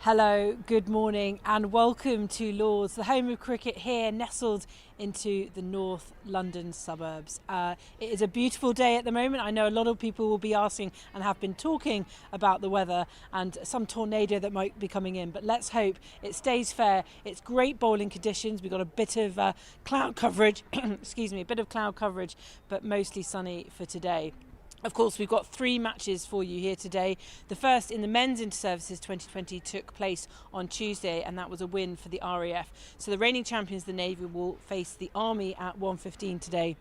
Hello, good morning and welcome to Lords, the home of cricket here, nestled into the North London suburbs. It is a beautiful day at the moment. I know a lot of people will be asking and have been talking about the weather and some tornado that might be coming in, but let's hope it stays fair. It's great bowling conditions. We've got a bit of cloud coverage, excuse me, a bit of cloud coverage, but mostly sunny for today. Of course, we've got 3 matches for you here today. The first in the Men's Inter-Services 2020 took place on Tuesday, and that was a win for the RAF. So the reigning champions, the Navy, will face the Army at 1:15 today,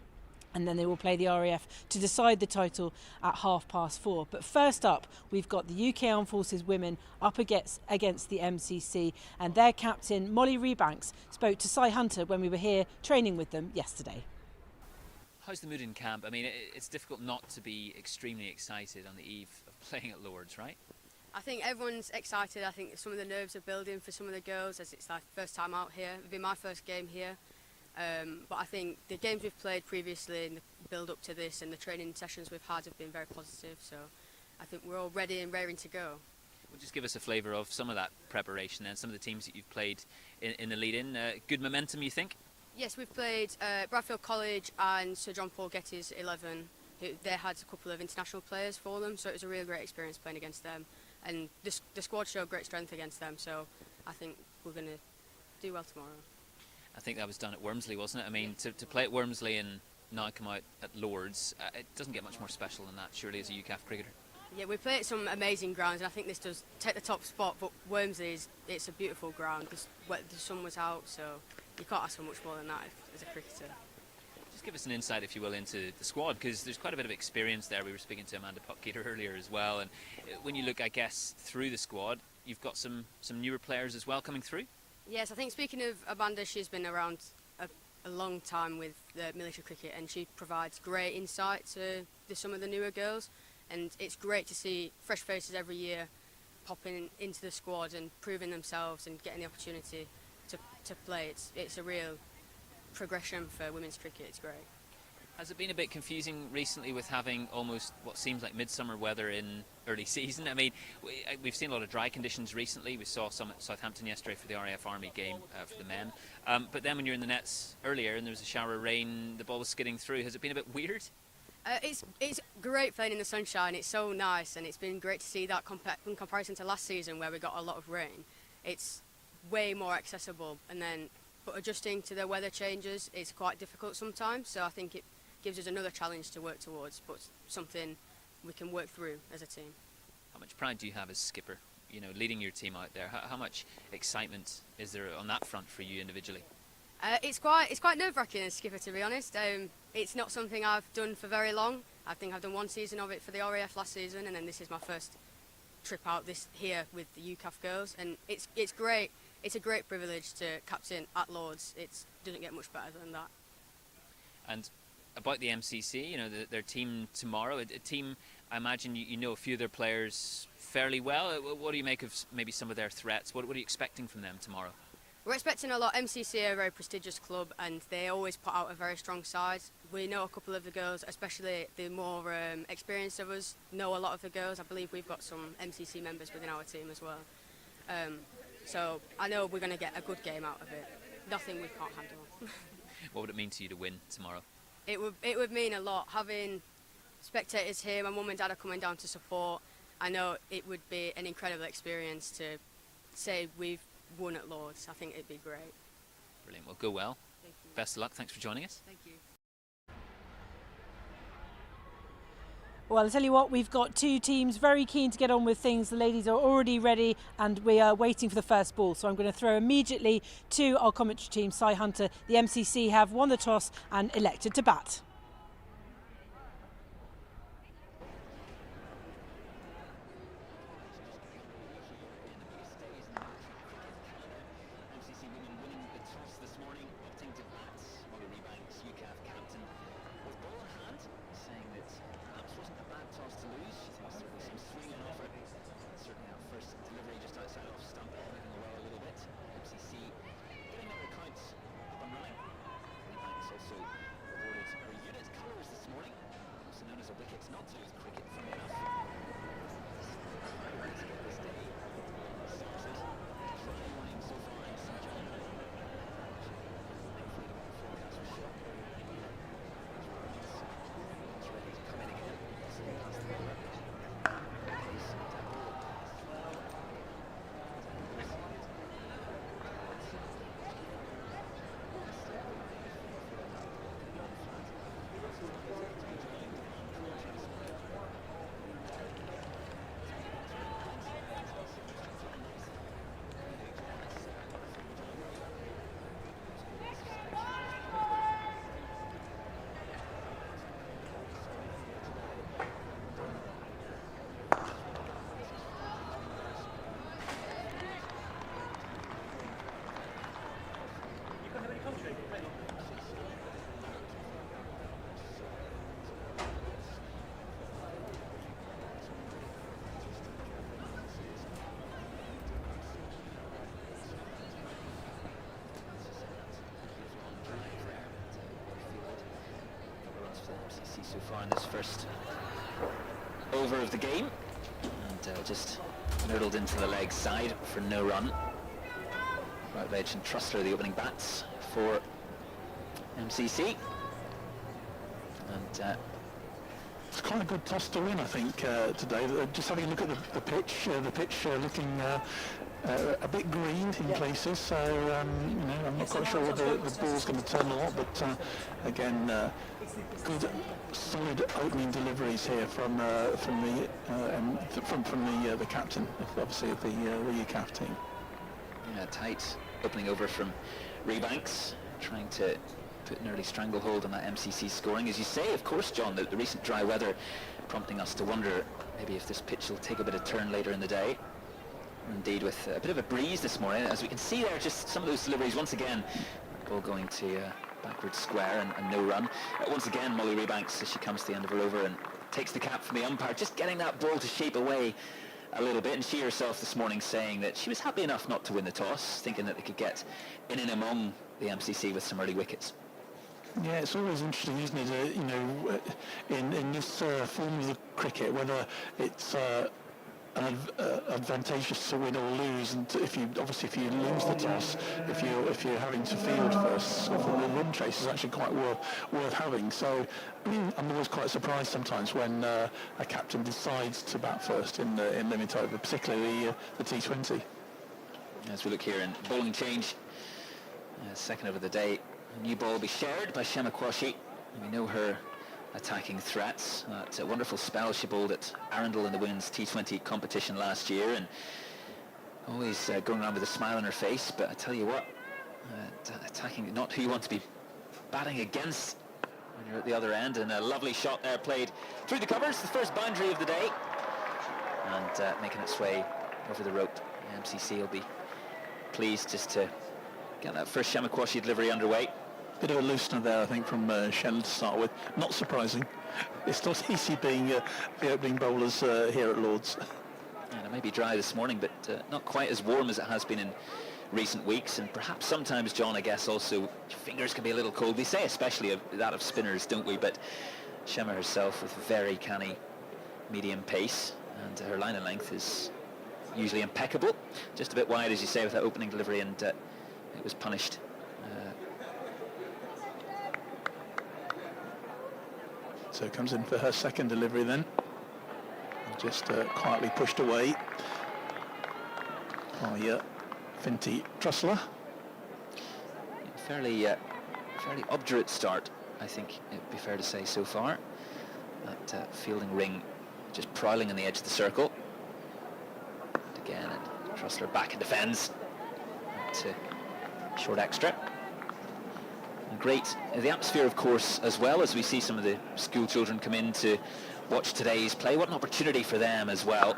and then they will play the RAF to decide the title at 4:30. But first up, we've got the UK Armed Forces women up against the MCC, and their captain, Molly Rebanks, spoke to Si Hunter when we were here training with them yesterday. How's the mood in camp? I mean, it's difficult not to be extremely excited on the eve of playing at Lords, right? I think everyone's excited. I think some of the nerves are building for some of the girls as it's their first time out here. It'll be my first game here. But I think the games we've played previously and the build up to this and the training sessions we've had have been very positive. So I think we're all ready and raring to go. Well, just give us a flavour of some of that preparation and some of the teams that you've played in the lead-in. Good momentum, you think? Yes, we've played Bradfield College and Sir John Paul Getty's 11. They had a couple of international players for them, so it was a really great experience playing against them. And the squad showed great strength against them, so I think we're going to do well tomorrow. I think that was done at Wormsley, wasn't it? I mean, to play at Wormsley and now come out at Lords, it doesn't get much more special than that, surely, as a UKAF cricketer. Yeah, we played at some amazing grounds, and I think this does take the top spot, but Wormsley, it's a beautiful ground. The sun was out, so you can't ask for much more than that as a cricketer. Just give us an insight, if you will, into the squad, because there's quite a bit of experience there. We were speaking to Amanda Potketer earlier as well, and when you look, I guess, through the squad, you've got some newer players as well coming through? Yes, I think speaking of Amanda, she's been around a long time with the military cricket, and she provides great insight to some of the newer girls, and it's great to see fresh faces every year popping into the squad and proving themselves and getting the opportunity to play. It's a real progression for women's cricket. It's great. Has it been a bit confusing recently with having almost what seems like midsummer weather in early season? I mean, we've seen a lot of dry conditions recently. We saw some at Southampton yesterday for the RAF Army game for the men. But then when you're in the nets earlier and there was a shower of rain, the ball was skidding through. Has it been a bit weird? It's great playing in the sunshine. It's so nice, and it's been great to see that in comparison to last season where we got a lot of rain. It's way more accessible, but adjusting to the weather changes is quite difficult sometimes, so I think it gives us another challenge to work towards, but something we can work through as a team. How much pride do you have as skipper, leading your team out there? How much excitement is there on that front for you individually? It's quite nerve-wracking as skipper, to be honest. It's not something I've done for very long. I think I've done 1 season of it for the RAF last season, and then this is my first trip out here with the UKAF girls, and it's great. It's a great privilege to captain at Lords. It doesn't get much better than that. And about the MCC, you know, their team tomorrow, a team, I imagine you know a few of their players fairly well. What do you make of maybe some of their threats? What are you expecting from them tomorrow? We're expecting a lot. MCC are a very prestigious club and they always put out a very strong side. We know a couple of the girls, especially the more experienced of us, know a lot of the girls. I believe we've got some MCC members within our team as well. So I know we're going to get a good game out of it. Nothing we can't handle. What would it mean to you to win tomorrow? It would mean a lot. Having spectators here, my mum and dad are coming down to support. I know it would be an incredible experience to say we've won at Lords. I think it'd be great. Brilliant. Well, go well. Thank you. Best of luck. Thanks for joining us. Thank you. Well, I'll tell you what, we've got two teams very keen to get on with things. The ladies are already ready and we are waiting for the first ball. So I'm going to throw immediately to our commentary team, Si Hunter. The MCC have won the toss and elected to bat. MCC women winning the toss this morning, opting to bat. Marylebone UKAF captain with ball in hand, saying that perhaps wasn't a bad toss to lose. She thinks there was some swing on offer. Certainly our first delivery just outside off stump, moving away a little bit. MCC getting their accounts up and running. Marylebone's also awarded her unit colours this morning, also known as a wicket, not to lose cricket, funny enough. Let's get this day started. Dry morning so far in St John. Thankfully the weather forecast was shot. It's ready to come in again. Sitting past the bowler. Please, MCC so far in this first over of the game, and just noodled into the leg side for no run. Right edge and Trustler the opening bats for MCC, and it's quite a good toss to win, I think, today. Just having a look at the pitch looking a bit green in places, so you know, I'm not quite sure whether the ball's going to turn a lot, but again, good solid opening deliveries here from the captain, obviously, of the UKAF team. yeah, tight opening over from Rebanks, trying to put an early stranglehold on that MCC scoring. As you say, of course, John, the recent dry weather prompting us to wonder maybe if this pitch will take a bit of turn later in the day. Indeed, with a bit of a breeze this morning, as we can see there, just some of those deliveries once again, ball going to backward square and no run. Once again, Molly Rebanks, as she comes to the end of her over and takes the cap from the umpire, just getting that ball to shape away a little bit. And she herself this morning saying that she was happy enough not to win the toss, thinking that they could get in and among the MCC with some early wickets. Yeah, it's always interesting, isn't it? You know, in this form of the cricket, whether it's advantageous to win or lose, and if you lose the toss, if you're having to field first, sort of the run chase is actually quite worth having. So I mean, I'm always quite surprised sometimes when a captain decides to bat first in limit over, particularly the T20. As we look here in bowling change, second over of the day, a new ball will be shared by Shema Kwashi. We know her attacking threats. That wonderful spell she bowled at Arundel in the women's T20 competition last year, and always going around with a smile on her face. But I tell you what, attacking, not who you want to be batting against when you're at the other end. And a lovely shot there played through the covers, the first boundary of the day, and making its way over the rope. The MCC will be pleased just to get that first Shema Kwashi delivery underway. Bit of a loosener there, I think, from Shen to start with. Not surprising. It's not easy being the opening bowlers here at Lord's. And it may be dry this morning, but not quite as warm as it has been in recent weeks, and perhaps sometimes, John, I guess also your fingers can be a little cold. We say especially that of spinners, don't we? But Shema herself with very canny medium pace, and her line of length is usually impeccable. Just a bit wide, as you say, with that opening delivery, and it was punished. So comes in for her second delivery then. Just quietly pushed away by Finty Trussler. Fairly obdurate start, I think it'd be fair to say so far. That fielding ring just prowling on the edge of the circle. And again, and Trussler back in defence. Short extra. And great, the atmosphere, of course, as well, as we see some of the school children come in to watch today's play. What an opportunity for them as well.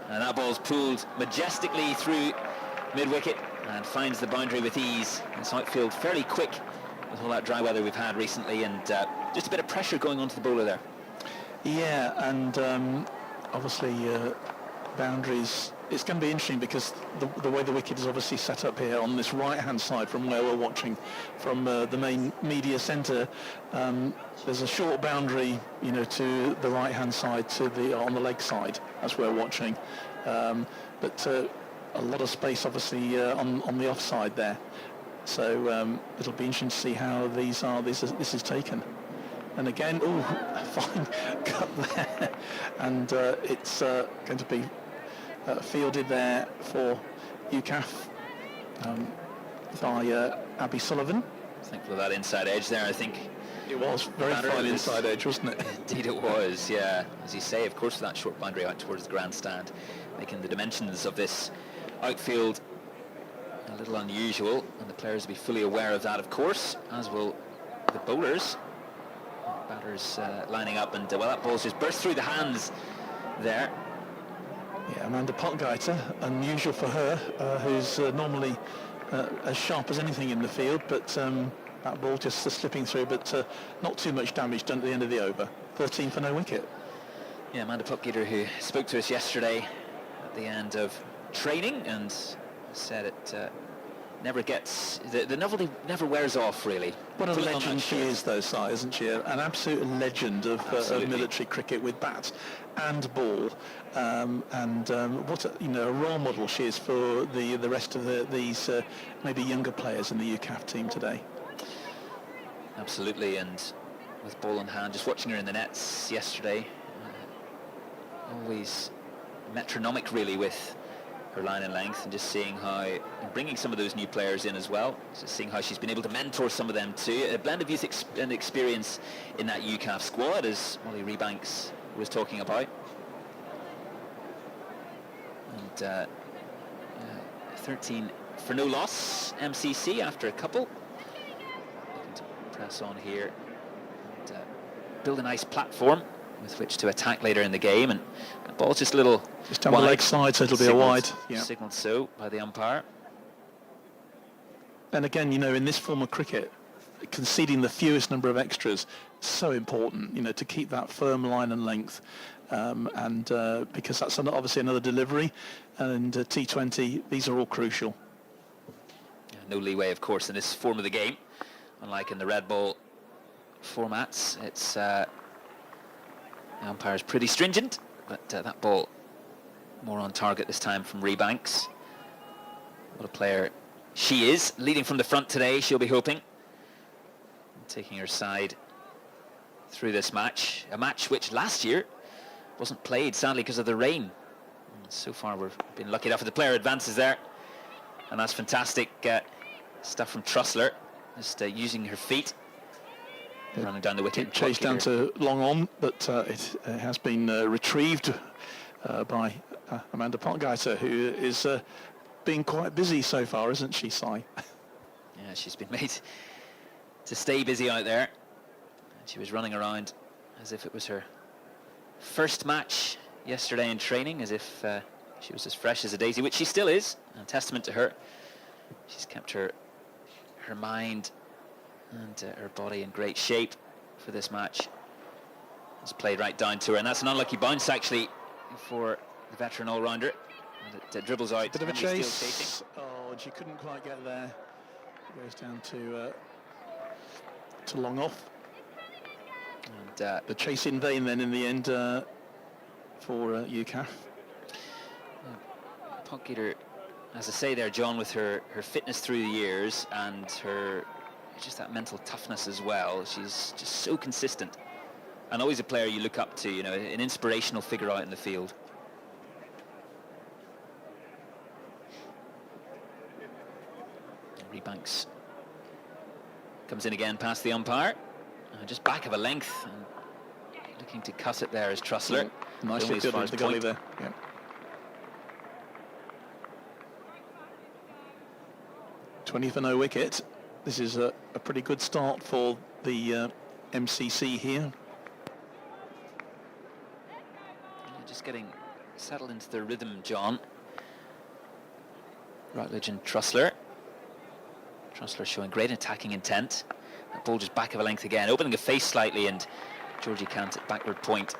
And that ball's pulled majestically through mid-wicket and finds the boundary with ease. This outfield fairly quick with all that dry weather we've had recently, and just a bit of pressure going onto the bowler there. Yeah, and obviously boundaries. It's going to be interesting because the way the wicket is obviously set up here on this right-hand side from where we're watching from the main media centre. There's a short boundary, to the right-hand side, on the leg side as we're watching, but a lot of space obviously on the offside there. So it'll be interesting to see how this is taken. And again, fine cut there, and it's going to be fielded there for UKAF by Abby Sullivan. Thankful of that inside edge there, I think. It was very fine inside edge, wasn't it? Indeed it was, yeah. As you say, of course, with that short boundary out towards the grandstand, making the dimensions of this outfield a little unusual, and the players will be fully aware of that, of course, as will the bowlers. Batters lining up, and well, that ball's just burst through the hands there. Yeah, Amanda Potgieter, unusual for her, who's normally as sharp as anything in the field, but that ball just slipping through, but not too much damage done at the end of the over. 13 for no wicket. Yeah, Amanda Potgieter, who spoke to us yesterday at the end of training, and said it never gets, the novelty never wears off, really. What a legend she is, though, Si, isn't she? An absolute legend of military cricket with bat and ball, and what a role model she is for the rest of these maybe younger players in the UKAF team today. Absolutely, and with ball in hand, just watching her in the nets yesterday, always metronomic, really, with her line and length, and just seeing how, and bringing some of those new players in as well, just seeing how she's been able to mentor some of them too. A blend of youth and experience in that UKAF squad, as Molly Rebanks was talking about. And 13 for no loss, MCC after a couple. Looking to press on here and build a nice platform with which to attack later in the game, and the ball's just a little just down the leg side, so it'll be a wide. Yeah. Signalled so by the umpire. And again, in this form of cricket, conceding the fewest number of extras, so important, to keep that firm line and length, and because that's obviously another delivery, and T20, these are all crucial. Yeah, no leeway, of course, in this form of the game, unlike in the red ball formats. It's the umpire's pretty stringent, but that ball more on target this time from Rebanks. What a player she is, leading from the front today, she'll be hoping. Taking her side through this match, a match which last year wasn't played, sadly, because of the rain. And so far we've been lucky enough, the player advances there, and that's fantastic stuff from Trussler, just using her feet. Running down the wicket. Chased down to long on, but it has been retrieved by Amanda Potgieter, who is being quite busy so far, isn't she, Si? Yeah, she's been made to stay busy out there. She was running around as if it was her first match yesterday in training, as if she was as fresh as a daisy, which she still is, a testament to her. She's kept her mind and her body in great shape for this match. It's played right down to her, and that's an unlucky bounce actually for the veteran all-rounder. And it dribbles out. Bit of a Emily chase. Steele chasing. Oh, and she couldn't quite get there. It goes down to long off. And the chase in vain then in the end for UKAF. Potgieter, as I say there, John, with her fitness through the years and her just that mental toughness as well. She's just so consistent and always a player you look up to, you know, an inspirational figure out in the field. Rebanks comes in again past the umpire, just back of a length, and looking to cut it there is Trussler. Nicely good with the goalie there. Yeah. '20 for no wicket. This is a pretty good start for the MCC here. Just getting settled into the rhythm, John. Routledge and Trussler. Trussler showing great attacking intent. That ball just back of a length again, opening the face slightly, and Georgie Kant at backward point,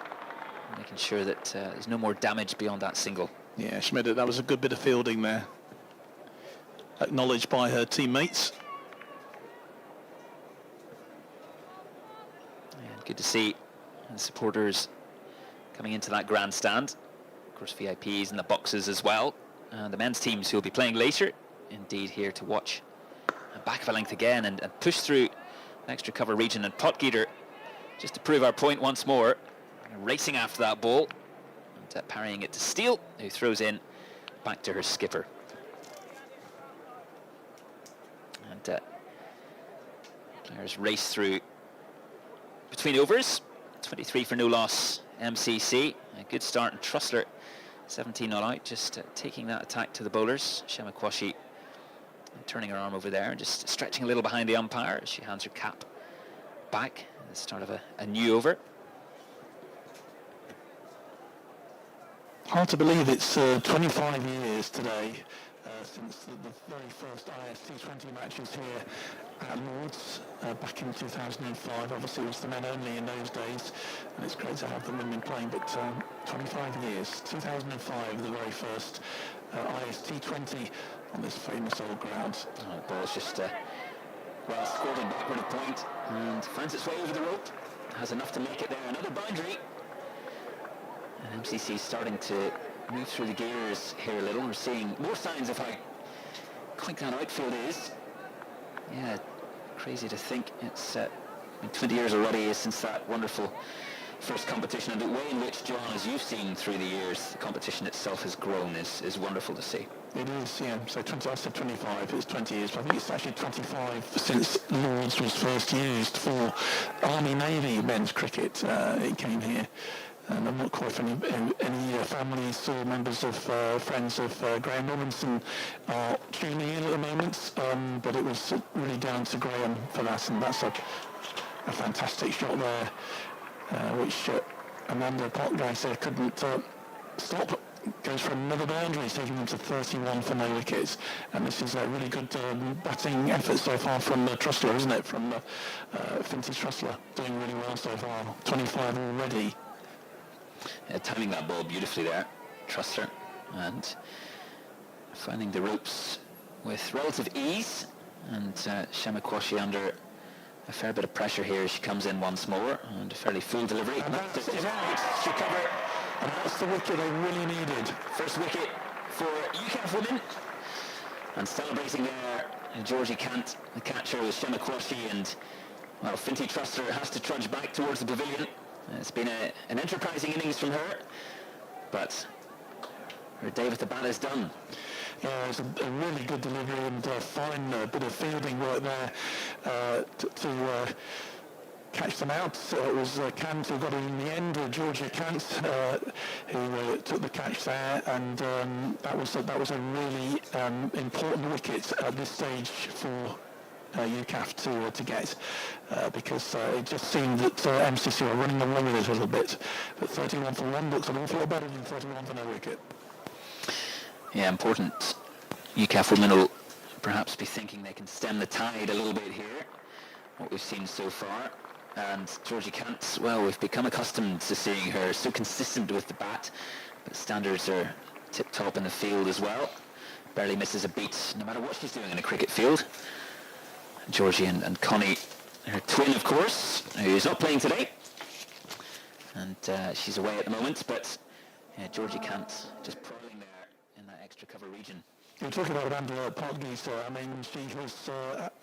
making sure that there's no more damage beyond that single. Yeah, she made it. That was a good bit of fielding there. Acknowledged by her teammates. And good to see the supporters coming into that grandstand. Of course, VIPs in the boxes as well. And the men's teams who will be playing later, indeed here to watch. And back of a length again and push through the extra cover region. And Potgieter, just to prove our point once more, racing after that ball and parrying it to Steele, who throws in back to her skipper. And players race through between overs. 23 for no loss, MCC. A good start, and Trussler 17 not out, just taking that attack to the bowlers. Shemakwashi turning her arm over there and just stretching a little behind the umpire as she hands her cap back at the start of a new over. Hard to believe it's 25 years today since the very first IS-T20 matches here at Lords back in 2005. Obviously it was the men only in those days, and it's great to have the women playing, but 25 years. 2005, the very first IS-T20 on this famous old ground. The ball's just well scored and backward of point and finds its way over the rope. Has enough to make it there. Another boundary. And MCC starting to move through the gears here a little. We're seeing more signs of how quick that outfield is. Yeah, crazy to think it's been 20 years already since that wonderful first competition, and the way in which, John, as you've seen through the years, the competition itself has grown is wonderful to see. It is, yeah. So 20, I said 25, it's 20 years, but I think it's actually 25 since Lords was first used for Army-Navy men's cricket. It came here. And I'm not quite sure if any families or members of friends of Graham Robinson are tuning in at the moment, but it was really down to Graham for that, and that's a fantastic shot there, which Amanda Potgieter couldn't stop. Goes for another boundary, taking them to 31 for no wickets, and this is a really good batting effort so far from Trussler, isn't it? From Vintage Trussler, doing really well so far. 25 already. Timing that ball beautifully there, Trussler, and finding the ropes with relative ease, and Shemakwashi under a fair bit of pressure here as she comes in once more, and a fairly full delivery. And that's it out. She covered, and that's the wicket they really needed. First wicket for UKAF women, and celebrating there, Georgie Kant, the catcher, with Shemakwashi, and well, Finty Trussler has to trudge back towards the pavilion. It's been an enterprising innings from her, but her day with the bat is done. Yeah, it was a really good delivery and fine bit of fielding work there to catch them out. It was Kant who got it in the end, Georgia Kant, who took the catch there, and that was a really important wicket at this stage for UKAF to get, because it just seemed that MCC were running away with it a little bit. But 31 for 1 looks an awful lot better than 31 for no wicket. Yeah, important. UKAF women will perhaps be thinking they can stem the tide a little bit here what we've seen so far. And Georgie Kant, well, we've become accustomed to seeing her so consistent with the bat, but standards are tip-top in the field as well. Barely misses a beat, no matter what she's doing in a cricket field. Georgie and Connie, her twin, of course, who's not playing today. And she's away at the moment, but Georgie Kant just prowling there in that extra cover region. You're talking about Amanda Parkgeeter. I mean, she has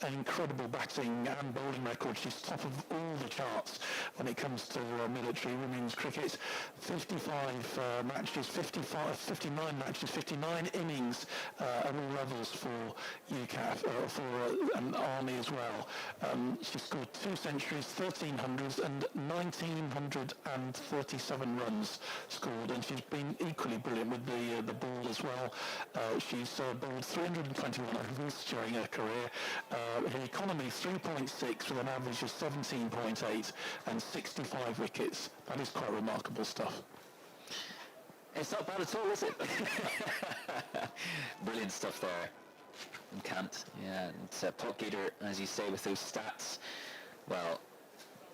an incredible batting and bowling record. She's top of all the charts when it comes to military women's cricket. 55 matches, 59 matches, 59 innings at all levels for UKAF, for an Army as well. She scored 2 centuries, 1300s and 1937 runs scored, and she's been equally brilliant with the ball as well. She's bowled 321 overs during her career. Her economy 3.6 with an average of 17.8 and 65 wickets. That is quite remarkable stuff. It's not bad at all, is it? Brilliant stuff there from Kant. Yeah, and Parkgeeter, as you say, with those stats, well,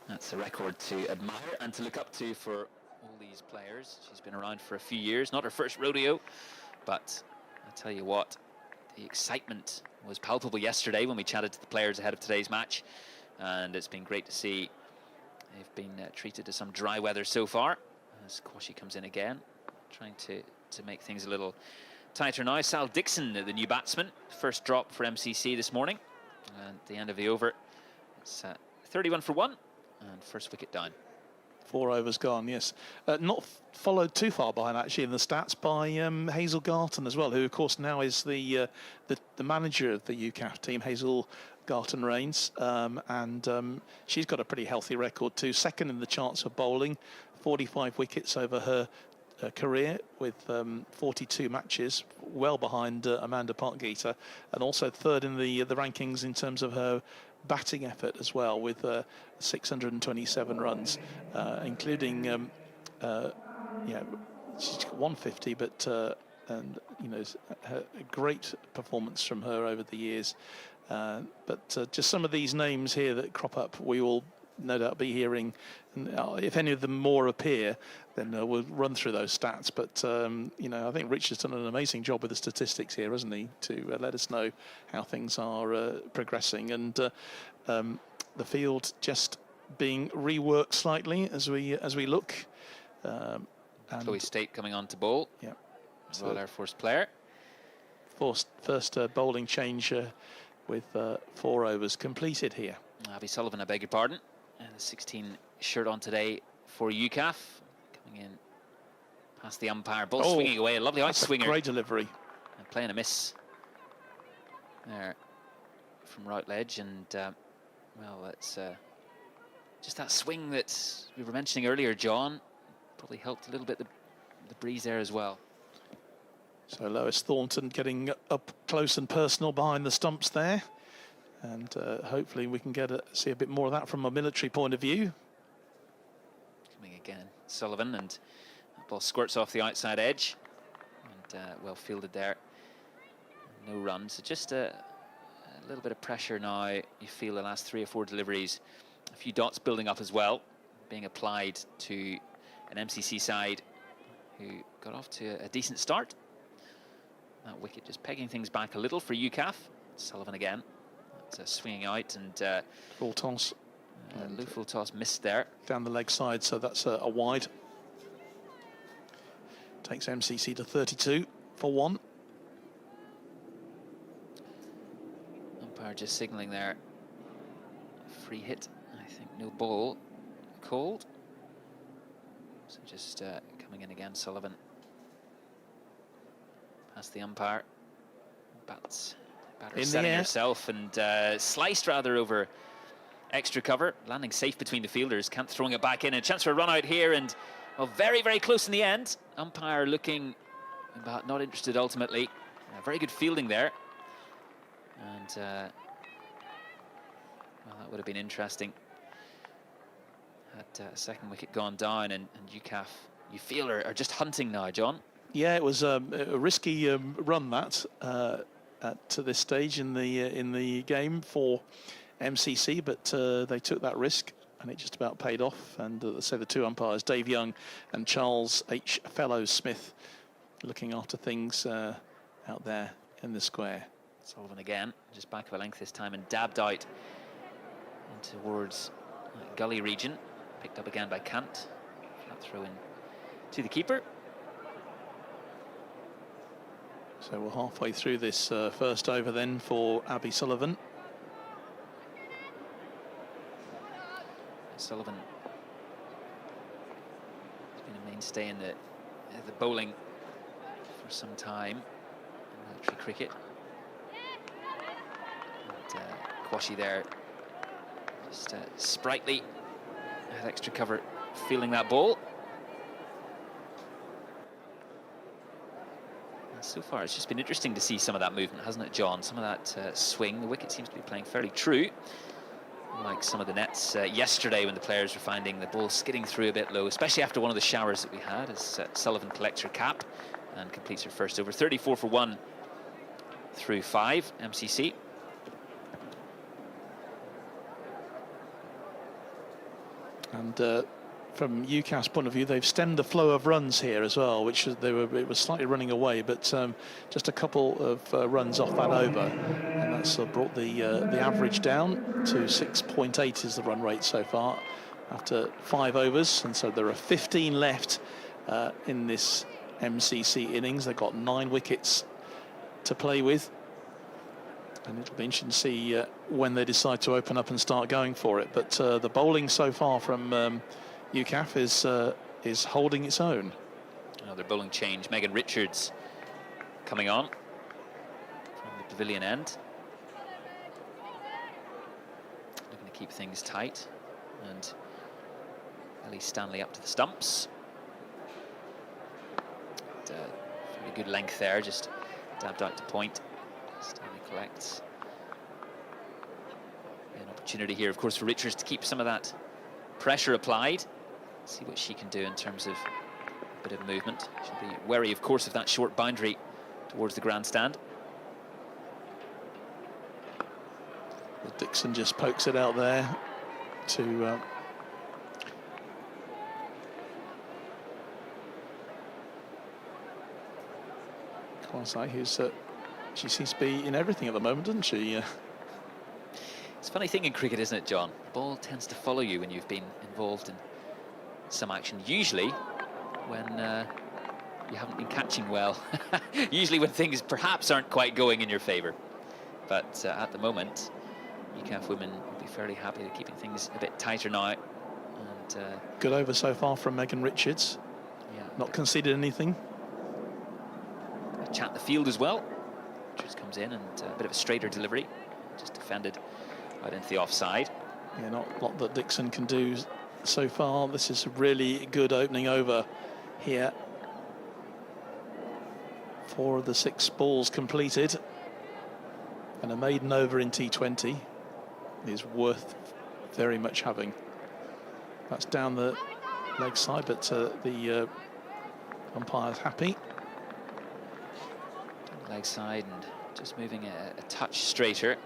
that's a record to admire and to look up to for all these players. She's been around for a few years, not her first rodeo, but I tell you what, the excitement was palpable yesterday when we chatted to the players ahead of today's match, and it's been great to see they've been treated to some dry weather so far. As Quashie comes in again, trying to make things a little tighter now. Sal Dixon, the new batsman, first drop for MCC this morning, and at the end of the over, it's 31 for 1 and first wicket down. 4 overs gone, yes. Not followed too far behind, actually, in the stats by Hazel Garton as well, who, of course, now is the manager of the UKAF team, Hazel Garton Rains. And she's got a pretty healthy record, too. Second in the charts of bowling, 45 wickets over her career with 42 matches, well behind Amanda Parkgeeter, and also third in the rankings in terms of her batting effort as well, with 627 runs, including she's got 150, but and a great performance from her over the years. But just some of these names here that crop up, we will no doubt be hearing, and if any of them more appear, then we'll run through those stats. But I think Richard's done an amazing job with the statistics here, hasn't he, to let us know how things are progressing, and the field just being reworked slightly as we look. And Chloe State coming on to bowl. Yeah, so our first player. First bowling change with 4 overs completed here. Abby Sullivan, I beg your pardon. And the 16 shirt on today for UKAF. Coming in past the umpire. Ball swinging away. A lovely outswinger. Great delivery. And playing a miss there from Routledge. And, well, it's just that swing that we were mentioning earlier, John. Probably helped a little bit the breeze there as well. So Lois Thornton getting up close and personal behind the stumps there. And hopefully we can see a bit more of that from a military point of view. Coming again, Sullivan, and that ball squirts off the outside edge. And well fielded there. No run, so just a little bit of pressure now. You feel the last 3 or 4 deliveries. A few dots building up as well, being applied to an MCC side who got off to a decent start. That wicket just pegging things back a little for UKAF. Sullivan again. Swinging out, and full toss. Low full toss missed there. Down the leg side, so that's a wide. Takes MCC to 32 for 1. Umpire just signalling there. Free hit, I think. No ball called. So just coming in again, Sullivan. Past the umpire. Bats. Batter setting herself and sliced rather over extra cover, landing safe between the fielders. Kant throwing it back in, a chance for a run out here, and very, very close in the end. Umpire looking about not interested ultimately. Very good fielding there, and well, that would have been interesting had second wicket gone down, and UKAF, you feel, are just hunting now, John. Yeah, it was a risky run that. To this stage in the game for MCC, but they took that risk and it just about paid off. And so the two umpires, Dave Young and Charles H. Fellows-Smith, looking after things out there in the square. Sullivan again, just back of a length this time and dabbed out towards gully region. Picked up again by Kant. Flat throw in to the keeper. So we're halfway through this first over then for Abby Sullivan. Sullivan has been a mainstay in the bowling for some time in military cricket. And Quashie there, just sprightly, had extra cover feeling that ball. And so far it's just been interesting to see some of that movement, hasn't it, John? Some of that swing. The wicket seems to be playing fairly true. Like some of the nets yesterday when the players were finding the ball skidding through a bit low, especially after one of the showers that we had, as Sullivan collects her cap and completes her first over. 34 for 1 through 5, MCC. And from UKAF's point of view, they've stemmed the flow of runs here as well, which it was slightly running away, but just a couple of runs off that over, and that's brought the average down to 6.8 is the run rate so far after 5 overs, and so there are 15 left in this MCC innings. They've got 9 wickets to play with, and it'll be interesting to see when they decide to open up and start going for it. But the bowling so far from UKAF is holding its own. Another bowling change. Megan Richards coming on from the pavilion end. Looking to keep things tight. And Ellie Stanley up to the stumps. Pretty good length there, just dabbed out to point. Stanley collects. An opportunity here, of course, for Richards to keep some of that pressure applied. See what she can do in terms of a bit of movement. She'll be wary, of course, of that short boundary towards the grandstand. Well, Dixon just pokes it out there to Kwasai, who's she seems to be in everything at the moment, doesn't she? It's a funny thing in cricket, isn't it, John? The ball tends to follow you when you've been involved in some action, usually when you haven't been catching well. Usually when things perhaps aren't quite going in your favour. But at the moment, UKAF women will be fairly happy to keeping things a bit tighter now. And good over so far from Megan Richards. Yeah. Not conceded anything. Chat the field as well. Richards comes in and a bit of a straighter delivery. Just defended out into the offside. Yeah, not a lot that Dixon can do so far. This is a really good opening over here. 4 of the 6 balls completed, and a maiden over in T20 is worth very much having. That's down the leg side, but the umpire's happy. Leg side and just moving a touch straighter,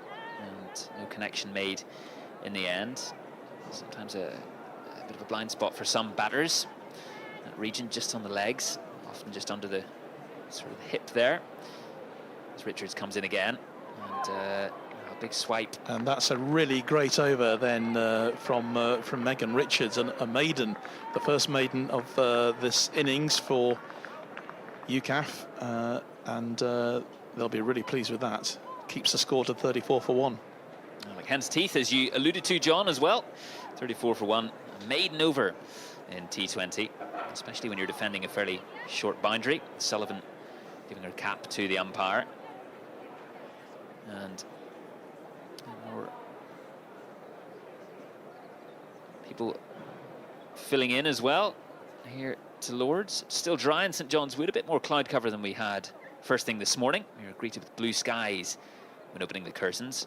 and no connection made in the end. Sometimes a bit of a blind spot for some batters. That region just on the legs, often just under the sort of hip there. As Richards comes in again, and a big swipe. And that's a really great over then from Megan Richards, and a maiden, the first maiden of this innings for UKAF, and they'll be really pleased with that. Keeps the score to 34 for 1. McHen's teeth, as you alluded to, John, as well. 34 for 1, maiden over in T20, especially when you're defending a fairly short boundary. Sullivan giving her cap to the umpire. And more people filling in as well here to Lords. Still dry in St John's Wood, a bit more cloud cover than we had first thing this morning. We were greeted with blue skies when opening the curtains.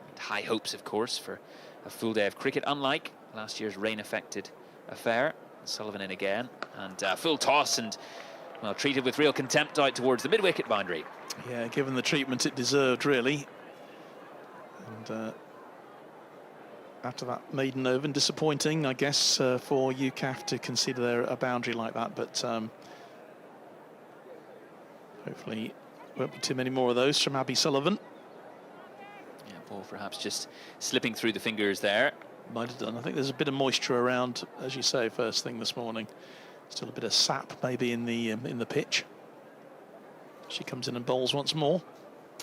And high hopes, of course, for a full day of cricket, unlike last year's rain-affected affair. Sullivan in again, and full toss, and well, treated with real contempt out towards the mid-wicket boundary. Yeah, given the treatment it deserved, really. And after that maiden over, and disappointing, I guess, for UKAF to consider a boundary like that, but hopefully won't be too many more of those from Abby Sullivan. Yeah, ball perhaps just slipping through the fingers there. Might have done. I think there's a bit of moisture around, as you say, first thing this morning. Still a bit of sap maybe in the pitch. She comes in and bowls once more.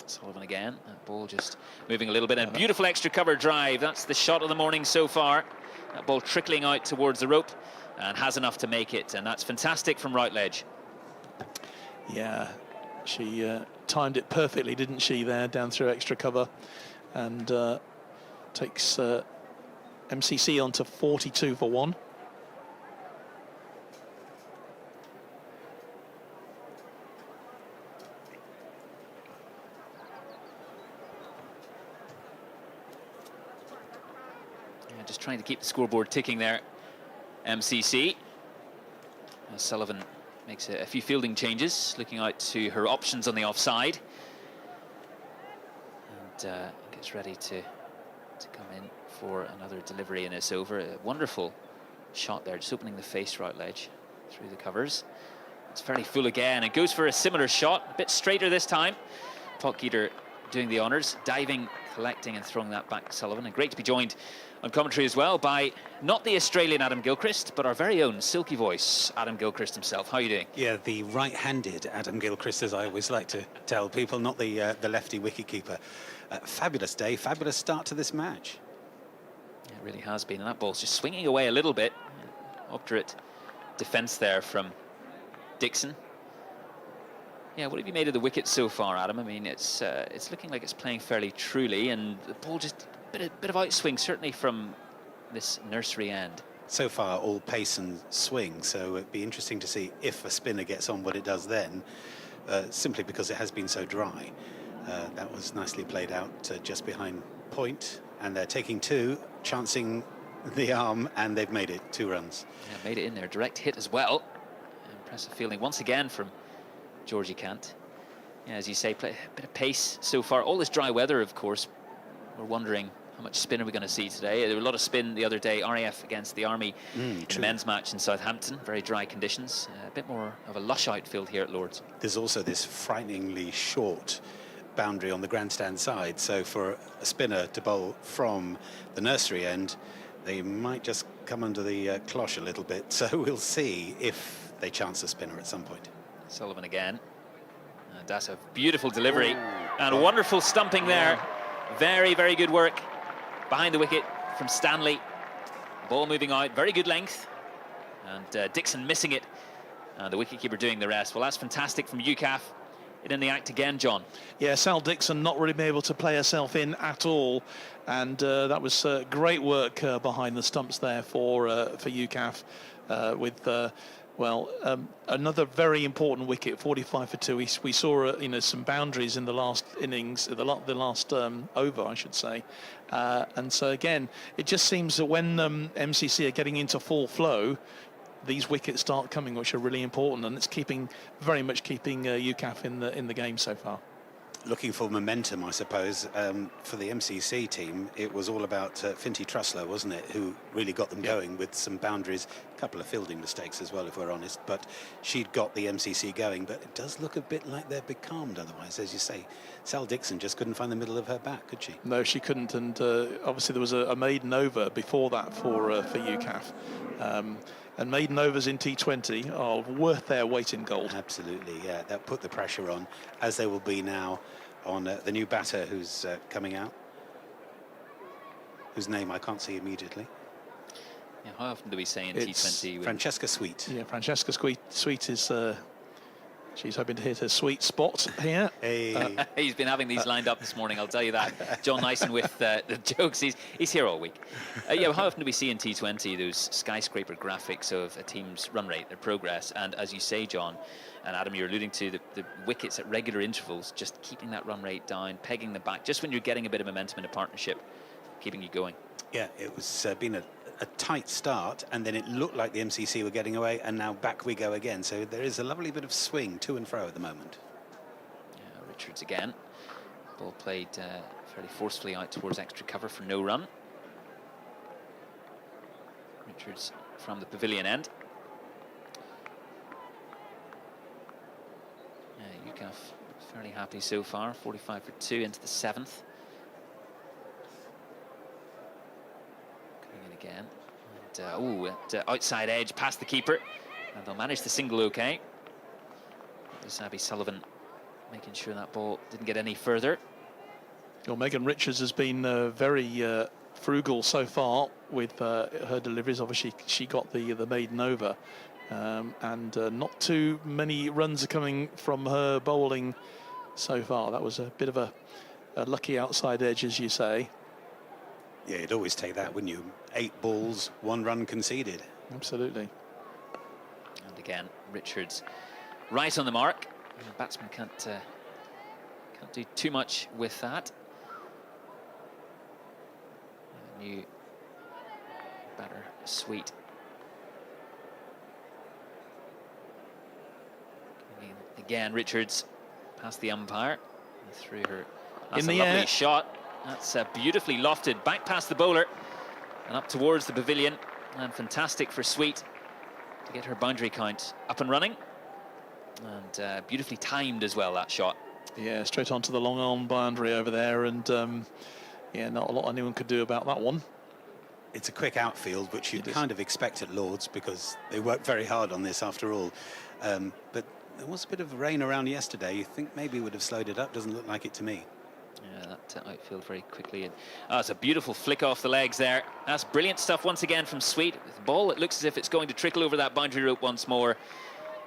Sullivan again, that ball just moving a little bit, and beautiful extra cover drive. That's the shot of the morning so far. That ball trickling out towards the rope and has enough to make it, and that's fantastic from right ledge. Yeah, she timed it perfectly, didn't she, there, down through extra cover, and takes MCC on to 42 for 1. Just trying to keep the scoreboard ticking there, MCC. Sullivan makes a few fielding changes, looking out to her options on the offside, and gets ready to come in for another delivery in this over. A wonderful shot there, just opening the face right ledge through the covers. It's fairly full again, and goes for a similar shot, a bit straighter this time. Potgieter doing the honours, diving, collecting and throwing that back to Sullivan. And great to be joined on commentary as well by not the Australian Adam Gilchrist, but our very own silky voice, Adam Gilchrist himself. How are you doing? Yeah, the right-handed Adam Gilchrist, as I always like to tell people, not the lefty wicketkeeper. Fabulous day, fabulous start to this match. Yeah, it really has been, and that ball's just swinging away a little bit. Obdurate defence there from Dixon. Yeah, what have you made of the wicket so far, Adam? I mean, it's looking like it's playing fairly truly, and the ball just a bit of outswing, certainly from this nursery end. So far, all pace and swing, so it'd be interesting to see if a spinner gets on what it does then, simply because it has been so dry. That was nicely played out just behind point, and they're taking 2, chancing the arm, and they've made it 2 runs. Yeah, made it in there, direct hit as well. Impressive fielding once again from Georgie Kant. Yeah, as you say, play a bit of pace so far. All this dry weather, of course. We're wondering how much spin are we going to see today. There were a lot of spin the other day, RAF against the Army in the men's match in Southampton. Very dry conditions. A bit more of a lush outfield here at Lord's. There's also this frighteningly short boundary on the grandstand side, so for a spinner to bowl from the nursery end, they might just come under the cloche a little bit. So we'll see if they chance a spinner at some point. Sullivan again, and that's a beautiful delivery and a wonderful stumping there. Very, very good work behind the wicket from Stanley. Ball moving out, very good length, and Dixon missing it, and the wicketkeeper doing the rest. Well, that's fantastic from UKAF. In the act again, John. Yeah, Sal Dixon not really been able to play herself in at all, and that was great work behind the stumps there for UKAF with. Well, another very important wicket, 45 for 2. We saw some boundaries in the last innings, the last over, I should say. And so again, it just seems that when MCC are getting into full flow, these wickets start coming, which are really important, and it's very much keeping UKAF in the game so far. Looking for momentum, I suppose. For the MCC team, it was all about Finty Trussler, wasn't it, who really got them going with some boundaries, a couple of fielding mistakes as well, if we're honest, but she'd got the MCC going. But it does look a bit like they're becalmed otherwise, as you say. Sal Dixon just couldn't find the middle of her bat, could she? No, she couldn't, and obviously there was a maiden over before that for UKAF. And maiden overs in T20 are worth their weight in gold. Absolutely, yeah. That put the pressure on, as they will be now on the new batter who's coming out, whose name I can't see immediately. Yeah, how often do we say in T20? Francesca Sweet. Yeah, Francesca Sweet is... she's hoping to hit a sweet spot here. Hey. He's been having these lined up this morning, I'll tell you that. John Nyson with the jokes. He's here all week. Yeah, how often do we see in T20 those skyscraper graphics of a team's run rate, their progress? And as you say, John, and Adam, you're alluding to the wickets at regular intervals, just keeping that run rate down, pegging them back, just when you're getting a bit of momentum in a partnership, keeping you going. Yeah, it was been a tight start, and then it looked like the MCC were getting away, and now back we go again. So there is a lovely bit of swing to and fro at the moment. Yeah, Richards again. Ball played fairly forcefully out towards extra cover for no run. Richards from the pavilion end. UKAF fairly happy so far, 45 for 2 into the 7th. Coming in again. And, outside edge past the keeper. And they'll manage the single okay. It was Abby Sullivan making sure that ball didn't get any further. Well, Megan Richards has been very frugal so far with her deliveries. Obviously, she got the maiden over. And not too many runs are coming from her bowling so far. That was a bit of a lucky outside edge, as you say. Yeah, you'd always take that, wouldn't you? 8 balls, 1 run conceded. Absolutely. And again, Richards right on the mark. And the batsman can't do too much with that. New batter, Sweet. Again, Richards past the umpire and through her. That's in a the lovely air. shot. That's beautifully lofted back past the bowler and up towards the pavilion. And fantastic for Sweet to get her boundary count up and running. And beautifully timed as well, that shot. Yeah, straight onto the long arm boundary over there. And yeah, not a lot anyone could do about that one. It's a quick outfield, which you'd kind of expect at Lords because they worked very hard on this after all. But there was a bit of rain around yesterday. You think maybe would have slowed it up? Doesn't look like it to me. Yeah, that outfield very quickly. And it's a beautiful flick off the legs there. That's brilliant stuff once again from Sweet. With the ball, it looks as if it's going to trickle over that boundary rope once more.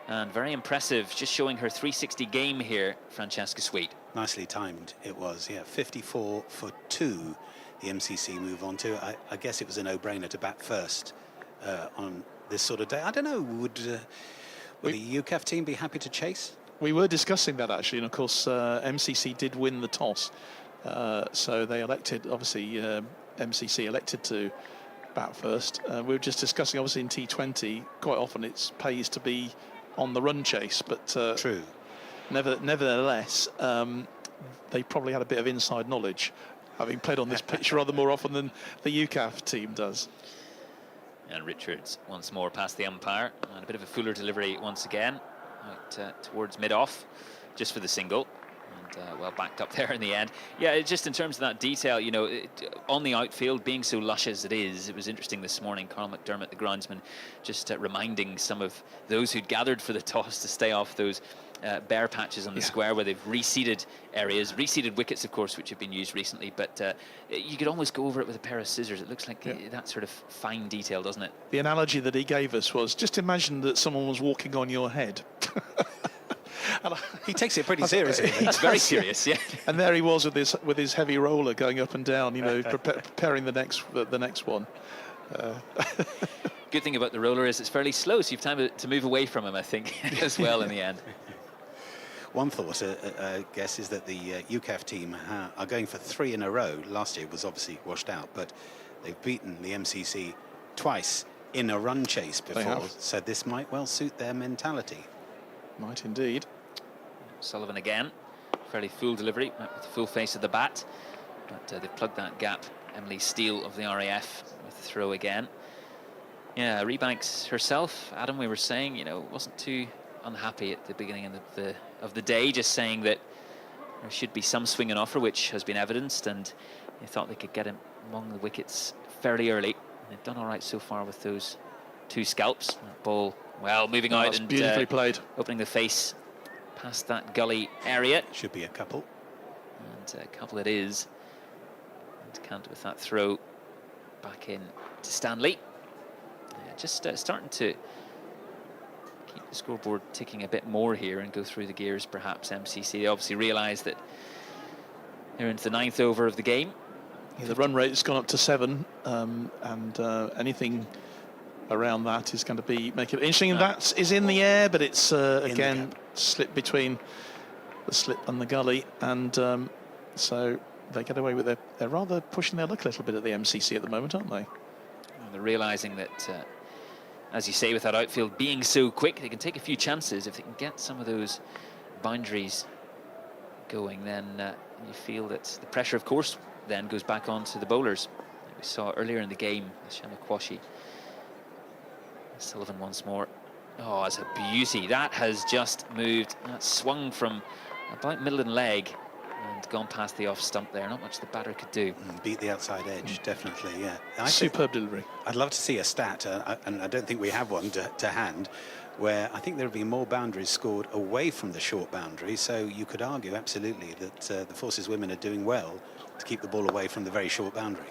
And very impressive, just showing her 360 game here, Francesca Sweet. Nicely timed it was, yeah. 54 for 2, the MCC move on to. I guess it was a no-brainer to bat first on this sort of day. I don't know, would the UKAF team be happy to chase? We were discussing that actually, and of course MCC did win the toss, so they elected, obviously MCC elected to bat first. We were just discussing, obviously in T20 quite often it pays to be on the run chase, but true. Nevertheless, they probably had a bit of inside knowledge, having played on this pitch rather more often than the UKAF team does. And Richards once more past the umpire, and a bit of a fuller delivery once again out towards mid-off just for the single, and well backed up there in the end. Yeah, just in terms of that detail, you know, on the outfield being so lush as it is, it was interesting this morning, Carl McDermott, the groundsman, just reminding some of those who'd gathered for the toss to stay off those bare patches on the square where they've reseeded areas, reseeded wickets, of course, which have been used recently, but you could almost go over it with a pair of scissors. It looks like that sort of fine detail, doesn't it? The analogy that he gave us was, just imagine that someone was walking on your head. He takes it pretty seriously. That's very serious, yeah. And there he was with his heavy roller going up and down, you know, preparing the next one. Good thing about the roller is it's fairly slow, so you've time to move away from him, I think, as well in the end. One thought, I guess, is that the UKAF team are going for 3 in a row. Last year was obviously washed out, but they've beaten the MCC twice in a run chase before, so this might well suit their mentality. Might indeed. Sullivan again, fairly full delivery with the full face of the bat, but they've plugged that gap. Emily Steele of the RAF with the throw again. Yeah, Rebanks herself, Adam, we were saying, you know, wasn't too unhappy at the beginning of the day, just saying that there should be some swing and offer, which has been evidenced, and they thought they could get him among the wickets fairly early. And they've done all right so far with those 2 scalps. That ball, well, moving out and beautifully played, opening the face past that gully area. Should be a couple. And a couple it is. And Kant with that throw back in to Stanley. Just starting to keep the scoreboard ticking a bit more here and go through the gears, perhaps. MCC, they obviously realise that they're into the 9th over of the game. Yeah, the run rate's gone up to 7, and anything around that is going to make it interesting. And that is in the air, but it's again slipped between the slip and the gully, and so they get away with it. They're rather pushing their luck a little bit at the MCC at the moment, aren't they? And they're realising that, as you say, with that outfield being so quick, they can take a few chances. If they can get some of those boundaries going, then you feel that the pressure, of course, then goes back onto the bowlers. Like we saw earlier in the game, Shama Kwashi Sullivan once more. Oh, it's a beauty. That has just moved. That swung from about middle and leg and gone past the off stump there. Not much the batter could do. Beat the outside edge, definitely, yeah. Superb delivery. I'd love to see a stat, and I don't think we have one to hand, where I think there have been more boundaries scored away from the short boundary, so you could argue absolutely that the Forces women are doing well to keep the ball away from the very short boundary.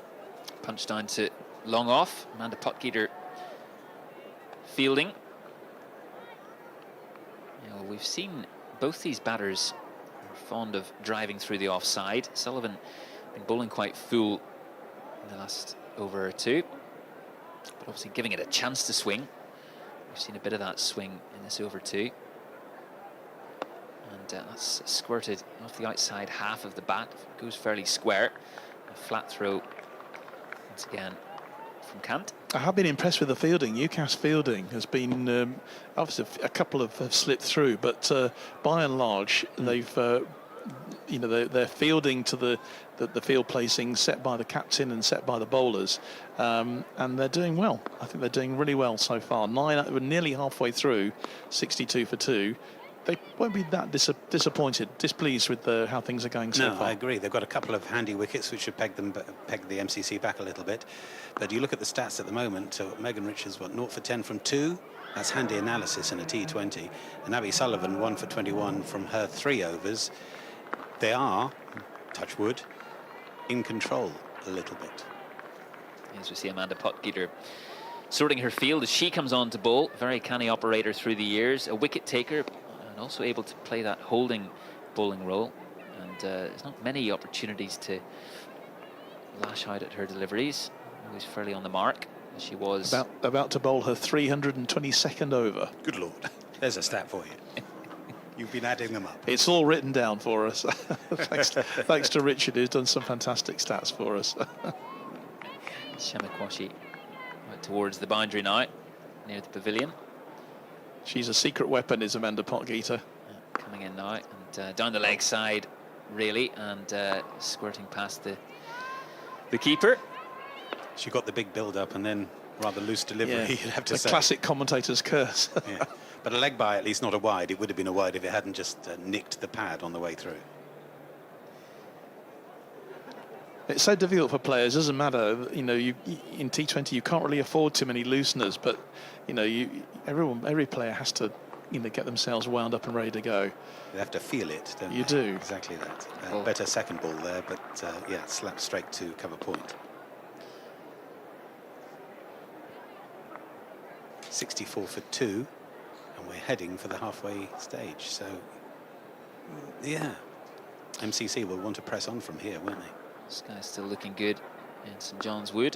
Punch down to long off. Amanda Potgieter fielding. We've seen both these batters are fond of driving through the offside. Sullivan been bowling quite full in the last over or two, but obviously giving it a chance to swing. We've seen a bit of that swing in this over two, and that's squirted off the outside half of the bat. It goes fairly square. A flat throw once again from Kant. I have been impressed with the fielding. UKAF's fielding has been obviously a couple have slipped through, but by and large they've they're fielding to the field placing set by the captain and set by the bowlers, and they're doing well. I think they're doing really well so far. We're nearly halfway through, 62 for 2. They won't be that displeased with how things are going so far. I agree. They've got a couple of handy wickets which should peg the MCC back a little bit. But you look at the stats at the moment. So Megan Richards, 0 for 10 from 2. That's handy analysis in a T20. And Abby Sullivan, 1 for 21 from her 3 overs. They are, touch wood, in control a little bit. As we see Amanda Potgieter sorting her field as she comes on to bowl. Very canny operator through the years, a wicket taker, and also able to play that holding bowling role. And there's not many opportunities to lash out at her deliveries. Always fairly on the mark, as she was. About to bowl her 322nd over. Good Lord. There's a stat for you. You've been adding them up. It's all written down for us. thanks to Richard, who's done some fantastic stats for us. Shemakwashi right towards the boundary now, near the pavilion. She's a secret weapon, is Amanda Potgieter. Coming in now and down the leg side, really, and squirting past the keeper. She got the big build-up and then rather loose delivery, you'd have to say. Classic commentator's curse. Yeah. But a leg by, at least not a wide. It would have been a wide if it hadn't just nicked the pad on the way through. It's so difficult for players. Doesn't matter. In T20 you can't really afford too many looseners, but every player has to get themselves wound up and ready to go. They have to feel it, don't they? You do. Exactly that. Better second ball there, but yeah, slapped straight to cover point. 64 for 2, and we're heading for the halfway stage. So, yeah, MCC will want to press on from here, won't they? Sky's still looking good in St John's Wood,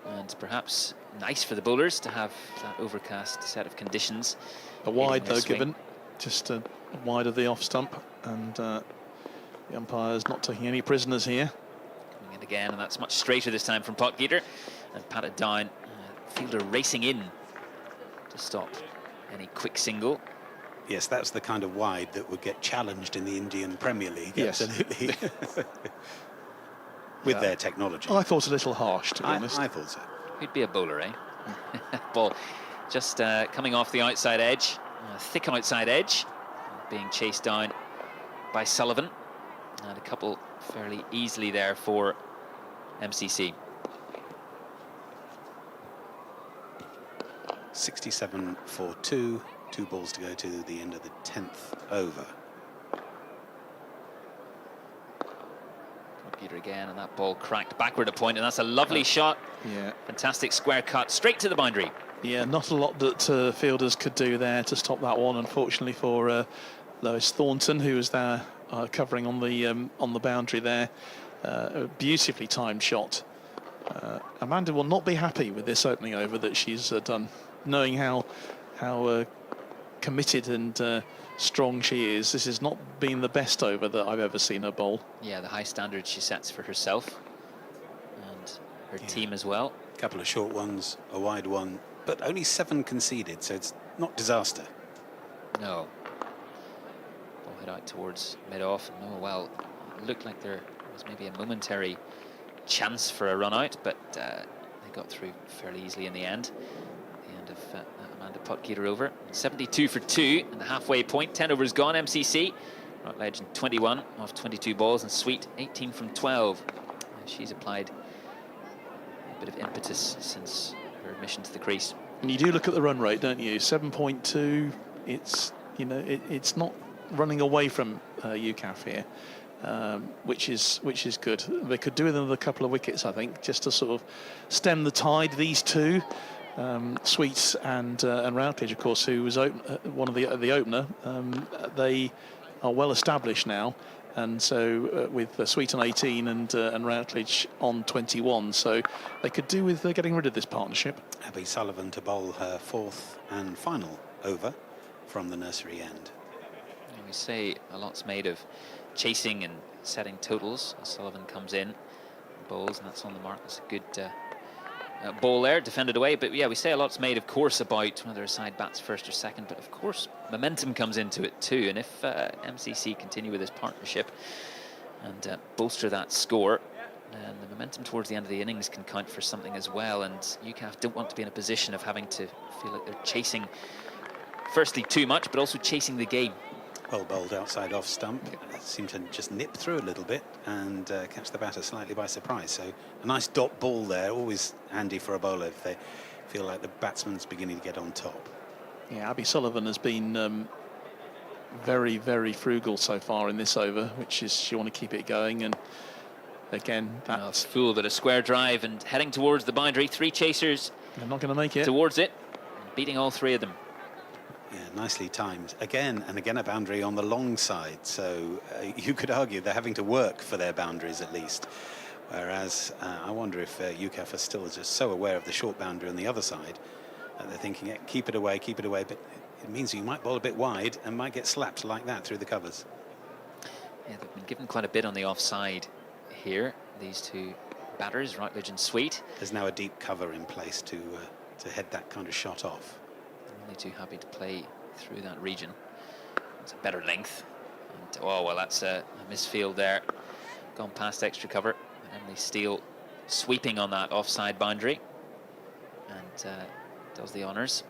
and perhaps nice for the bowlers to have that overcast set of conditions. A wide though given, just wide of the off stump, and the umpire's not taking any prisoners here. Coming in again, and that's much straighter this time from Potgieter, and patted down. Fielder racing in to stop any quick single. Yes, that's the kind of wide that would get challenged in the Indian Premier League. Yes. Absolutely. With their technology. I thought a little harsh, to be honest. I thought so. He'd be a bowler, eh? Ball just coming off the outside edge, thick outside edge, being chased down by Sullivan, and a couple fairly easily there for MCC. 67 for 2, 2 balls to go to the end of the 10th over. Potgieter again, and that ball cracked backward a point, and that's a lovely shot. Yeah. Fantastic square cut, straight to the boundary. Yeah, not a lot that fielders could do there to stop that one, unfortunately for Lois Thornton, who was there covering on the boundary there. A beautifully timed shot. Amanda will not be happy with this opening over that she's done, knowing how committed and strong she is. This has not been the best over that I've ever seen her bowl. Yeah, the high standards she sets for herself and her team as well. A couple of short ones, a wide one, but only 7 conceded, so it's not disaster. No. Ball head out towards mid-off. No, well, it looked like there was maybe a momentary chance for a run out, but they got through fairly easily in the end. At the end of Amanda Potgieter over. 72 for 2 and the halfway point. 10 overs gone. MCC, Routledge 21 off 22 balls, and Sweet 18 from 12. She's applied a bit of impetus since her admission to the crease. And you do look at the run rate, don't you? 7.2. It's, you know, it's not running away from UKAF here, which is good. They could do with another couple of wickets, I think, just to sort of stem the tide. These two, Sweets and Routledge, of course, who was one of the opener. They are well established now, and so with Sweet on 18 and Routledge on 21, so they could do with getting rid of this partnership. Abby Sullivan to bowl her 4th and final over from the nursery end. We say a lot's made of chasing and setting totals. Sullivan comes in, bowls, and that's on the mark. That's a good ball there, defended away. But yeah, we say a lot's made, of course, about whether a side bats first or second. But of course, momentum comes into it too. And if MCC continue with this partnership and bolster that score, and the momentum towards the end of the innings can count for something as well. And UKAF don't want to be in a position of having to feel like they're chasing, firstly, too much, but also chasing the game. Well bowled outside off stump. Seemed to just nip through a little bit and catch the batter slightly by surprise. So a nice dot ball there, always handy for a bowler if they feel like the batsman's beginning to get on top. Yeah, Abby Sullivan has been very, very frugal so far in this over, which is she want to keep it going. And again, that's full, but a square drive and heading towards the boundary. 3 chasers. They're not going to make it. Towards it, beating all 3 of them. Yeah, nicely timed. Again and again a boundary on the long side. So you could argue they're having to work for their boundaries at least. Whereas I wonder if UKAF are still just so aware of the short boundary on the other side that they're thinking, yeah, keep it away. But it means you might bowl a bit wide and might get slapped like that through the covers. Yeah, they've been given quite a bit on the offside here. These 2 batters, Routledge and Sweet. There's now a deep cover in place to head that kind of shot off. Only too happy to play through that region. It's a better length. And, oh, well, that's a misfield there. Gone past extra cover. And Emily Steele sweeping on that offside boundary. And does the honours.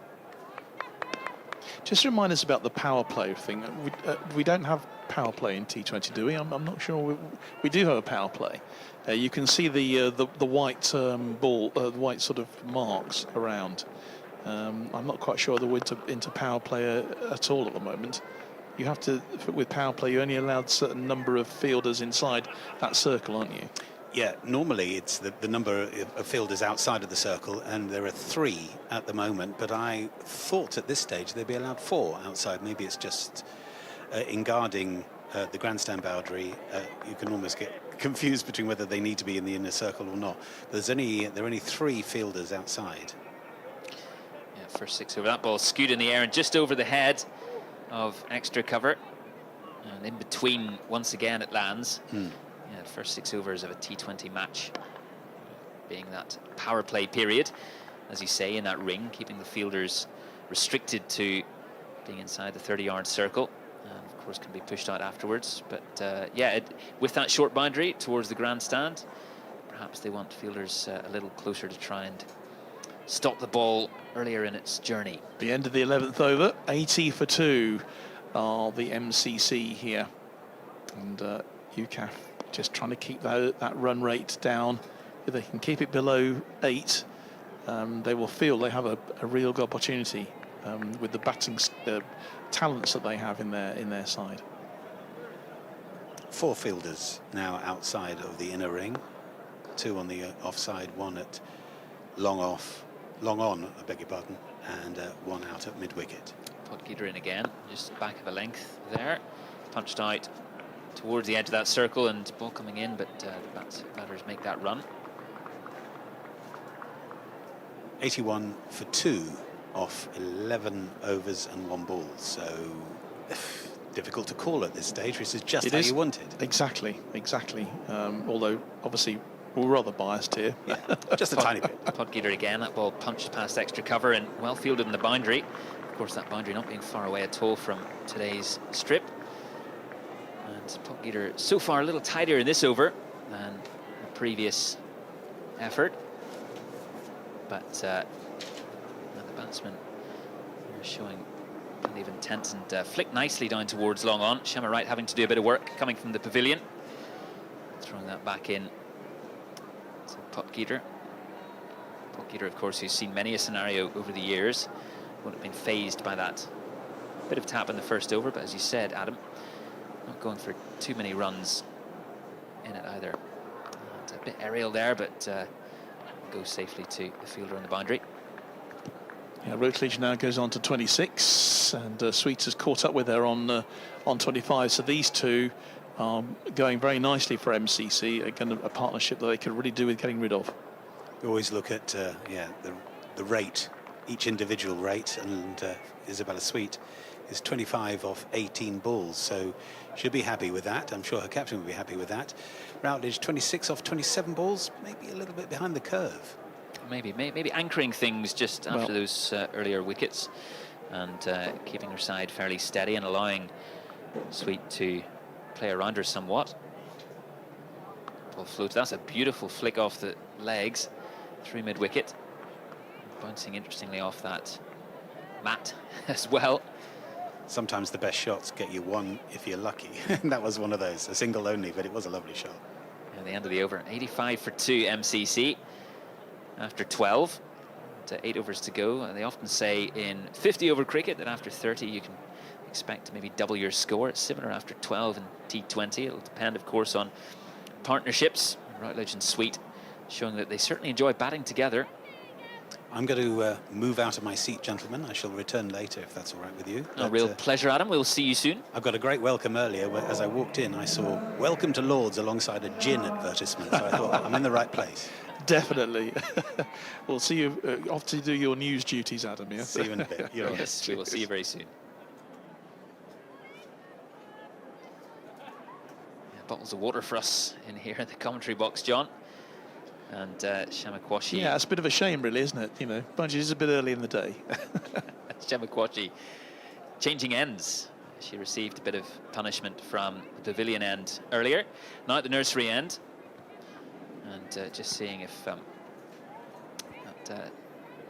Just remind us about the power play thing. We don't have power play in T20, do we? I'm not sure. We do have a power play. You can see the white ball, the white sort of marks around. I'm not quite sure we're into power play at all at the moment. You have to, with power play, you're only allowed a certain number of fielders inside that circle, aren't you? Yeah, normally it's the number of fielders outside of the circle, and there are 3 at the moment, but I thought at this stage they'd be allowed 4 outside. Maybe it's just in guarding the grandstand boundary, you can almost get confused between whether they need to be in the inner circle or not. There are only 3 fielders outside. Yeah, first 6 over. That ball skewed in the air and just over the head of extra cover. And in between, once again, it lands. Yeah, the first 6 overs of a T20 match being that power play period, as you say, in that ring, keeping the fielders restricted to being inside the 30-yard circle. And of course, can be pushed out afterwards. But yeah, with that short boundary towards the grandstand, perhaps they want fielders a little closer to try and stop the ball earlier in its journey. The end of the 11th over, 80 for 2 are the MCC here. And UKAF just trying to keep that run rate down. If they can keep it below 8, they will feel they have a real opportunity with the batting talents that they have in their side. 4 fielders now outside of the inner ring, 2 on the offside, 1 at long on, I beg your pardon, and 1 out at mid-wicket. Potgieter in again, just back of a length there, punched out towards the edge of that circle, and ball coming in, but the batters make that run. 81 for 2 off 11 overs and 1 ball, so difficult to call at this stage. This is just how you want it. Exactly. Although obviously we're rather biased here. Yeah, just a tiny bit. Potgieter again, that ball punched past extra cover and well fielded in the boundary. Of course, that boundary not being far away at all from today's strip. And Potgieter so far a little tighter in this over than the previous effort. But the batsmen are showing plenty of intent and flick nicely down towards long on. Shema Wright having to do a bit of work coming from the pavilion. Throwing that back in to Potgieter. Potgieter, of course, who's seen many a scenario over the years. Won't have been phased by that bit of tap in the first over, but as you said, Adam, not going for too many runs in it either. And a bit aerial there, but goes safely to the fielder on the boundary. Yeah, Routledge now goes on to 26, and Sweets has caught up with her on 25. So these two are going very nicely for MCC. Again, a partnership that they could really do with getting rid of. You always look at yeah, the rate, each individual rate, and Isabella Sweet is 25 off 18 balls, so she'll be happy with that. I'm sure her captain will be happy with that. Routledge 26 off 27 balls, maybe a little bit behind the curve. Maybe anchoring things just after those earlier wickets, and keeping her side fairly steady and allowing Sweet to play around her somewhat. Ball floats. That's a beautiful flick off the legs through mid-wicket, bouncing interestingly off that mat as well. Sometimes the best shots get you one if you're lucky. And that was one of those, a single only, but it was a lovely shot. At the end of the over, 85 for 2 MCC after 12. 8 overs to go. They often say in 50 over cricket that after 30 you can expect to maybe double your score. It's similar after 12 in T20. It'll depend, of course, on partnerships. Routledge and Sweet showing that they certainly enjoy batting together. I'm going to move out of my seat, gentlemen. I shall return later, if that's all right with you. A real pleasure, Adam. We'll see you soon. I've got a great welcome earlier, where as I walked in, I saw "Welcome to Lords" alongside a gin advertisement, so I thought, I'm in the right place. Definitely. We'll see you off to do your news duties, Adam. Yeah? See you in a bit. You're on. Yes, we will see you very soon. Yeah, bottles of water for us in here in the commentary box, John. And Shamakwashi. Yeah, it's a bit of a shame, really, isn't it? You know, Bungie is a bit early in the day. Shamakwashi changing ends. She received a bit of punishment from the pavilion end earlier. Now at the nursery end. And just seeing if that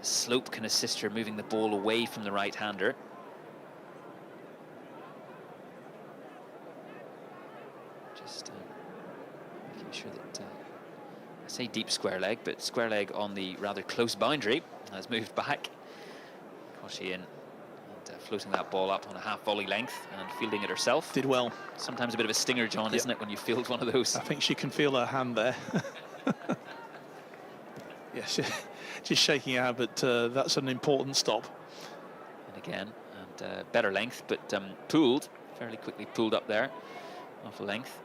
slope can assist her moving the ball away from the right-hander. Just making sure that I say deep square leg, but square leg on the rather close boundary has moved back. Koshi in and floating that ball up on a half volley length and fielding it herself. Did well. Sometimes a bit of a stinger, John, isn't it, when you field one of those? I think she can feel her hand there. Yes, just shaking out, but that's an important stop. And again, and better length, but pulled, fairly quickly pulled up there, off a length.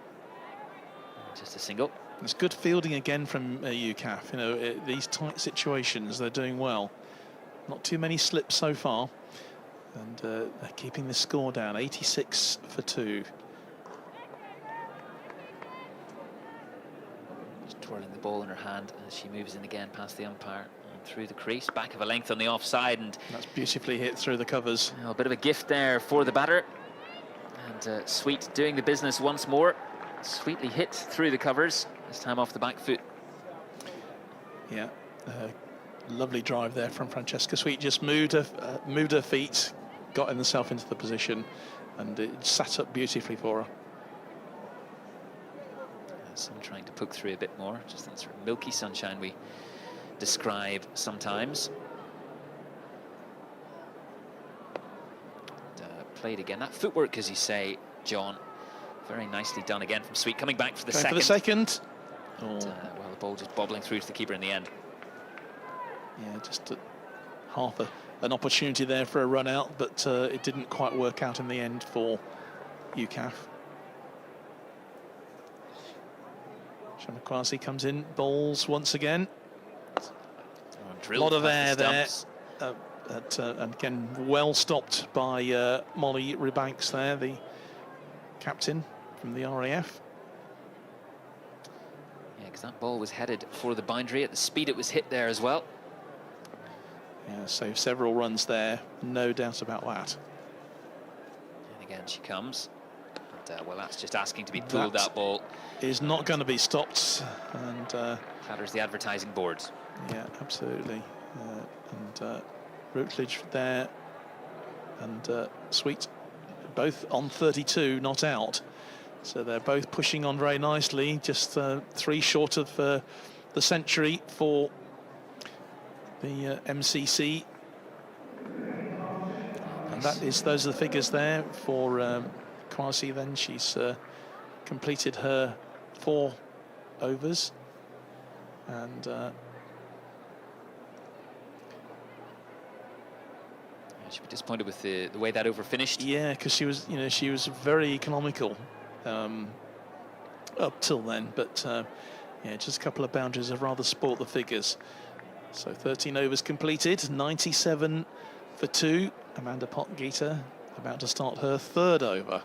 And just a single. It's good fielding again from UKAF. You know, these tight situations, they're doing well. Not too many slips so far, and they're keeping the score down. 86 for 2. Just twirling the ball in her hand as she moves in again past the umpire and through the crease, back of a length on the offside, and that's beautifully hit through the covers. A bit of a gift there for the batter, and Sweet doing the business once more. Sweetly hit through the covers, this time off the back foot. Yeah, lovely drive there from Francesca Sweet. Just moved her feet, got herself into the position, and it sat up beautifully for her. Someone trying to poke through a bit more, just that sort of milky sunshine we describe sometimes. And, played again. That footwork, as you say, John, very nicely done again from Sweet, coming back for the second. Oh. Well, the ball just bobbling through to the keeper in the end. Yeah, just half an opportunity there for a run out, but it didn't quite work out in the end for UKAF. Shamakwasi comes in, bowls once again. A lot of air there. And again, well stopped by Molly Rebanks there, the captain from the RAF. Yeah, because that ball was headed for the boundary at the speed it was hit there as well. Yeah, so several runs there, no doubt about that. And again she comes. And, well, that's just asking to be pulled, that ball. Is not going to be stopped, and clatters the advertising boards. Yeah, absolutely. And Routledge there, and Sweet, both on 32, not out. So they're both pushing on very nicely, just 3 short of the century for the MCC. And those are the figures there for Kwasi. Then she's completed her 4 overs, and she'll be disappointed with the way that over finished. Yeah, because she was very economical up till then, but yeah, just a couple of boundaries have rather spoilt the figures. So 13 overs completed, 97 for 2. Amanda Potgieter about to start her 3rd over.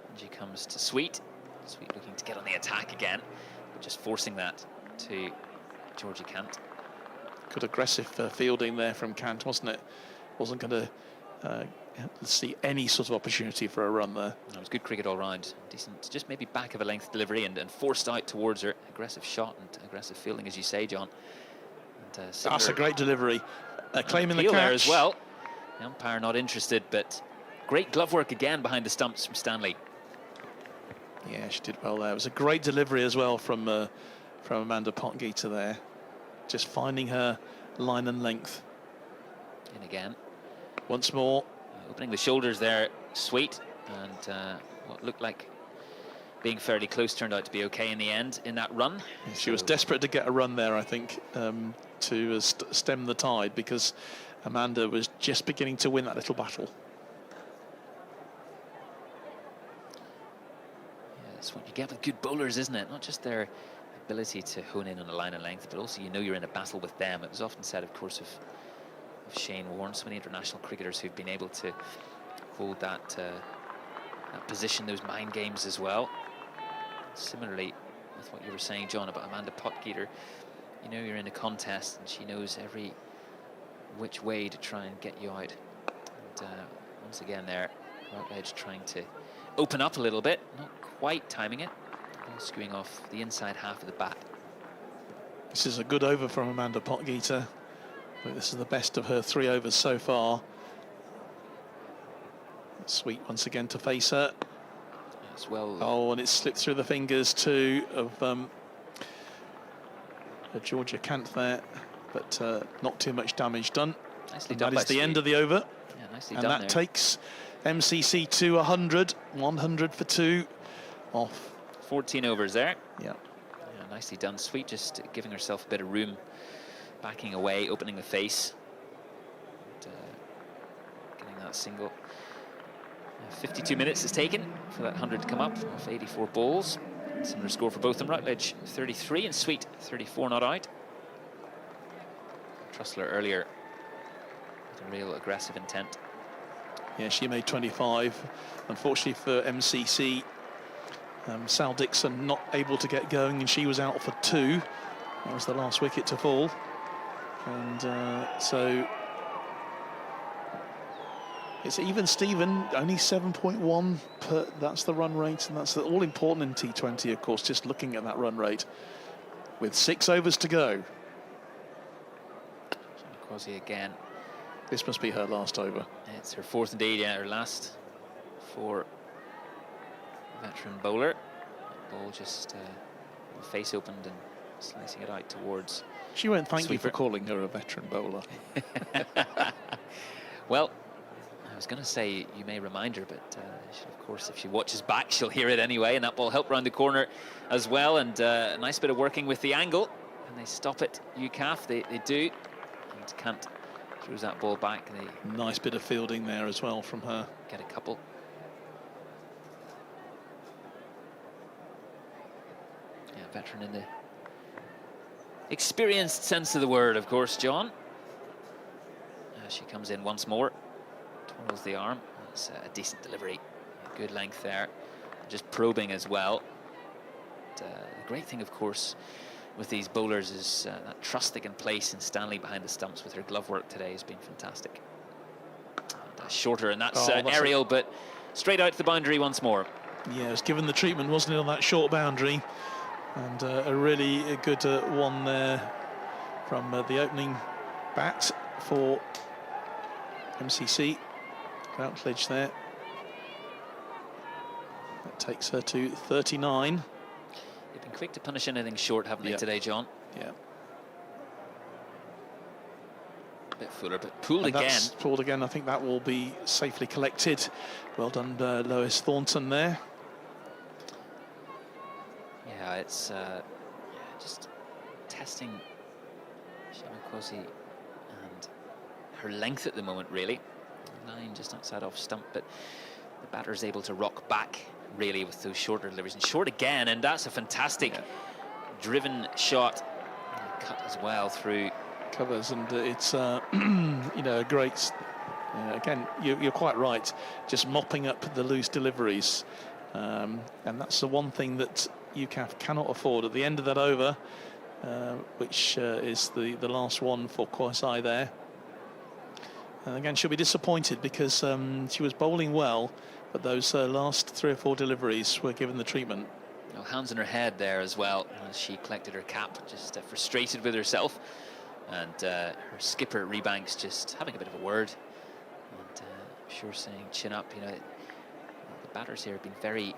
And she comes to Sweet. Sweet looking to get on the attack again, but just forcing that to Georgie Kant. Good aggressive fielding there from Kant, wasn't it? Wasn't going to see any sort of opportunity for a run there. It was good cricket all round. Decent, just maybe back of a length delivery and forced out towards her. Aggressive shot and aggressive fielding, as you say, John. And, that's a great delivery. Claiming the catch there as well. The umpire not interested, but great glove work again behind the stumps from Stanley. Yeah, she did well there. It was a great delivery as well from Amanda Potgieter there. Just finding her line and length. And again. Once more. Opening the shoulders there, Sweet, and what looked like being fairly close turned out to be okay in the end in that run. She was desperate to get a run there, I think, to stem the tide, because Amanda was just beginning to win that little battle. Yeah, that's what you get with good bowlers, isn't it? Not just their ability to hone in on a line of length, but also you're in a battle with them. It was often said, of course, of Shane Warne, so many international cricketers who've been able to hold that position, those mind games as well. Similarly, with what you were saying, John, about Amanda Potgieter, you're in a contest and she knows every which way to try and get you out. And once again there, Routledge trying to open up a little bit, not quite timing it, skewing off the inside half of the bat. This is a good over from Amanda Potgieter. This is the best of her 3 overs so far. Sweet once again to face her. As well. Oh, and it slipped through the fingers too of Georgia Kant there, but not too much damage done. Nicely and done. That is the end of the over. Yeah, nicely and done. And that takes MCC to 100, 100 for 2 off. 14 overs there. Yeah. Nicely done. Sweet just giving herself a bit of room, backing away, opening the face, and, getting that single. 52 minutes is taken for that 100 to come up off 84 balls. Similar score for both of them. Routledge 33 and Sweet 34 not out. Trussler earlier with a real aggressive intent. Yeah, she made 25. Unfortunately for MCC, Sal Dixon not able to get going, and she was out for 2. That was the last wicket to fall. And so it's even Steven, only 7.1 per, that's the run rate, and that's all important in T20, of course, just looking at that run rate with 6 overs to go. Kwasi again. This must be her last over. It's her 4th indeed, yeah, her last for veteran bowler. Ball just face opened and slicing it out towards. She won't thank Sweeper. you for calling her a veteran bowler. Well, I was going to say you may remind her, but of course, if she watches back, she'll hear it anyway. And that ball helped round the corner as well. And a nice bit of working with the angle. And they stop it, UKAF, they do. And Kant throws that ball back. They nice bit of fielding there as well from her. Get a couple. Yeah, veteran in the experienced sense of the word, of course, John. She comes in once more, twirls the arm. That's a decent delivery, good length there, just probing as well. The great thing, of course, with these bowlers is that trust they can place in Stanley behind the stumps with her glove work today has been fantastic. And, shorter, and that's aerial, but straight out to the boundary once more. Yeah, it was given the treatment, wasn't it, on that short boundary. And a really good one there from the opening bat for MCC. Routledge there. That takes her to 39. They've been quick to punish anything short, haven't they, today, John? Yeah. A bit fuller, but pulled And again. that's pulled again. I think that will be safely collected. Well done, Lois Thornton there. Yeah, it's just testing Shamakosi and her length at the moment, really. Line just outside off stump, but the batter is able to rock back, really, with those shorter deliveries. And short again, and that's a fantastic driven shot. And cut as well through. Covers, and it's you know, a great. Again, you're quite right. Just mopping up the loose deliveries, and that's the one thing that UKAF cannot afford at the end of that over, which is the last one for Kwasai there. And again, she'll be disappointed because she was bowling well, but those last 3 or 4 deliveries were given the treatment. Well, hands in her head there as well as she collected her cap, just frustrated with herself. And her skipper Rebanks just having a bit of a word, and I'm sure saying chin up. You know, the batters here have been very,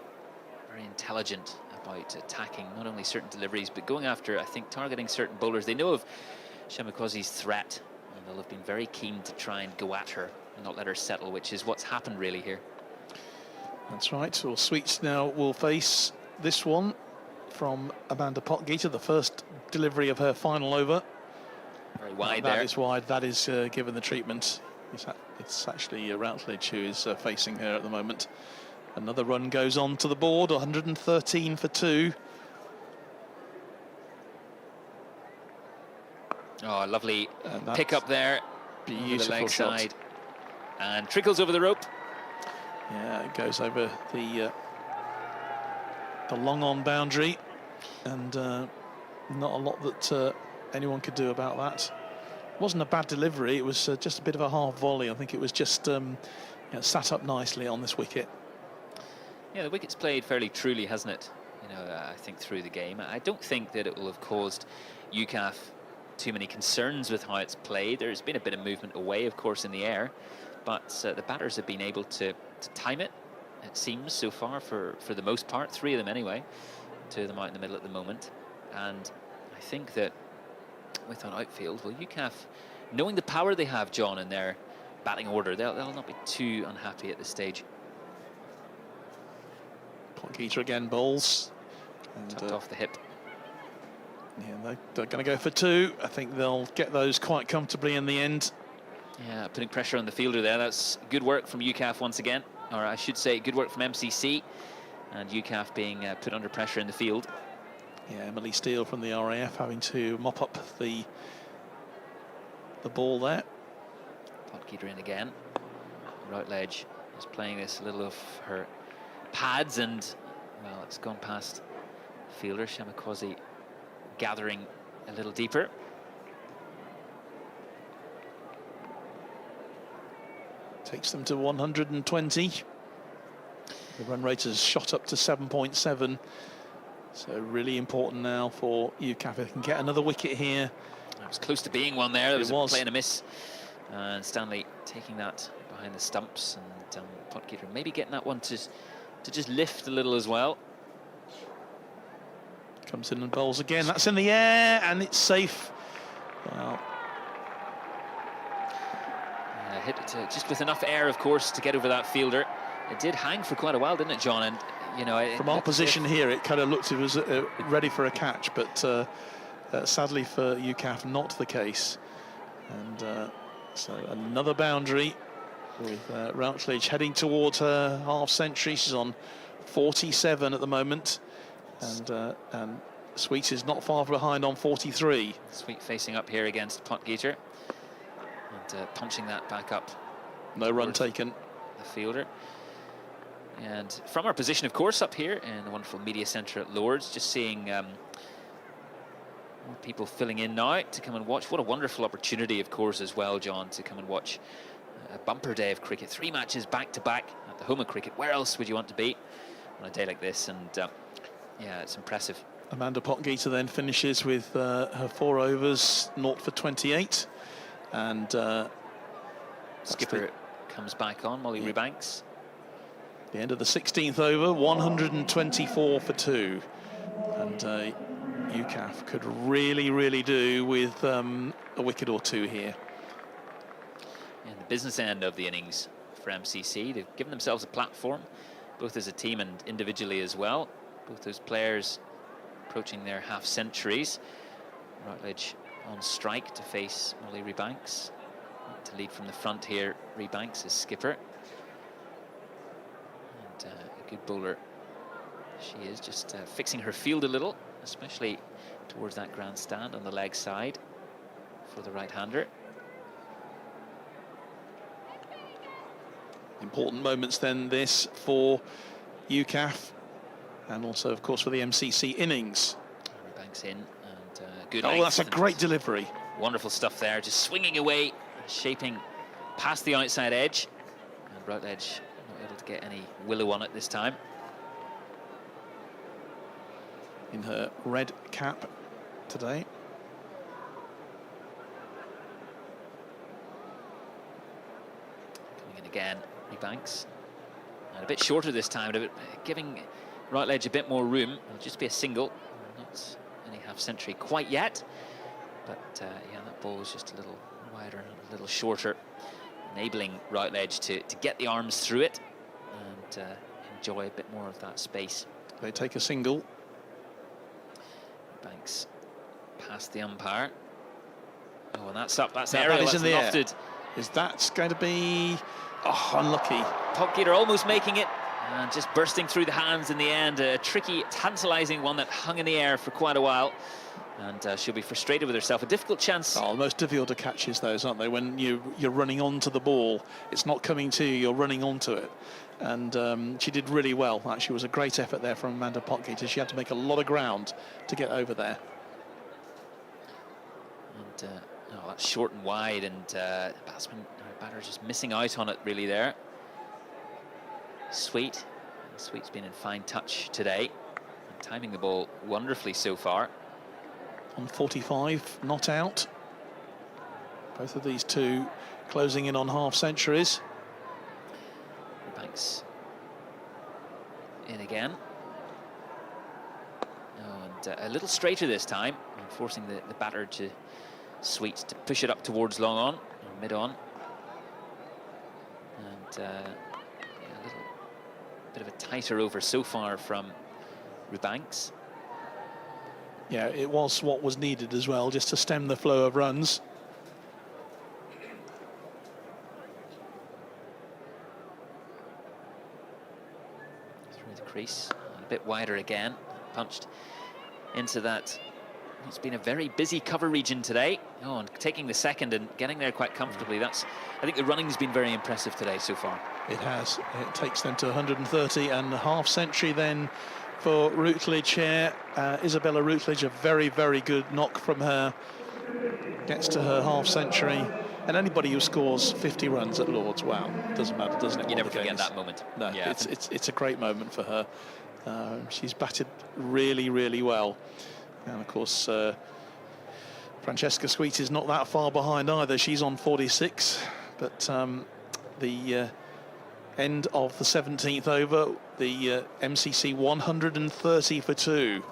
very intelligent about attacking not only certain deliveries but going after, I think, targeting certain bowlers. They know of Shamakosi's threat, and they'll have been very keen to try and go at her and not let her settle, which is what's happened really here. That's right. Well, Sweets now will face this one from Amanda Potgieter, the first delivery of her final over. Very wide there. there. That is wide. That is given the treatment. It's actually Routledge who is facing her at the moment. Another run goes on to the board. 113 for 2. Oh, lovely pick up there. Beautiful the leg shot. side, and trickles over the rope. Yeah, it goes over the long on boundary, and not a lot that anyone could do about that. It wasn't a bad delivery. It was just a bit of a half volley. I think it was just sat up nicely on this wicket. Yeah, the wicket's played fairly truly, hasn't it? You know, I think through the game. I don't think that it will have caused UKAF too many concerns with how it's played. There's been a bit of movement away, of course, in the air, but the batters have been able to time it, it seems, so far, for the most part. 3 of them anyway, 2 of them out in the middle at the moment. And I think that with an outfield, well, UKAF, knowing the power they have, John, in their batting order, they'll not be too unhappy at this stage. Potgieter again bowls. Tucked off the hip. Yeah, they're going to go for 2. I think they'll get those quite comfortably in the end. Yeah, putting pressure on the fielder there. That's good work from UKAF once again. Or I should say good work from MCC. And UKAF being put under pressure in the field. Yeah, Emily Steele from the RAF having to mop up the ball there. Potgieter in again. Routledge is playing this a little of her pads, and well, it's gone past fielder. Shamakosi gathering a little deeper. Takes them to 120. The run rate has shot up to 7.7. So really important now for UKAF. If they can get another wicket here. It was close to being one there. There was a play and a miss. And Stanley taking that behind the stumps, and Potgieter maybe getting that one to just lift a little as well. Comes in and bowls again. That's in the air, and it's safe. Well, hit it just with enough air, of course, to get over that fielder. It did hang for quite a while, didn't it, John? And you know, from our position here, it kind of looked it was ready for a catch, but sadly for UKAF, not the case. And so another boundary with Routledge heading towards her half century. She's on 47 at the moment, and Sweet is not far behind on 43. Sweet facing up here against Potgieter, and punching that back up. No run taken. The fielder. And from our position, of course, up here in the wonderful media centre at Lords, just seeing more people filling in now to come and watch. What a wonderful opportunity, of course, as well, John, to come and watch a bumper day of cricket. 3 matches back-to-back at the home of cricket. Where else would you want to be on a day like this? And yeah, it's impressive. Amanda Potgieter then finishes with her 4 overs, 0 for 28. And Skipper comes back on, Molly Rebanks. The end of the 16th over, 124 for 2. And UKAF could really do with a wicket or 2 here. And the business end of the innings for MCC, they've given themselves a platform, both as a team and individually as well. Both those players approaching their half centuries. Routledge on strike to face Molly Rebanks. To lead from the front here, Rebanks is skipper. And a good bowler. She is just fixing her field a little, especially towards that grandstand on the leg side for the right-hander. Important moments then this for UKAF and also of course for the MCC innings. Rebanks in and good. Oh, that's a great delivery. Wonderful stuff there, just swinging away, shaping past the outside edge. And Routledge not able to get any willow on it this time. In her red cap today. Coming in again, Rebanks. And a bit shorter this time, giving Routledge a bit more room. It'll just be a single, not any half century quite yet. But yeah, that ball was just a little wider and a little shorter, enabling Routledge to get the arms through it and enjoy a bit more of that space. They take a single. Banks past the umpire. Oh, and that's up. That's That aerial. is That's in the lofted. air. Is that going to be unlucky? Potgieter almost making it and just bursting through the hands in the end. A tricky, tantalising one that hung in the air for quite a while. And she'll be frustrated with herself. A difficult chance. Oh, the most difficult to catch is those, aren't they? When you're running onto the ball, it's not coming to you, you're running onto it. And she did really well. Actually, it was a great effort there from Amanda Potgieter. She had to make a lot of ground to get over there. And oh, that's short and wide, and batter just missing out on it really there. Sweet's been in fine touch today, and timing the ball wonderfully so far. On 45, not out. Both of these two closing in on half centuries. Banks in again. Oh, and a little straighter this time, forcing the batter to Sweet to push it up towards long on, or mid on. And yeah, a little bit of a tighter over so far from Rebanks. Yeah, it was what was needed as well, just to stem the flow of runs. Through the crease, and a bit wider again, punched into that. It's been a very busy cover region today. Oh, and taking the second and getting there quite comfortably. I think the running's been very impressive today so far. It has. It takes them to 130 and a half century then for Routledge here. Isabella Routledge, a very good knock from her. Gets to her half century. And anybody who scores 50 runs at Lord's, wow, doesn't matter, doesn't it? You never forget that moment. No, yeah. it's a great moment for her. She's batted really well. And of course, Francesca Sweet is not that far behind either. She's on 46, but the end of the 17th over, the MCC 130 for 2,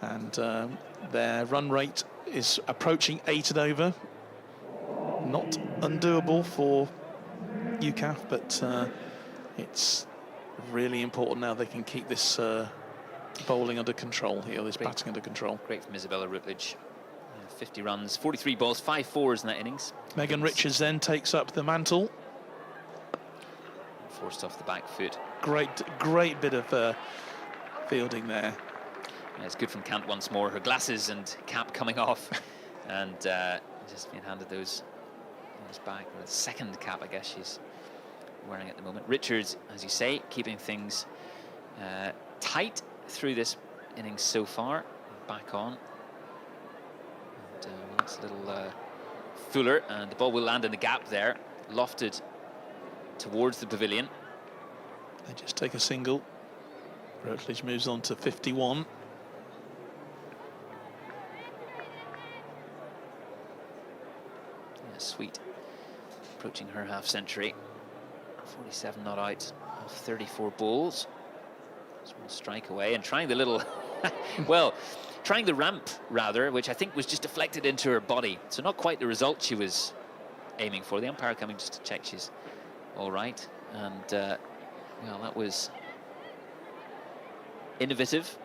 and their run rate is approaching 8 and over. Not undoable for UKAF, but it's really important now they can keep this bowling under control here, this batting under control. Great from Isabella Routledge. 50 runs, 43 balls, 5 fours in that innings. Megan Richards then takes up the mantle. Forced off the back foot. Great bit of fielding there. Yeah, it's good from Kant once more. Her glasses and cap coming off, and just being handed those back. Or the second cap, I guess she's wearing at the moment. Richards, as you say, keeping things tight through this innings so far. Back on. And that's a little fuller, and the ball will land in the gap there, lofted towards the pavilion. They just take a single. Routledge moves on to 51. Sweet approaching her half-century. 47 not out of 34 balls. Just one strike away and trying the little, well, trying the ramp rather, which I think was just deflected into her body. So not quite the result she was aiming for. The umpire coming just to check she's all right. And well, that was innovative.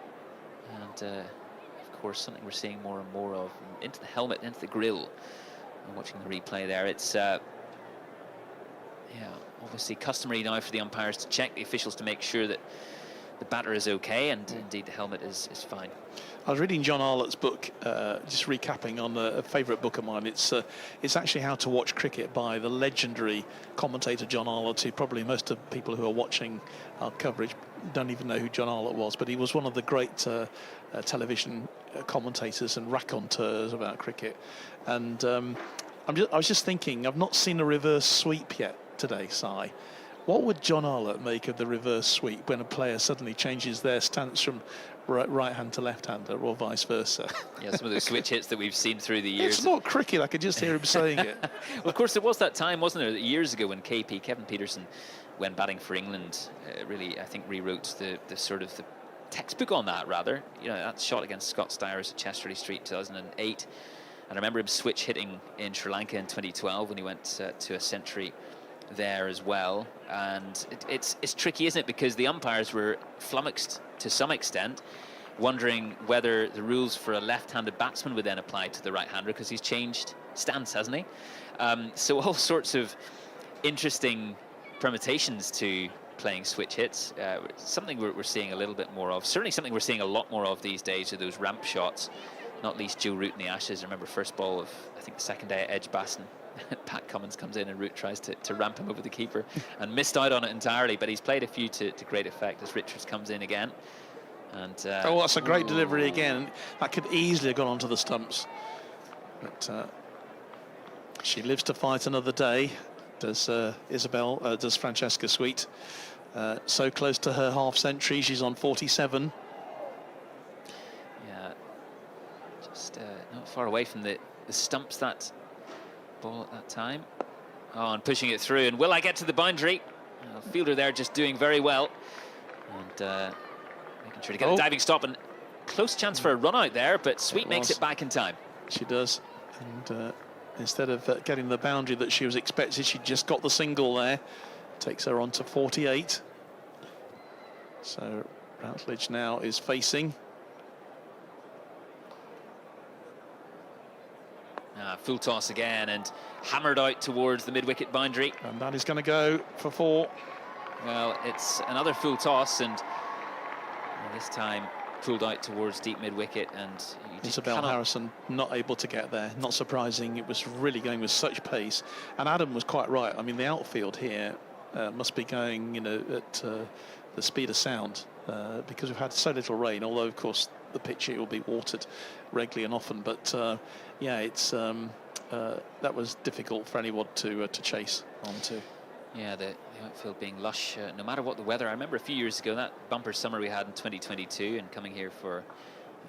And of course, something we're seeing more and more of into the helmet, into the grill. I'm watching the replay there. It's yeah, obviously customary now for the umpires to check the officials to make sure that the batter is okay, and indeed the helmet is fine. I was reading John Arlett's book, just recapping on a favourite book of mine. It's actually How to Watch Cricket by the legendary commentator John Arlett, who probably most of people who are watching our coverage don't even know who John Arlett was, but he was one of the great television commentators and raconteurs about cricket. And I was just thinking, I've not seen a reverse sweep yet today, Si. What would John Arlett make of the reverse sweep when a player suddenly changes their stance from right hand to left hander or vice versa? Yeah, some of those switch hits that we've seen through the years. It's not cricket, I could just hear him saying it. Well, of course, there was that time, wasn't there, years ago when Kevin Peterson, when batting for England, really, I think, rewrote the sort of the textbook on that, rather. You know, that shot against Scott Stires at Chesterley Street 2008. And I remember him switch hitting in Sri Lanka in 2012 when he went to a century there as well. And it's tricky, isn't it, because the umpires were flummoxed to some extent, wondering whether the rules for a left-handed batsman would then apply to the right-hander, because he's changed stance, hasn't he? So all sorts of interesting permutations to playing switch hits. Something we're seeing a little bit more of. Certainly something we're seeing a lot more of these days are those ramp shots, not least Joe Root in the Ashes. I remember first ball of, I think, the second day at Edgbaston. Pat Cummins comes in and Root tries to ramp him over the keeper and missed out on it entirely, but he's played a few to great effect as Richards comes in again. And oh, that's a great delivery again. That could easily have gone onto the stumps. But she lives to fight another day, does does Francesca Sweet. So close to her half-century, she's on 47. Yeah, just not far away from the stumps, that ball at that time. Oh, and pushing it through, and will I get to the boundary? Fielder there just doing very well, and making sure to get a diving stop, and close chance for a run out there, but Sweet makes it back in time. She does, and instead of getting the boundary that she was expected, she just got the single there. Takes her on to 48. So Routledge now is facing. Full toss again and hammered out towards the mid-wicket boundary. And that is going to go for 4. Well, it's another full toss, and this time pulled out towards deep mid-wicket, and Isabel Harrison not able to get there. Not surprising, it was really going with such pace. And Adam was quite right. I mean, the outfield here must be going, you know, at the speed of sound, because we've had so little rain, although, of course, the pitch here will be watered regularly and often. But yeah, it's that was difficult for anyone to chase onto. Yeah, the outfield being lush, no matter what the weather. I remember a few years ago, that bumper summer we had in 2022, and coming here for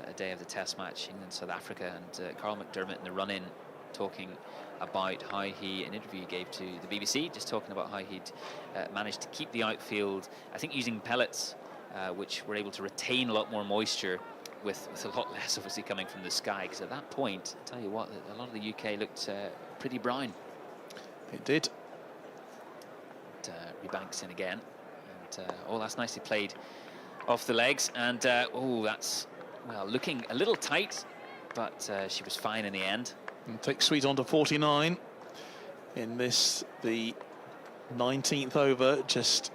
a day of the Test match, England-South Africa, and Carl McDermott in the run-in talking about how he, an interview he gave to the BBC, just talking about how he'd managed to keep the outfield, I think using pellets, which were able to retain a lot more moisture with a lot less obviously coming from the sky, because at that point, I tell you what, a lot of the UK looked pretty brown. It did. Rebanks in again, and oh, that's nicely played off the legs, and oh, that's, well, looking a little tight, but she was fine in the end. And takes Sweet on to 49 in this, the 19th over, just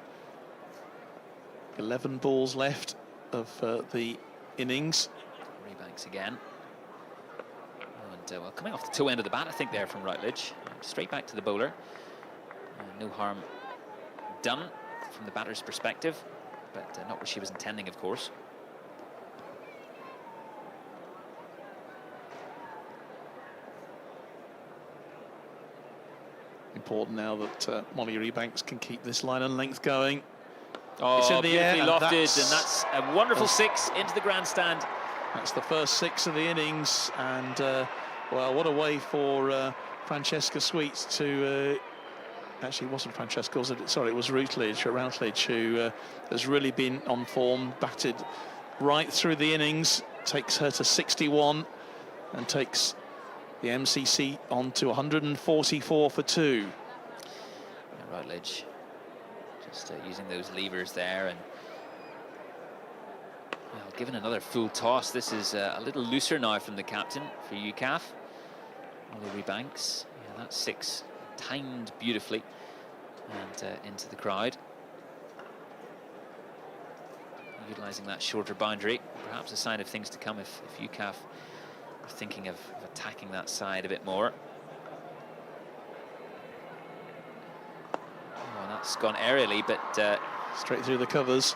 11 balls left of the innings. Rebanks again, and well, coming off the toe end of the bat, I think, there from Routledge, straight back to the bowler. No harm done from the batter's perspective, but not what she was intending, of course. Important now that Molly Rebanks can keep this line and length going. Oh, it's in the air, beautifully lofted, and that's a wonderful 6 into the grandstand. That's the first 6 of the innings, and well, what a way for Francesca Sweet to... actually, it wasn't Francesca, was it? Sorry, it was Routledge, who has really been on form, batted right through the innings, takes her to 61 and takes the MCC on to 144 for 2. Yeah, Routledge just using those levers there and given another full toss. This is a little looser now from the captain for UKAF. Ollie Banks. Yeah, that's 6 timed beautifully and into the crowd. Utilising that shorter boundary, perhaps a sign of things to come if UKAF are thinking of attacking that side a bit more. Oh, that's gone aerially, but straight through the covers.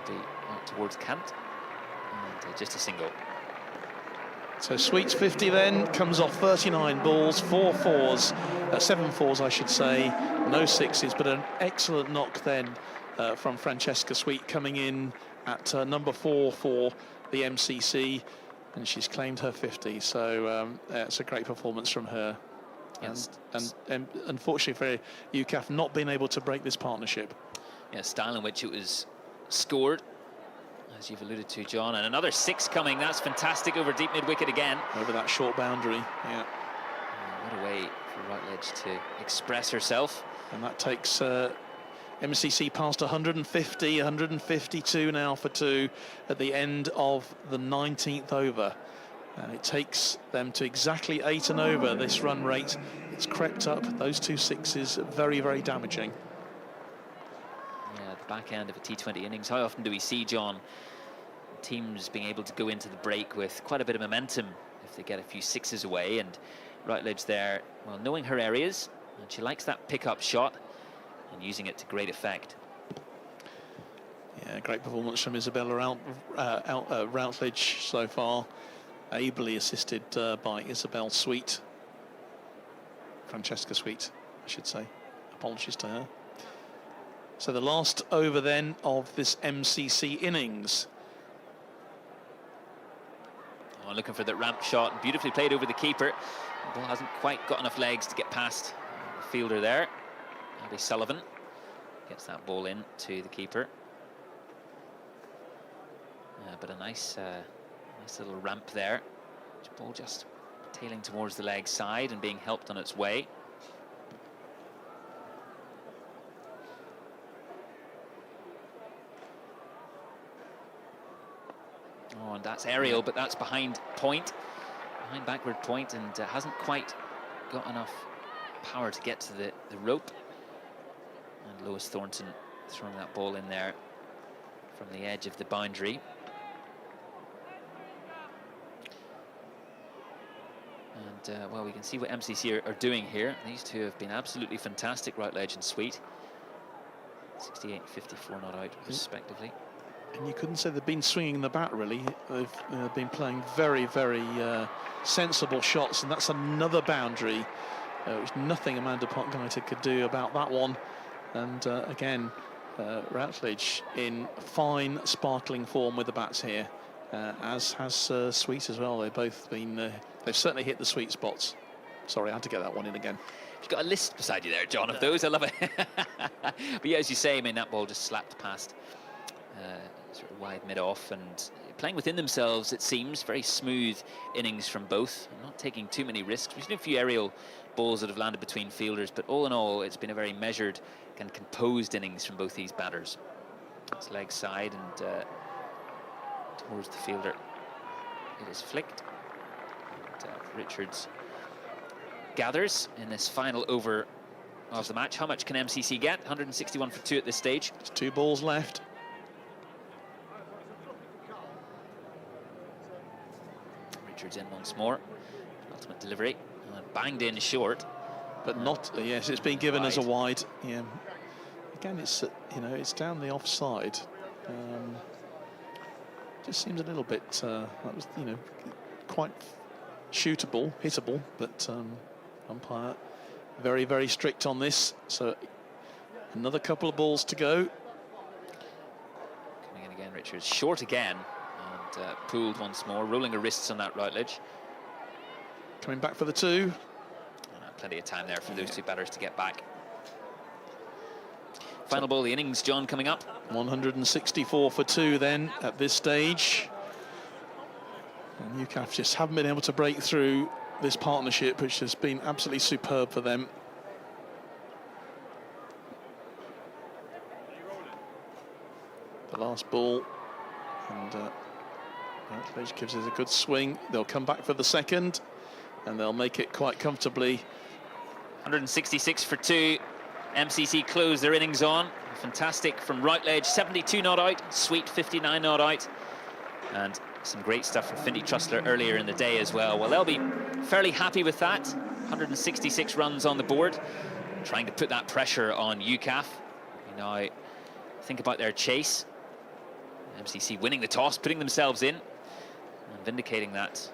It'll be out towards Kant, and just a single. So Sweet's 50 then comes off 39 balls, 4 fours, 7 fours I should say, no sixes, but an excellent knock then from Francesca Sweet coming in at number 4 for the MCC, and she's claimed her 50. So it's a great performance from her. Yes. And unfortunately for UKAF, not being able to break this partnership. Yeah, style in which it was scored, as you've alluded to, John, and another 6 coming. That's fantastic over deep mid-wicket again. Over that short boundary, yeah. What a way for Routledge to express herself. And that takes MCC past 150, 152 now for 2 at the end of the 19th over. And it takes them to exactly 8 and over, this run rate. It's crept up, those 2 sixes, very, very damaging. Yeah, the back end of a T20 innings. How often do we see, John, teams being able to go into the break with quite a bit of momentum if they get a few sixes away? And Routledge there, well, knowing her areas, and she likes that pick-up shot and using it to great effect. Yeah, great performance from Isabella Routledge so far, ably assisted by Isabel Sweet. Francesca Sweet, I should say. Apologies to her. So the last over then of this MCC innings. Oh, looking for that ramp shot, beautifully played over the keeper. The ball hasn't quite got enough legs to get past the fielder there. Abby Sullivan gets that ball in to the keeper. But a nice little ramp there. The ball just tailing towards the leg side and being helped on its way. Oh, and that's aerial, but that's behind backward point, and hasn't quite got enough power to get to the rope. And Lois Thornton throwing that ball in there from the edge of the boundary. And well, we can see what MCC are doing here. These two have been absolutely fantastic, Routledge and Sweet. 68 and 54 not out, respectively. And you couldn't say they've been swinging the bat, really. They've been playing very, very sensible shots, and that's another boundary. Which nothing Amanda Potgieter could do about that one. And again, Routledge in fine, sparkling form with the bats here, as has Sweet as well. They've both been, they've certainly hit the sweet spots. Sorry, I had to get that one in again. You've got a list beside you there, John, of those. I love it. But yeah, as you say, I mean, that ball just slapped past sort of wide mid-off, and playing within themselves, it seems. Very smooth innings from both, not taking too many risks. We've seen a few aerial balls that have landed between fielders, but all in all, it's been a very measured and composed innings from both these batters. It's leg side and towards the fielder. It is flicked. And, Richards gathers in this final over of the match. How much can MCC get? 161 for 2 at this stage. Just 2 balls left. Richards in once more. Ultimate delivery. Banged in short. But not, yes, it's been given as a wide. Yeah. Again, it's, you know, it's down the offside. Just seems a little bit, that was, you know, quite shootable, hittable, but umpire very, very strict on this. So another couple of balls to go. Coming in again, Richards short again, and pulled once more, rolling her wrists on that Routledge. Coming back for the 2. Plenty of time there for those two batters to get back. Final ball of the innings, John, coming up. 164 for 2 then at this stage. And UKAF just haven't been able to break through this partnership, which has been absolutely superb for them. The last ball, and Routledge gives us a good swing. They'll come back for the second, and they'll make it quite comfortably. 166 for 2. MCC close their innings on. Fantastic from Routledge, 72 not out, Sweet 59 not out, and some great stuff from Finty Trussler earlier in the day as well. Well, they'll be fairly happy with that. 166 runs on the board, trying to put that pressure on UKAF. You know, think about their chase. MCC winning the toss, putting themselves in, and vindicating that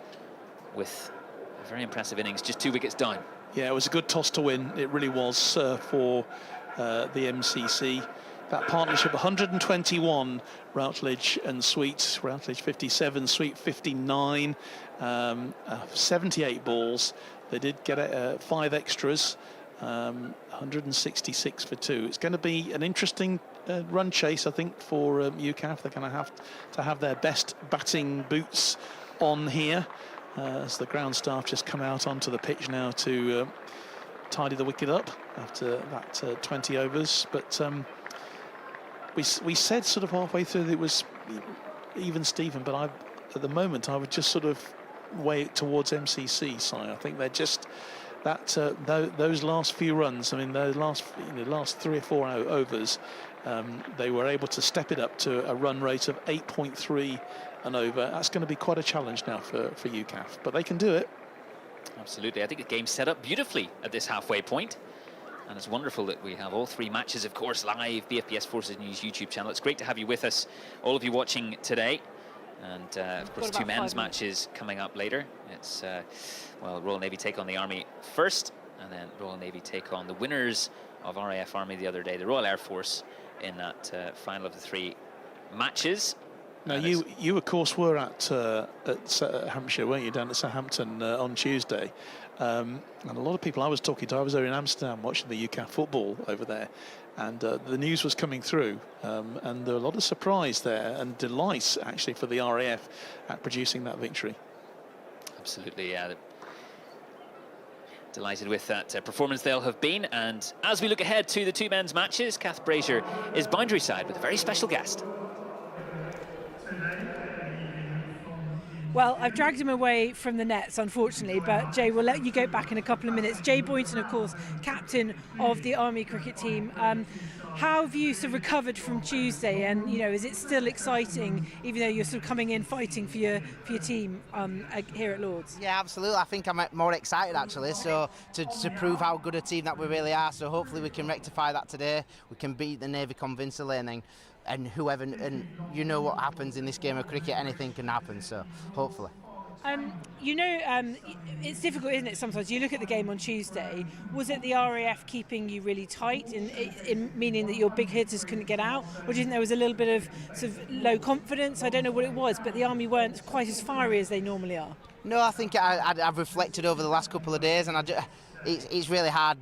with a very impressive innings, just 2 wickets down. Yeah, it was a good toss to win. It really was for the MCC. That partnership, 121, Routledge and Sweet. Routledge 57, Sweet 59, 78 balls. They did get 5 extras, 166 for 2. It's going to be an interesting run chase, I think, for UKAF. They're going to have their best batting boots on here. As the ground staff just come out onto the pitch now to tidy the wicket up after that 20 overs. But we said sort of halfway through that it was even Stephen, but at the moment I would just sort of weigh it towards MCC side. I think they're just those last few runs. I mean, those last 3 or 4 overs, they were able to step it up to a run rate of 8.3 and over. That's going to be quite a challenge now for UKAF, but they can do it. Absolutely. I think the game's set up beautifully at this halfway point, and it's wonderful that we have all 3 matches, of course, live, BFBS Forces News YouTube channel. It's great to have you with us, all of you watching today. And of course, 2 men's matches coming up later. It's well, Royal Navy take on the Army first, and then Royal Navy take on the winners of RAF Army the other day, the Royal Air Force, in that final of the 3 matches. Now, you of course were at Hampshire, weren't you, down at Southampton on Tuesday? And a lot of people I was talking to, I was there in Amsterdam watching the UKAF football over there, and the news was coming through, and there were a lot of surprise there and delight actually for the RAF at producing that victory. Absolutely, yeah. Delighted with that performance they'll have been. And as we look ahead to the 2 men's matches, Kath Brazier is boundary side with a very special guest. Well, I've dragged him away from the nets, unfortunately, but Jay, we'll let you go back in a couple of minutes. Jay Boynton, of course, captain of the Army cricket team. How have you sort of recovered from Tuesday? And, you know, is it still exciting, even though you're sort of coming in fighting for your team here at Lords? Yeah, absolutely. I think I'm more excited, actually, so to prove how good a team that we really are. So hopefully we can rectify that today. We can beat the Navy convincingly, and whoever, and you know what happens in this game of cricket, anything can happen, so hopefully. You know, it's difficult, isn't it, sometimes? You look at the game on Tuesday, was it the RAF keeping you really tight, in meaning that your big hitters couldn't get out? Or do you think there was a little bit of sort of low confidence? I don't know what it was, but the Army weren't quite as fiery as they normally are. No, I think I've reflected over the last couple of days, and it's really hard.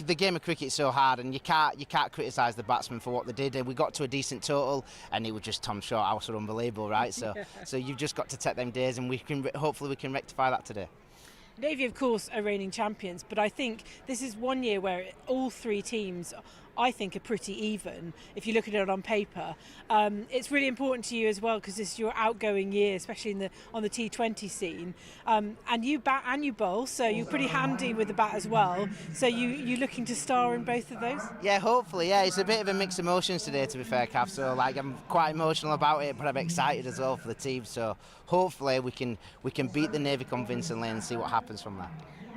The game of cricket is so hard, and you can't criticise the batsmen for what they did. And we got to a decent total, and it was just Tom Shorthouse were unbelievable, right? So you've just got to take them days, and hopefully we can rectify that today. Navy, of course, are reigning champions, but I think this is one year where all 3 teams, I think, are pretty even if you look at it on paper. It's really important to you as well because this is your outgoing year, especially on the T20 scene. And you bat and you bowl, so you're pretty handy with the bat as well. So you looking to star in both of those? Yeah, hopefully. Yeah, it's a bit of a mixed emotions today, to be fair, Kath. So I'm quite emotional about it, but I'm excited as well for the team. So hopefully we can beat the Navy convincingly and see what happens from there.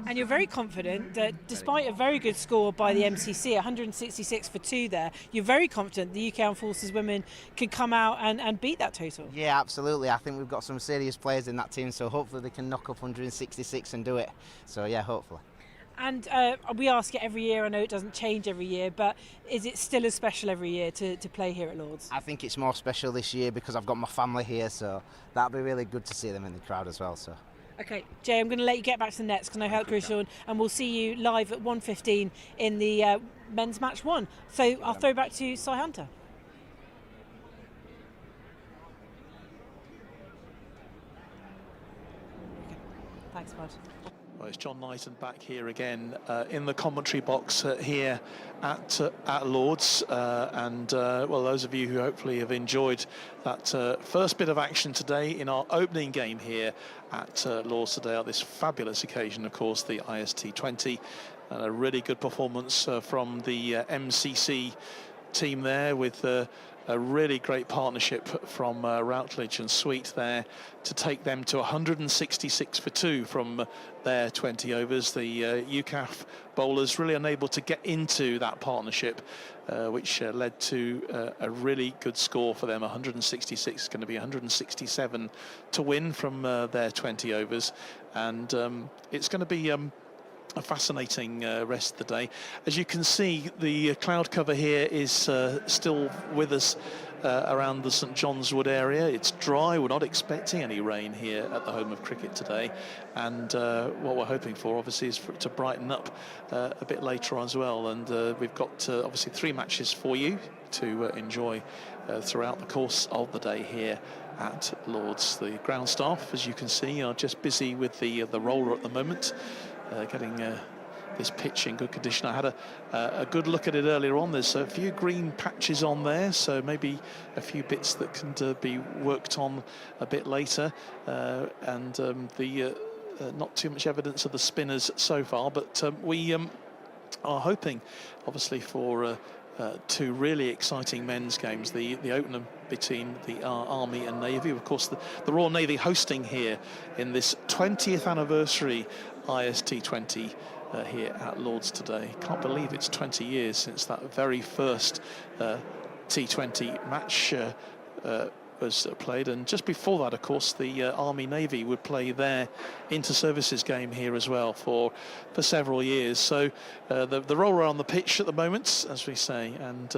And you're very confident that despite a very good score by the MCC, 166 for 2 there, you're very confident the UK Armed Forces women can come out and beat that total. Yeah, absolutely. I think we've got some serious players in that team, so hopefully they can knock up 166 and do it. So yeah, hopefully. And we ask it every year, I know it doesn't change every year, but is it still as special every year to play here at Lords? I think it's more special this year because I've got my family here, so that'll be really good to see them in the crowd as well. So. Okay, Jay, I'm going to let you get back to the nets because I know how crucial, and we'll see you live at 1:15 in the men's match 1. So I'll throw back to Si Hunter. Okay. Thanks, Bud. Well, it's John Knighton back here again in the commentary box here at Lords, well, those of you who hopefully have enjoyed that first bit of action today in our opening game here at Lords today on this fabulous occasion, of course, the IST20, and a really good performance from the MCC team there with a really great partnership from Routledge and Sweet there to take them to 166 for 2 from their 20 overs. The UKAF bowlers really unable to get into that partnership, which led to a really good score for them. 166, going to be 167 to win from their 20 overs, and it's going to be a fascinating rest of the day. As you can see, the cloud cover here is still with us around the St John's Wood area. It's dry. We're not expecting any rain here at the home of cricket today, and what we're hoping for obviously is for it to brighten up a bit later on as well. And we've got obviously 3 matches for you to enjoy throughout the course of the day here at Lords. The ground staff, as you can see, are just busy with the roller at the moment, getting this pitch in good condition. I had a good look at it earlier on. There's a few green patches on there, so maybe a few bits that can be worked on a bit later, and not too much evidence of the spinners so far, but we are hoping obviously for 2 really exciting men's games. The opener between the Army and Navy, of course the Royal Navy hosting here in this 20th anniversary IST20 here at Lords today. Can't believe it's 20 years since that very first T20 match was played, and just before that, of course, the Army Navy would play their inter-services game here as well for several years. So the roller on the pitch at the moment, as we say, and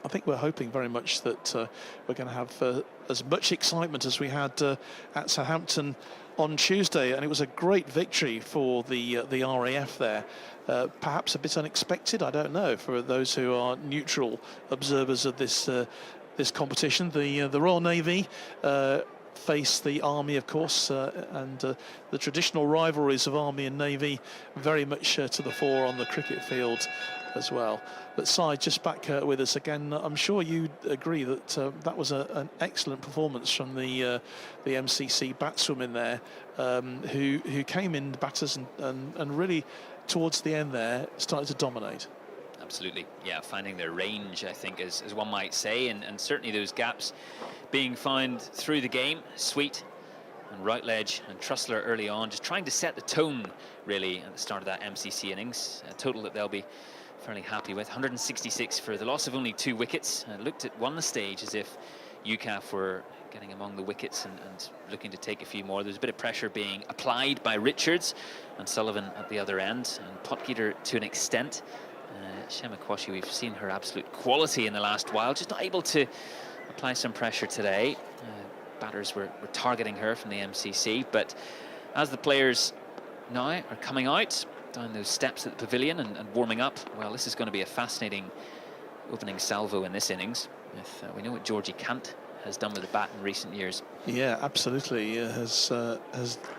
I think we're hoping very much that we're going to have as much excitement as we had at Southampton on Tuesday, and it was a great victory for the RAF there. Perhaps a bit unexpected, I don't know, for those who are neutral observers of this competition. The Royal Navy face the Army, of course, and the traditional rivalries of Army and Navy very much to the fore on the cricket field as well. But Si, just back with us again, I'm sure you agree that that was an excellent performance from the MCC batswomen there, who came in batters and really towards the end there started to dominate. Absolutely, yeah, finding their range, I think, as one might say, and certainly those gaps being found through the game. Sweet and Routledge and Trussler early on, just trying to set the tone really at the start of that MCC innings, a total that they'll be fairly happy with. 166 for the loss of only 2 wickets. Looked at one stage as if UKAF were getting among the wickets and looking to take a few more. There's a bit of pressure being applied by Richards and Sullivan at the other end, and Potgieter to an extent. Shemakwashi, we've seen her absolute quality in the last while, just not able to apply some pressure today. Batters were targeting her from the MCC, but as the players now are coming out down those steps at the pavilion and warming up, well, this is going to be a fascinating opening salvo in this innings. We know what Georgie Kant has done with the bat in recent years. Yeah, absolutely, has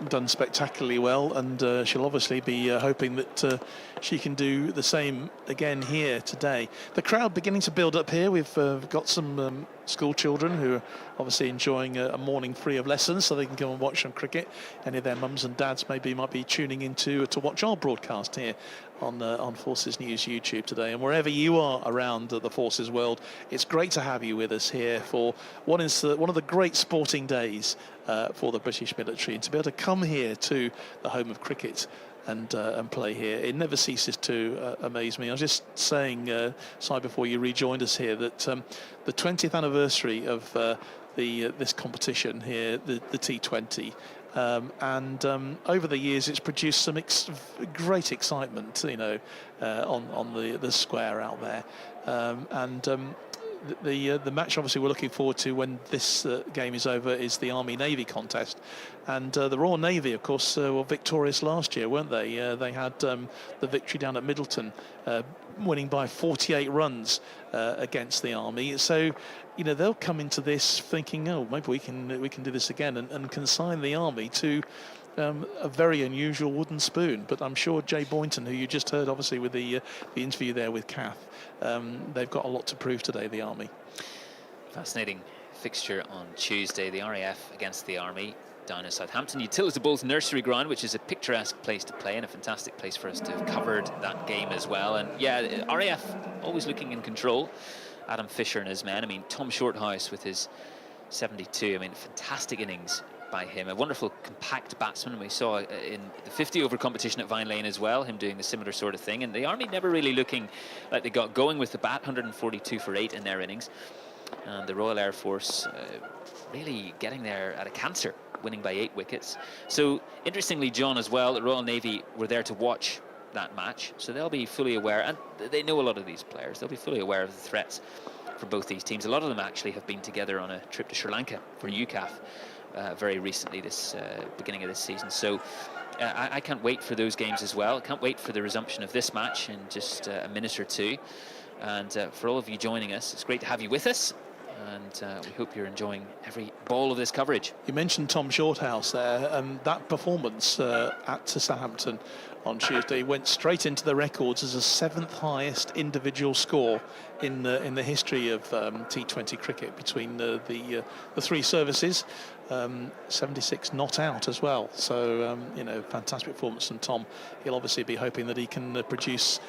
done spectacularly well, and she'll obviously be hoping that she can do the same again here today. The crowd beginning to build up here. We've got some school children who are obviously enjoying a morning free of lessons, so they can go and watch some cricket. Any of their mums and dads might be tuning in to watch our broadcast here on Forces News YouTube today. And wherever you are around the Forces world, it's great to have you with us here for one of the great sporting days for the British military, and to be able to come here to the home of cricket and play here, it never ceases to amaze me. I was just saying, Si, before you rejoined us here, that the 20th anniversary of this competition here, the T20, and over the years it's produced some great excitement, you know, on the square out there, and the match obviously we're looking forward to when this game is over is the Army-Navy contest, and the Royal Navy, of course, were victorious last year, weren't they? They had the victory down at Middleton, winning by 48 runs against the Army. So, you know, they'll come into this thinking, oh, maybe we can do this again, and consign the Army to a very unusual wooden spoon. But I'm sure Jay Boynton, who you just heard obviously with the interview there with Kath, they've got a lot to prove today, the Army. Fascinating fixture on Tuesday, the RAF against the Army down in Southampton Utility Bowls nursery ground, which is a picturesque place to play and a fantastic place for us to have covered that game as well. And yeah, RAF always looking in control. Adam Fisher and his men. I mean, Tom Shorthouse with his 72. I mean, fantastic innings by him. A wonderful compact batsman. We saw in the 50-over competition at Vine Lane as well, him doing the similar sort of thing. And the Army never really looking like they got going with the bat, 142 for 8 in their innings. And the Royal Air Force really getting there at a cancer, winning by 8 wickets. So interestingly, John, as well, the Royal Navy were there to watch that match, so they'll be fully aware, and they know a lot of these players, they'll be fully aware of the threats for both these teams. A lot of them actually have been together on a trip to Sri Lanka for UKAF very recently, this beginning of this season. So I can't wait for those games as well. I can't wait for the resumption of this match in just a minute or two. And for all of you joining us, it's great to have you with us. And we hope you're enjoying every ball of this coverage. You mentioned Tom Shorthouse there, and that performance at Southampton on Tuesday went straight into the records as a 7th highest individual score in the history of T20 cricket between the three services. 76 not out as well, so you know, fantastic performance from Tom. He'll obviously be hoping that he can reproduce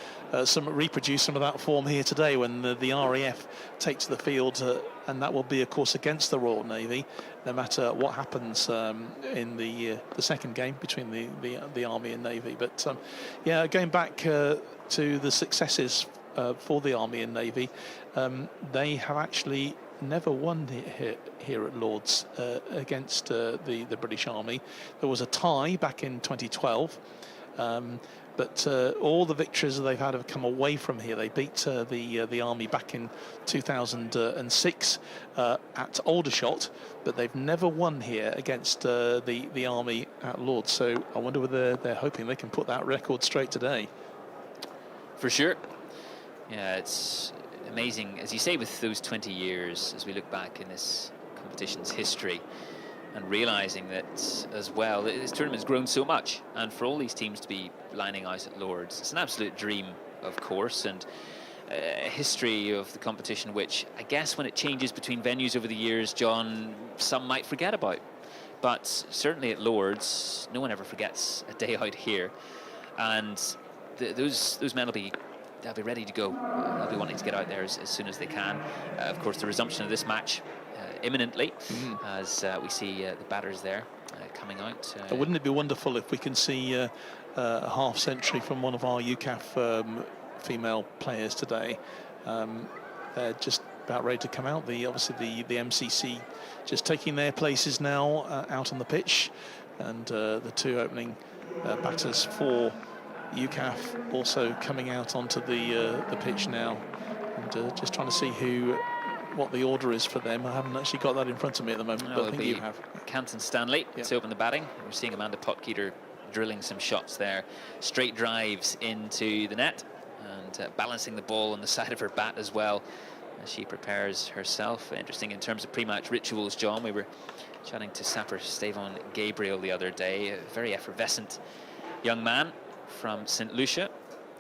some of that form here today when the RAF take to the field, and that will be, of course, against the Royal Navy, no matter what happens in the second game between the Army and Navy. But yeah, going back to the successes for the Army and Navy, they have actually never won here at Lord's against the British Army. There was a tie back in 2012, but all the victories that they've had have come away from here. They beat the Army back in 2006 at Aldershot, but they've never won here against the Army at Lord's. So I wonder whether they're hoping they can put that record straight today. For sure. Yeah, it's amazing, as you say, with those 20 years, as we look back in this competition's history, and realizing that as well, this tournament's grown so much, and for all these teams to be lining out at Lord's, it's an absolute dream, of course, and a history of the competition which I guess when it changes between venues over the years, John, some might forget about, but certainly at Lord's, no one ever forgets a day out here, and those men they'll be ready to go. They'll be wanting to get out there as soon as they can. Of course, the resumption of this match imminently, as we see the batters there coming out. Wouldn't it be wonderful if we can see a half century from one of our UKAF female players today? They're just about ready to come out. Obviously the MCC just taking their places now out on the pitch, and the two opening batters for UKAF also coming out onto the pitch now, and just trying to see what the order is for them. I haven't actually got that in front of me at the moment, but I think you have. Canton Stanley to open the batting. We're seeing Amanda Potgieter drilling some shots there, straight drives into the net, and balancing the ball on the side of her bat as well as she prepares herself. Interesting in terms of pre-match rituals, John. We were chatting to Sapper Stavon Gabriel the other day, a very effervescent young man from St. Lucia,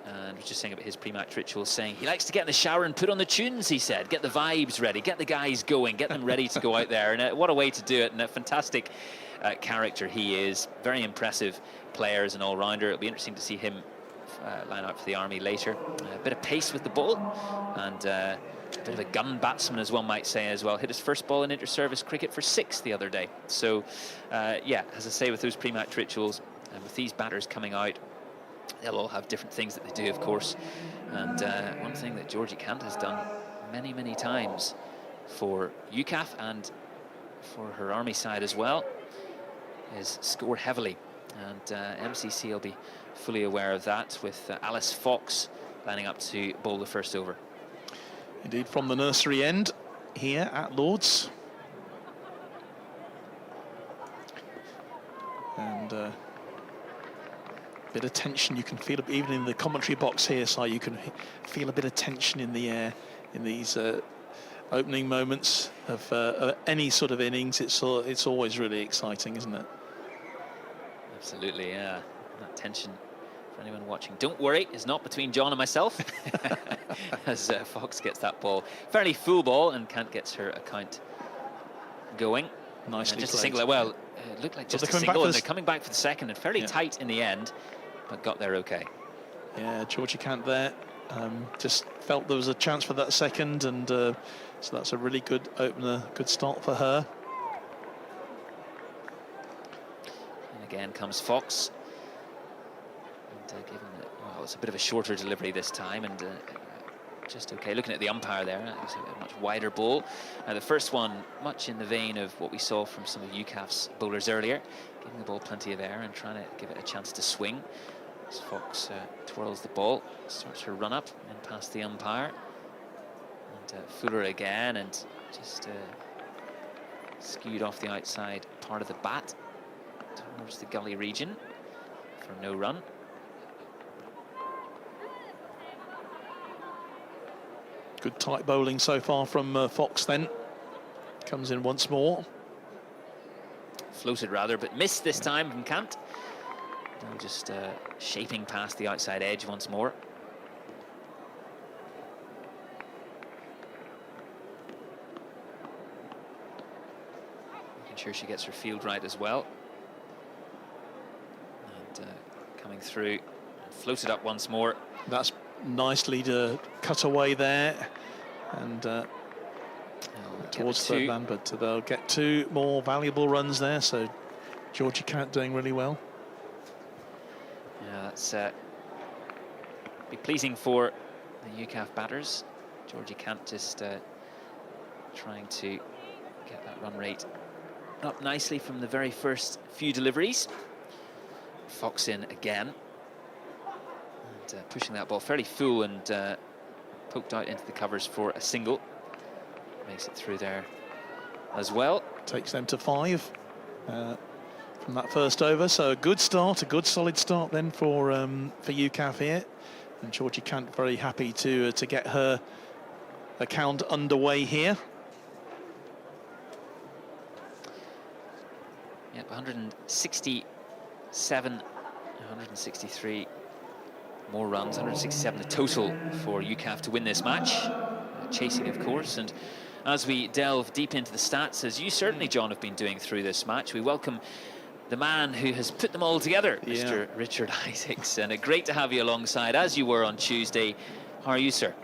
and was just saying about his pre-match rituals, saying he likes to get in the shower and put on the tunes, he said, get the vibes ready, get the guys going, get them ready to go out there. And what a way to do it, and a fantastic character he is. Very impressive player as an all-rounder. It'll be interesting to see him line out for the Army later. A bit of pace with the ball, and a bit of a gun batsman, as one might say, as well. Hit his first ball in inter-service cricket for 6 the other day. So yeah, as I say, with those pre-match rituals and with these batters coming out, they'll all have different things that they do, of course. And one thing that Georgie Kant has done many times for UKAF and for her Army side as well is score heavily. And MCC will be fully aware of that, with Alice Fox lining up to bowl the first over. Indeed, from the nursery end here at Lord's. And bit of tension you can feel even in the commentary box here, so you can feel a bit of tension in the air in these opening moments of any sort of innings. It's always really exciting, isn't it? Absolutely, yeah. That tension for anyone watching. Don't worry, it's not between John and myself. As Fox gets that ball, fairly full ball, and Kant gets her account going. Nicely just played. a single. Well, it looked like just a single, and they're coming back for the second, and fairly tight in the end, but got there okay. Yeah, Georgie Kant there. Just felt there was a chance for that second, and so that's a really good opener, good start for her. And again comes Fox. And given that, well, it's a bit of a shorter delivery this time, and just okay. Looking at the umpire there, it was a much wider ball. The first one, much in the vein of what we saw from some of UKAF's bowlers earlier, giving the ball plenty of air and trying to give it a chance to swing. As Fox twirls the ball, starts her run up and past the umpire. And Fuller again, and just skewed off the outside part of the bat towards the gully region for no run. Good tight bowling so far from Fox then. Comes in once more. Floated rather, but missed this time from Kant. Now just shaping past the outside edge once more. Making sure she gets her field right as well. And coming through, floated up once more. That's nicely to cut away there, and towards third man, but they'll get 2 more valuable runs there. So Georgie Kant doing really well. Yeah, that's be pleasing for the UKAF batters. Georgie Kant just trying to get that run rate up nicely from the very first few deliveries. Fox in again. Pushing that ball fairly full and poked out into the covers for a single. Makes it through there as well. Takes them to 5 from that first over. So a good start, a good solid start then for UKAF here. And Georgie Kant very happy to get her account underway here. Yep, 167, 163. More runs, 167 the total for UKAF to win this match. Chasing, of course, and as we delve deep into the stats, as you certainly, John, have been doing through this match, we welcome the man who has put them all together, Mr. Richard Isaacs, and great to have you alongside, as you were on Tuesday. How are you, sir?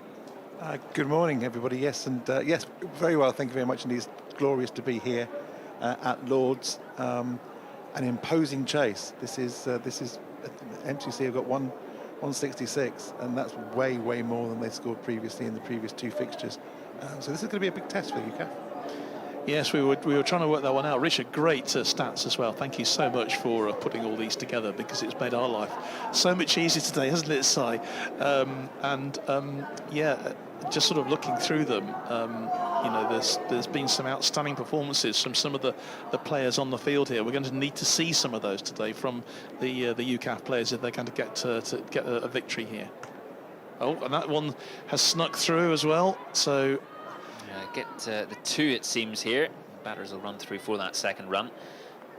Good morning, everybody. Yes, and yes, very well, thank you very much indeed. It's glorious to be here at Lord's. An imposing chase. This is MCC have got 166, and that's way more than they scored previously in the previous 2 fixtures. So this is going to be a big test for UKAF. Yes, we were trying to work that one out. Richard, great stats as well. Thank you so much for putting all these together, because it's made our life so much easier today, hasn't it, Si? Yeah, just sort of looking through them, you know, there's been some outstanding performances from some of the players on the field here. We're going to need to see some of those today from the UKAF players if they're going to get a victory here. Oh, and that one has snuck through as well. So get the 2, it seems, here. Batters will run through for that second run.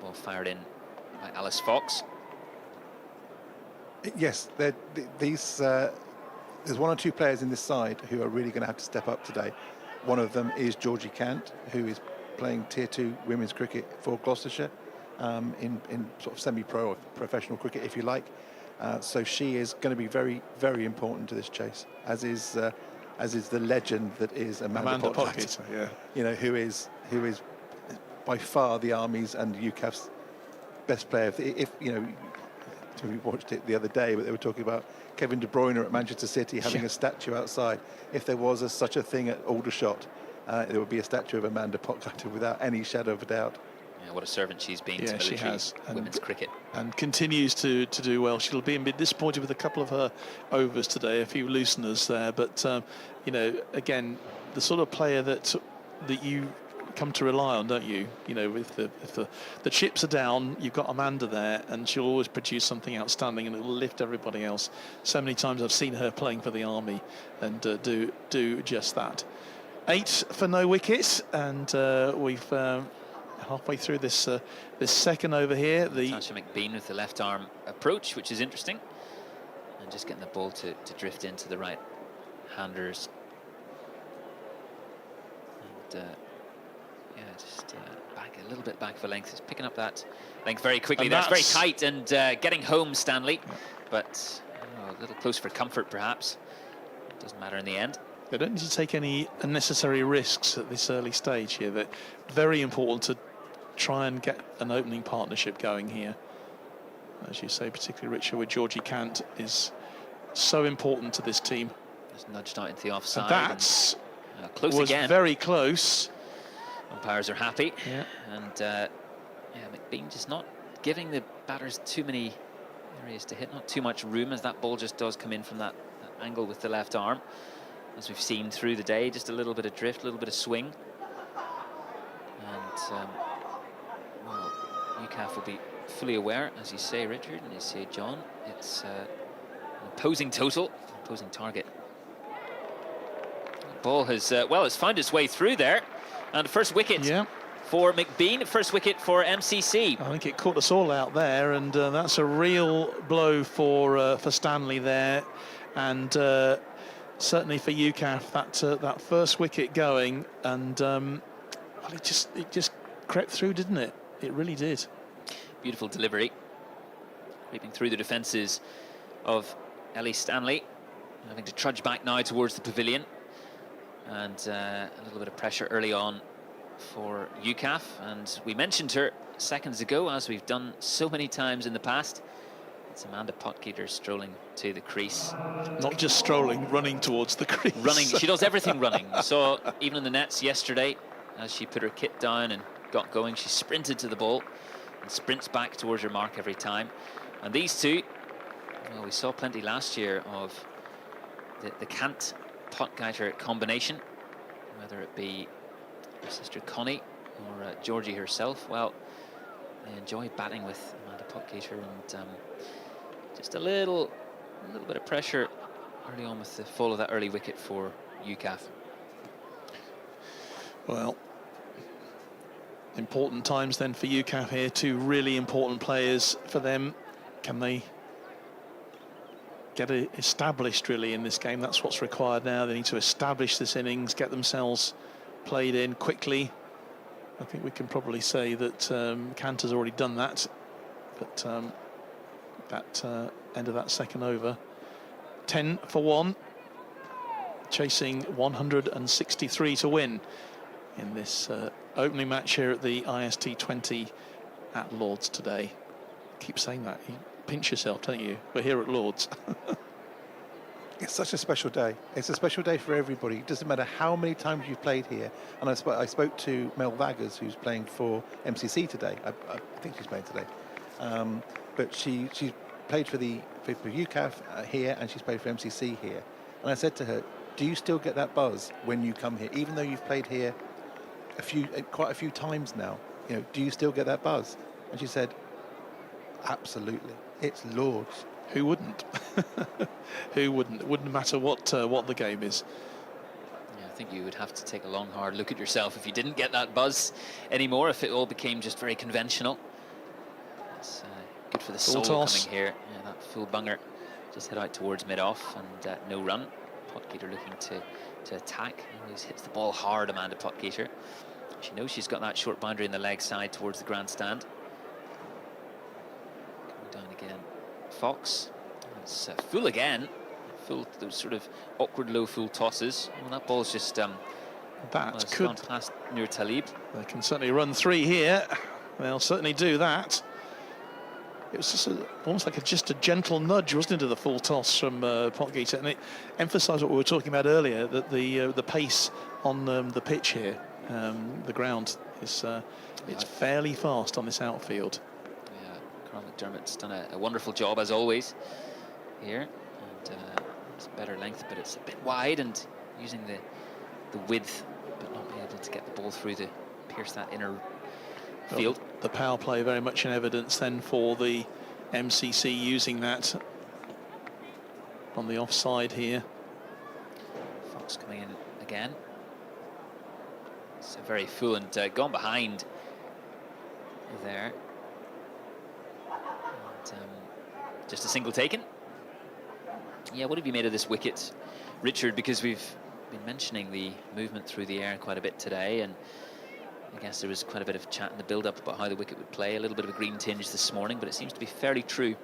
Ball fired in by Alice Fox. Yes, there's 1 or 2 players in this side who are really going to have to step up today. One of them is Georgie Kant, who is playing Tier 2 women's cricket for Gloucestershire, in sort of semi-pro or professional cricket, if you like. So she is going to be very important to this chase, as is the legend that is Amanda Pocket. Yeah. You know, who is by far the Army's and UKAF's best player. If you know, we watched it the other day, but they were talking about Kevin De Bruyne at Manchester City having a statue outside. If there was such a thing at Aldershot, there would be a statue of Amanda Pocket without any shadow of a doubt. Yeah, what a servant she's been to military women's cricket. and continues to do well. She'll be a bit disappointed with a couple of her overs today, a few looseners there, but you know, again, the sort of player that you come to rely on, don't you? You know, if the chips are down, you've got Amanda there, and she'll always produce something outstanding, and it will lift everybody else. So many times I've seen her playing for the Army, and do just that. 8 for no wickets, and we've halfway through this this second over here. Natasha McBean with the left arm approach, which is interesting, and just getting the ball to drift into the right handers. And yeah, just back a little bit back for length. It's picking up that length very quickly. That's very tight, and getting home, Stanley, but a little close for comfort perhaps. Doesn't matter in the end. They don't need to take any unnecessary risks at this early stage here. They're very important to try and get an opening partnership going here. As you say, particularly Richard with Georgie Kant is so important to this team. Just nudged out into the offside. And that's close was again. Very close. Umpires are happy. Yeah. And yeah, McBean just not giving the batters too many areas to hit, not too much room, as that ball just does come in from that angle with the left arm. As we've seen through the day, just a little bit of drift, a little bit of swing. And well, UKAF will be fully aware, as you say, Richard, and you say, John, it's an opposing total, opposing target. The ball has, well, it's found its way through there. And first wicket for McBean, first wicket for MCC. I think it caught us all out there, and that's a real blow for Stanley there. And certainly for UKAF, that first wicket going, and well, it just crept through, didn't it? It really did. Beautiful delivery, creeping through the defences of Ellie Stanley, having to trudge back now towards the pavilion, and a little bit of pressure early on for UKAF. And we mentioned her seconds ago, as we've done so many times in the past. It's Amanda Potgieter strolling to the crease. Not just strolling, running towards the crease. Running, she does everything running. We saw even in the nets yesterday, as she put her kit down and got going, she sprinted to the ball and sprints back towards her mark every time. And these two, well, we saw plenty last year of the Kant Potgieter combination, whether it be her sister Connie or Georgie herself. Well, they enjoy batting with Amanda Potgieter, and just a little bit of pressure early on with the fall of that early wicket for UKAF. Well, important times then for UKAF here. Two really important players for them. Can they get it established really in this game? That's what's required now. They need to establish this innings, get themselves played in quickly. I think we can probably say that Kant has already done that, but that end of that second over, 10 for 1, chasing 163 to win in this opening match here at the IST 20 at Lords today. Keep saying that, you pinch yourself, don't you? We're here at Lords. It's such a special day. It's a special day for everybody. It doesn't matter how many times you've played here. And I spoke to Mel Vaggers, who's playing for MCC today. I think she's playing today. But she played for UKAF here, and she's played for MCC here. And I said to her, do you still get that buzz when you come here, even though you've played here quite a few times now? You know, do you still get that buzz? And she said, absolutely. It's Lords. Who wouldn't? Who wouldn't? It wouldn't matter what the game is. Yeah, I think you would have to take a long, hard look at yourself if you didn't get that buzz anymore, if it all became just very conventional. It's good for the soul coming here. Yeah, that full bunger just head out towards mid-off, and no run. Potgieter looking to attack. Always hits the ball hard, Amanda Potgieter. She knows she's got that short boundary in the leg side towards the grandstand. Coming down again. Fox, it's full again, full, those sort of awkward low full tosses. Well, that ball's just that could gone past Nur Talib. They can certainly run 3 here. They'll certainly do that. It was just almost like just a gentle nudge, wasn't it, to the full toss from Potgieter, and it emphasised what we were talking about earlier, that the pace on the pitch here, the ground is it's fairly fast on this outfield. Yeah, Carl McDermott's done a wonderful job as always here, and it's better length, but it's a bit wide, and using the width, but not being able to get the ball through to pierce that inner field. Well, the power play very much in evidence then for the MCC, using that on the offside here. Fox coming in again. So very full and gone behind there. And, just a single taken. Yeah, what have you made of this wicket, Richard? Because we've been mentioning the movement through the air quite a bit today, and I guess there was quite a bit of chat in the build-up about how the wicket would play. A little bit of a green tinge this morning, but it seems to be fairly true.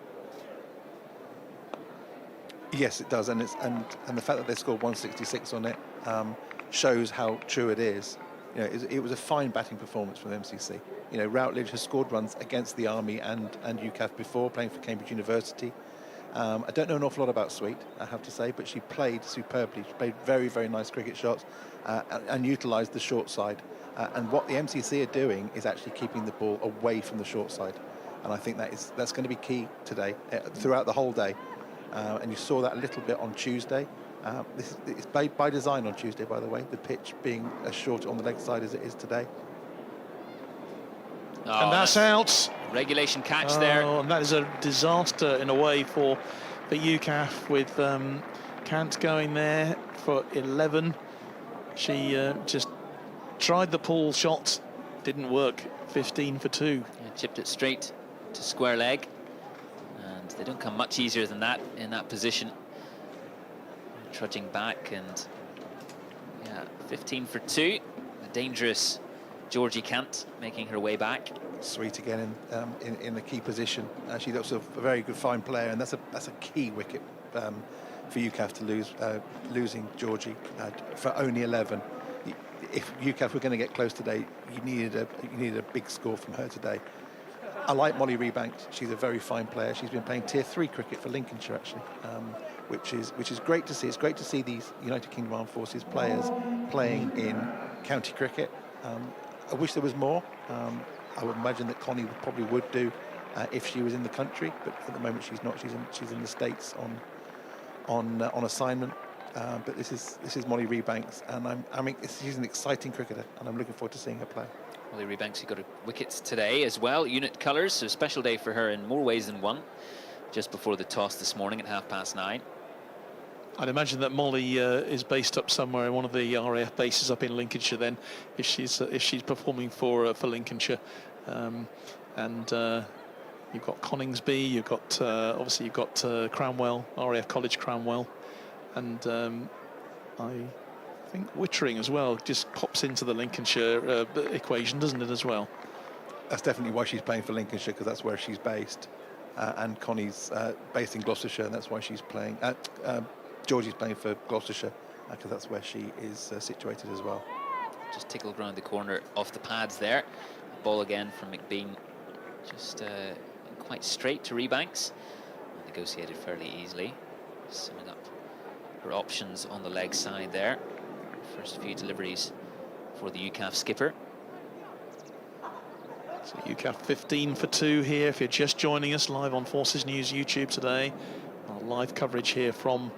Yes, it does, and the fact that they scored 166 on it shows how true it is. You know, it was a fine batting performance from the MCC. You know, Routledge has scored runs against the Army and UKAF before, playing for Cambridge University. I don't know an awful lot about Sweet, I have to say, but she played superbly. She played very, very nice cricket shots and utilised the short side. And what the MCC are doing is actually keeping the ball away from the short side. And I think that's going to be key today, throughout the whole day. And you saw that a little bit on Tuesday. It's by design on Tuesday, by the way, the pitch being as short on the leg side as it is today. Oh, And that's out. Regulation catch there. And that is a disaster in a way for UKAF, with Kant going there for 11. She just tried the pull shot, didn't work. 15 for 2. Yeah, chipped it straight to square leg, and they don't come much easier than that in that position. Trudging back, and yeah, 15 for 2. A dangerous Georgie Kant making her way back. Sweet again in the key position. She's also a very good fine player, and that's a key wicket for UKAF to lose, losing Georgie for only 11. If UKAF were going to get close today, you needed a big score from her today. I like Molly Rebanks. She's a very fine player. She's been playing Tier 3 cricket for Lincolnshire, actually, which is great to see. It's great to see these United Kingdom Armed Forces players playing in county cricket. I wish there was more. I would imagine that Connie probably would do if she was in the country, but at the moment she's not. She's in the States on assignment. But this is Molly Rebanks, and she's an exciting cricketer, and I'm looking forward to seeing her play. Molly Rebanks, who got wickets today as well. Unit colours, so a special day for her in more ways than one. Just before the toss this morning at 9:30. I'd imagine that Molly is based up somewhere in one of the RAF bases up in Lincolnshire. Then, if she's performing for Lincolnshire, and you've got Coningsby, you've got obviously you've got Cranwell, RAF College Cranwell, and I think Wittering as well just pops into the Lincolnshire equation, doesn't it, as well? That's definitely why she's playing for Lincolnshire, because that's where she's based, and Connie's based in Gloucestershire, and that's why she's playing. Georgie's playing for Gloucestershire, because that's where she is situated as well. Just tickled round the corner off the pads there. Ball again from McBean, just quite straight to Rebanks. Negotiated fairly easily. Summing up her options on the leg side there. First few deliveries for the UKAF skipper. So UKAF 15 for 2 here. If you're just joining us live on Forces News YouTube today, our live coverage here from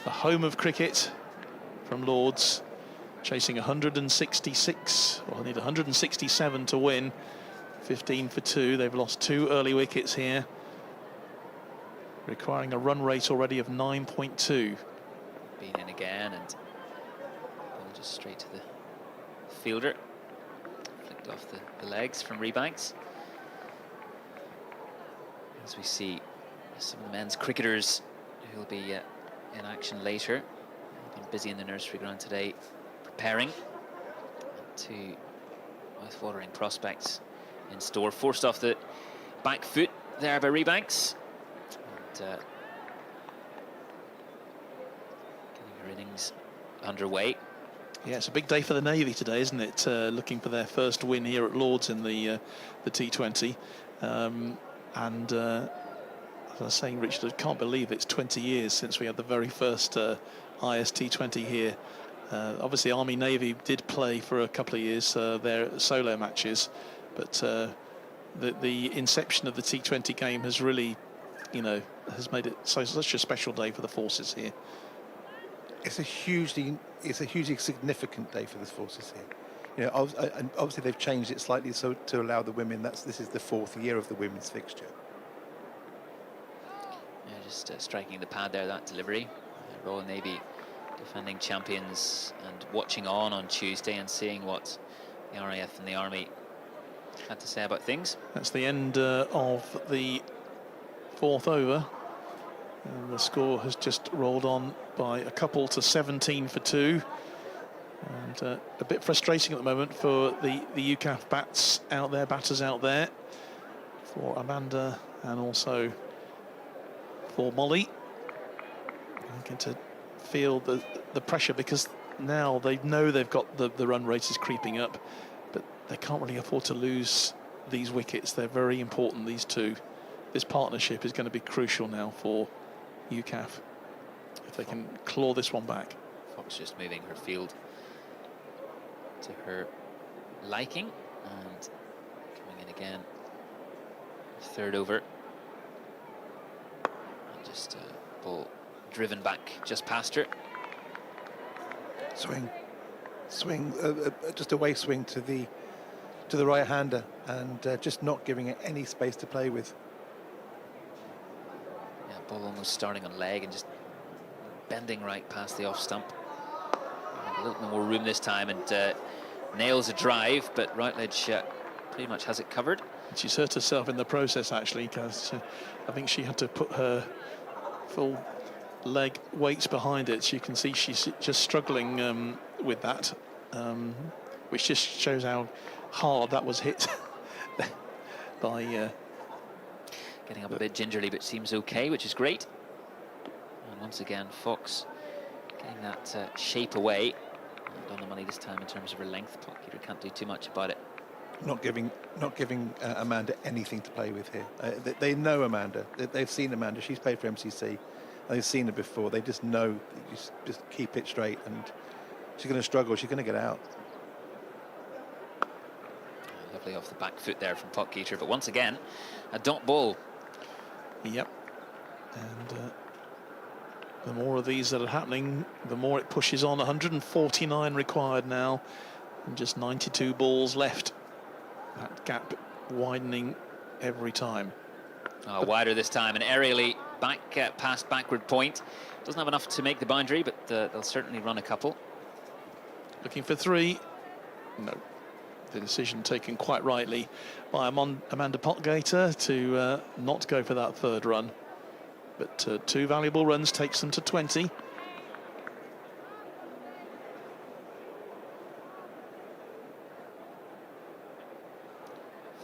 the home of cricket, from Lords, chasing 166. Well, I need 167 to win. 15 for 2. They've lost 2 early wickets here, requiring a run rate already of 9.2. Been in again, and ball just straight to the fielder. Flicked off the legs from Rebanks. As we see some of the men's cricketers who will be in action later. Been busy in the nursery ground today, preparing. 2 mouth-watering prospects in store. Forced off the back foot there by Rebanks. And getting her innings underway. Yeah, it's a big day for the Navy today, isn't it? Looking for their first win here at Lords in the T20. As I was saying, Richard, I can't believe it's 20 years since we had the very first IST20 here. Obviously, Army-Navy did play for a couple of years their solo matches, but the inception of the T20 game has really, has made it such a special day for the forces here. It's a hugely significant day for the forces here. Obviously they've changed it slightly so to allow the women. This is the 4th year of the women's fixture. Yeah, just striking the pad there, that delivery. Royal Navy defending champions, and watching on Tuesday and seeing what the RAF and the Army had to say about things. That's the end of the 4th over, and the score has just rolled on by a couple to 17 for 2, and a bit frustrating at the moment for the UKAF batters out there, for Amanda and also for Molly. Looking to feel the pressure, because now they know they've got the run rate is creeping up, but they can't really afford to lose these wickets. They're very important, these two. This partnership is going to be crucial now for UKAF if they can claw this one back. Fox just moving her field to her liking, and coming in again. 3rd over, and just ball driven back just past her. Swing, just a way swing to the right-hander, and just not giving it any space to play with. Yeah, ball almost starting on leg and just bending right past the off stump. A little bit more room this time, and nails a drive, but Routledge pretty much has it covered. She's hurt herself in the process, actually, because I think she had to put her full leg weights behind it. So you can see she's just struggling with that, which just shows how hard that was hit by getting up a bit gingerly, but seems okay, which is great. And once again, Fox getting that shape away, and on the money this time in terms of her length. Potgieter can't do too much about it. Not giving Amanda anything to play with here. They know Amanda. They've seen Amanda. She's played for MCC. They've seen her before. They just know, just keep it straight, and she's going to struggle. She's going to get out. Lovely off the back foot there from Potgieter, but once again, a dot ball. Yep. And the more of these that are happening, the more it pushes on. 149 required now, and just 92 balls left. That gap widening every time. Wider this time, and aerially back past backward point. Doesn't have enough to make the boundary, but they'll certainly run a couple. Looking for 3. No. The decision taken quite rightly by Amanda Potgieter to not go for that 3rd run. But 2 valuable runs takes them to 20.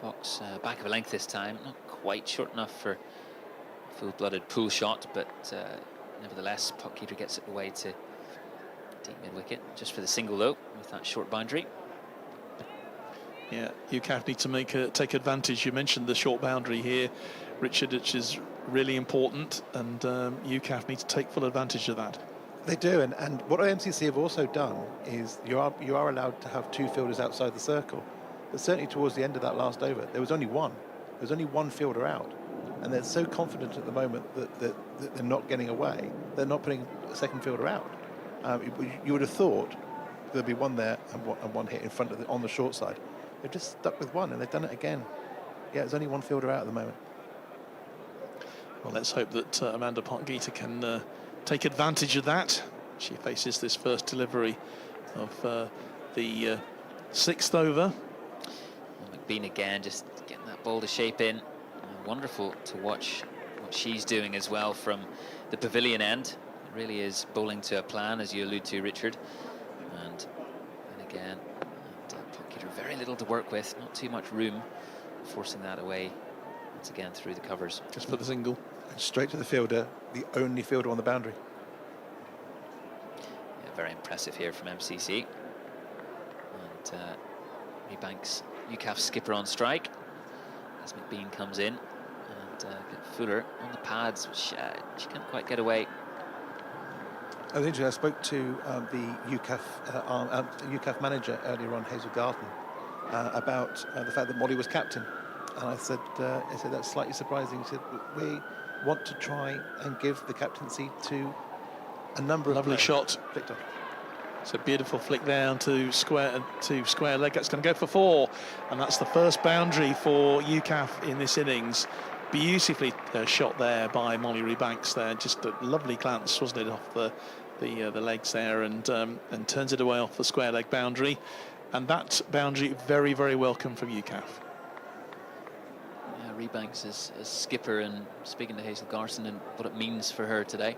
Fox back of a length this time, not quite short enough for a full-blooded pull shot, but nevertheless, Potgieter gets it away to deep mid-wicket, just for the single though, with that short boundary. Yeah, UKAF need to take advantage. You mentioned the short boundary here, Richard, which is really important, and UKAF need to take full advantage of that. They do, and what MCC have also done is you are allowed to have 2 fielders outside the circle. But certainly towards the end of that last over, there was only one. There was only one fielder out, and they're so confident at the moment that they're not getting away. They're not putting a second fielder out. You would have thought there'd be one there and one hit in front of on the short side. They've just stuck with one, and they've done it again. Yeah, there's only one fielder out at the moment. Well, let's hope that Amanda Potgieter can take advantage of that. She faces this first delivery of the 6th over. McBean again, just getting that ball to shape in. Wonderful to watch what she's doing as well from the pavilion end. It really is bowling to a plan, as you allude to, Richard. And again, Potgieter very little to work with, not too much room, forcing that away once again through the covers. Just for the single. And straight to the fielder, the only fielder on the boundary. Yeah, very impressive here from MCC. And Rebanks, UKAF skipper on strike as McBean comes in, and Fuller on the pads, which she can't quite get away. I was interesting. I spoke to the UKAF manager earlier on, Hazel Garton, about the fact that Molly was captain, And I said that's slightly surprising. He said, we want to try and give the captaincy to a number of Lovely players. shot. Victor. It's a beautiful flick down to square leg. That's going to go for 4, and that's the first boundary for UKAF in this innings. Beautifully shot there by Molly Rebanks there. Just a lovely glance, wasn't it, off the legs there, and turns it away off the square leg boundary. And that boundary very, very welcome from UKAF. Yeah, Rebanks as skipper, and speaking to Hazel Garson and what it means for her today.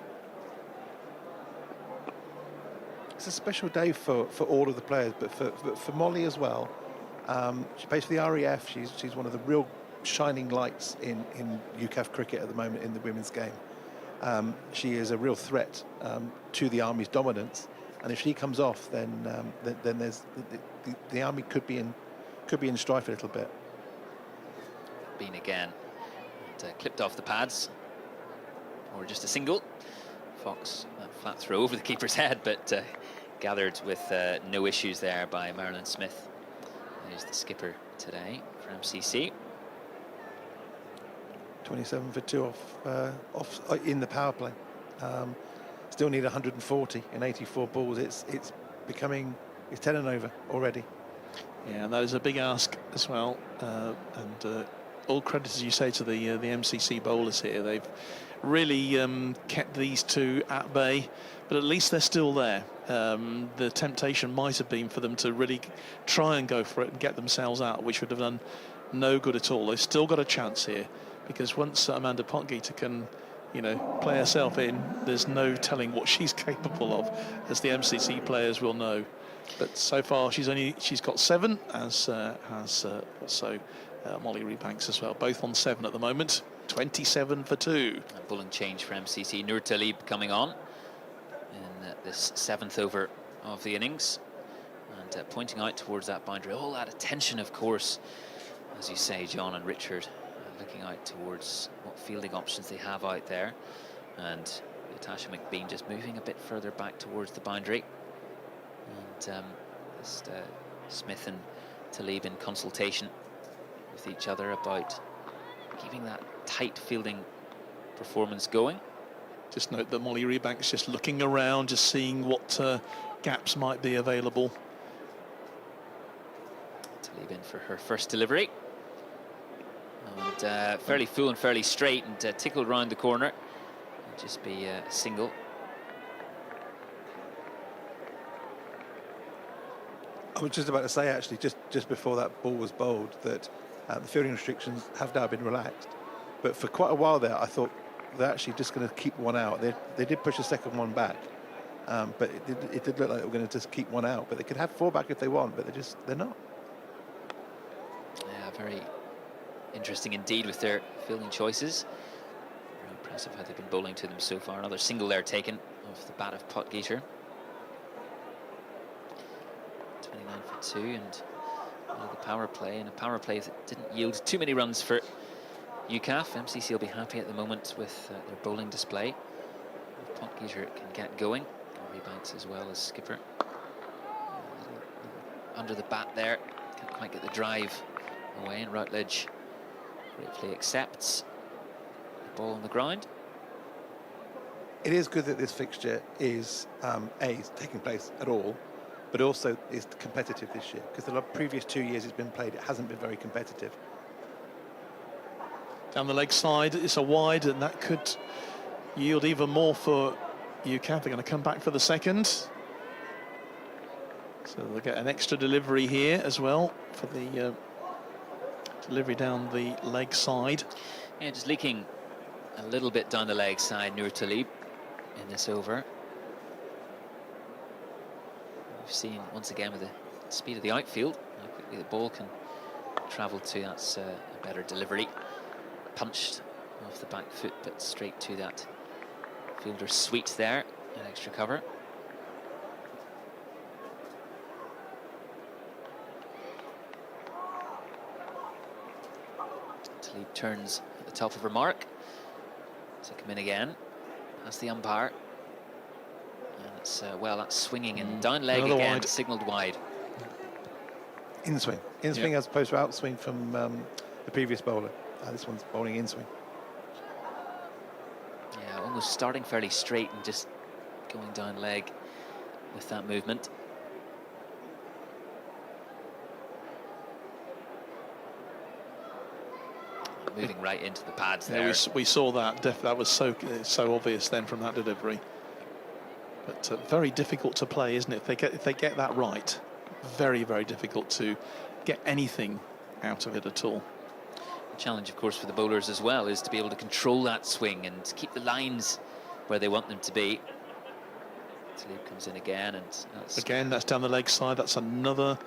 It's a special day for all of the players, but for Molly as well. She plays for the RAF. She's one of the real shining lights in UKAF cricket at the moment in the women's game. She is a real threat to the Army's dominance, and if she comes off, then there's the Army could be in strife a little bit. Been again, and, clipped off the pads, or just a single. Fox, flat throw over the keeper's head, but gathered with no issues there by Marilyn Smith, who's the skipper today for MCC. 27 for 2 off in the power play. Still need 140 in 84 balls. It's 10 and over already. Yeah, and that is a big ask as well. And all credit, as you say, to the MCC bowlers here. They've really kept these two at bay, but at least they're still there. The temptation might have been for them to really try and go for it and get themselves out, which would have done no good at all. They've still got a chance here, because once Amanda Potgieter can, play herself in, there's no telling what she's capable of, as the MCC players will know. But so far she's got 7, as has also Molly Rebanks as well, both on 7 at the moment. 27 for 2. A bowling change for MCC. Nur Talib coming on in this 7th over of the innings, and pointing out towards that boundary. All that attention, of course, as you say, John and Richard, looking out towards what fielding options they have out there, and Natasha McBean just moving a bit further back towards the boundary, and just Smith and Talib in consultation with each other about keeping that tight fielding performance going. Just note that Molly Rebanks just looking around, just seeing what gaps might be available. Talib in for her first delivery, and fairly full and fairly straight, and tickled round the corner. It'll just be a single. I was just about to say, actually, just before that ball was bowled, that the fielding restrictions have now been relaxed. But for quite a while there, I thought they're actually just going to keep one out. They did push the second one back, but it did look like they were going to just keep one out. But they could have 4 back if they want, but they're not. Yeah, very interesting indeed with their fielding choices. Very impressive how they've been bowling to them so far. Another single there taken off the bat of Potgieter. 29 for 2, and the power play, and a power play that didn't yield too many runs for UKAF. MCC will be happy at the moment with their bowling display. If Potgieter can get going, Rebanks as well as skipper. Under the bat there, can't quite get the drive away, and Routledge gratefully accepts the ball on the ground. It is good that this fixture is taking place at all, but also is competitive this year, because the previous 2 years it's been played, it hasn't been very competitive. Down the leg side, it's a wide, and that could yield even more for UKAF. They're going to come back for the second. So they'll get an extra delivery here as well for the delivery down the leg side. Yeah, just leaking a little bit down the leg side, Nur Talib, in this over. We've seen, once again, with the speed of the outfield, how quickly the ball can travel to. That's a better delivery. Punched off the back foot, but straight to that fielder's sweep there, an extra cover. Talib turns at the top of her mark to come in again, past the umpire. And it's, well, that's swinging and down leg Another again, wide. signalled wide. In swing as opposed to outswing from the previous bowler. This one's bowling in swing. Yeah, almost starting fairly straight and just going down leg with that movement. Moving right into the pads there. Yeah, we saw that. That was so obvious then from that delivery. But very difficult to play, isn't it? If they get that right, very, very difficult to get anything out of it at all. The challenge, of course, for the bowlers as well is to be able to control that swing and keep the lines where they want them to be. Talib comes in again, and that's down the leg side. That's another